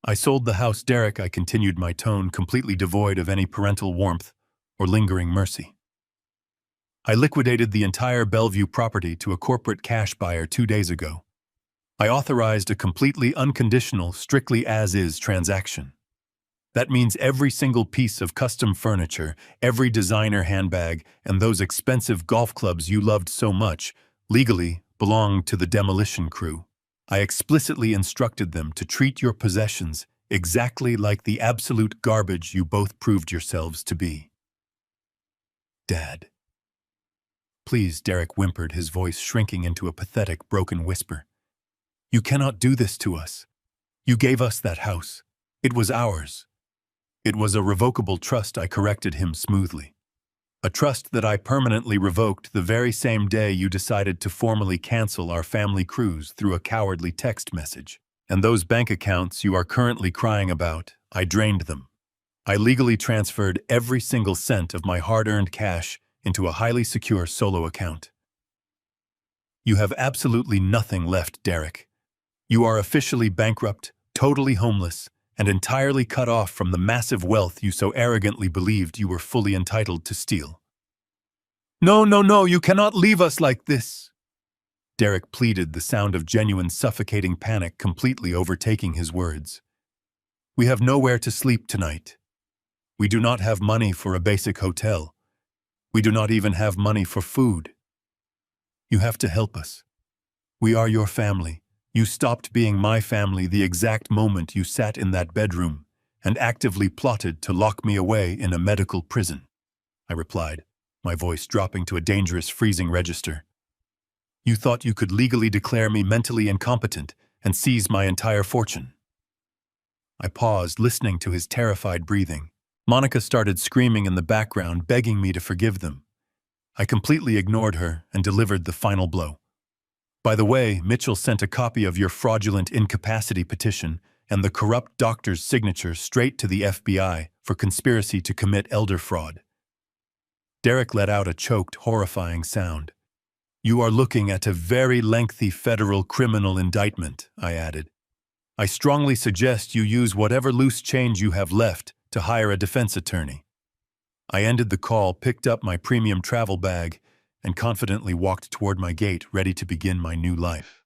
"I sold the house, Derek," I continued, my tone completely devoid of any parental warmth or lingering mercy. "I liquidated the entire Bellevue property to a corporate cash buyer 2 days ago. I authorized a completely unconditional, strictly as-is transaction. That means every single piece of custom furniture, every designer handbag, and those expensive golf clubs you loved so much, legally belonged to the demolition crew. I explicitly instructed them to treat your possessions exactly like the absolute garbage you both proved yourselves to be." "Dad." "Please," Derek whimpered, his voice shrinking into a pathetic, broken whisper. "You cannot do this to us. You gave us that house. It was ours." "It was a revocable trust," I corrected him smoothly. "A trust that I permanently revoked the very same day you decided to formally cancel our family cruise through a cowardly text message. And those bank accounts you are currently crying about, I drained them. I legally transferred every single cent of my hard-earned cash into a highly secure solo account." "You have absolutely nothing left, Derek. You are officially bankrupt, totally homeless, and entirely cut off from the massive wealth you so arrogantly believed you were fully entitled to steal." No, you cannot leave us like this," Derek pleaded, the sound of genuine suffocating panic completely overtaking his words. "We have nowhere to sleep tonight. We do not have money for a basic hotel. We do not even have money for food. You have to help us. We are your family. You stopped being my family the exact moment you sat in that bedroom and actively plotted to lock me away in a medical prison," I replied, my voice dropping to a dangerous freezing register. "You thought you could legally declare me mentally incompetent and seize my entire fortune." I paused, listening to his terrified breathing. Monica started screaming in the background, begging me to forgive them. I completely ignored her and delivered the final blow. "By the way, Mitchell sent a copy of your fraudulent incapacity petition and the corrupt doctor's signature straight to the FBI for conspiracy to commit elder fraud." Derek let out a choked, horrifying sound. "You are looking at a very lengthy federal criminal indictment," I added. "I strongly suggest you use whatever loose change you have left to hire a defense attorney." I ended the call, picked up my premium travel bag, and confidently walked toward my gate, ready to begin my new life.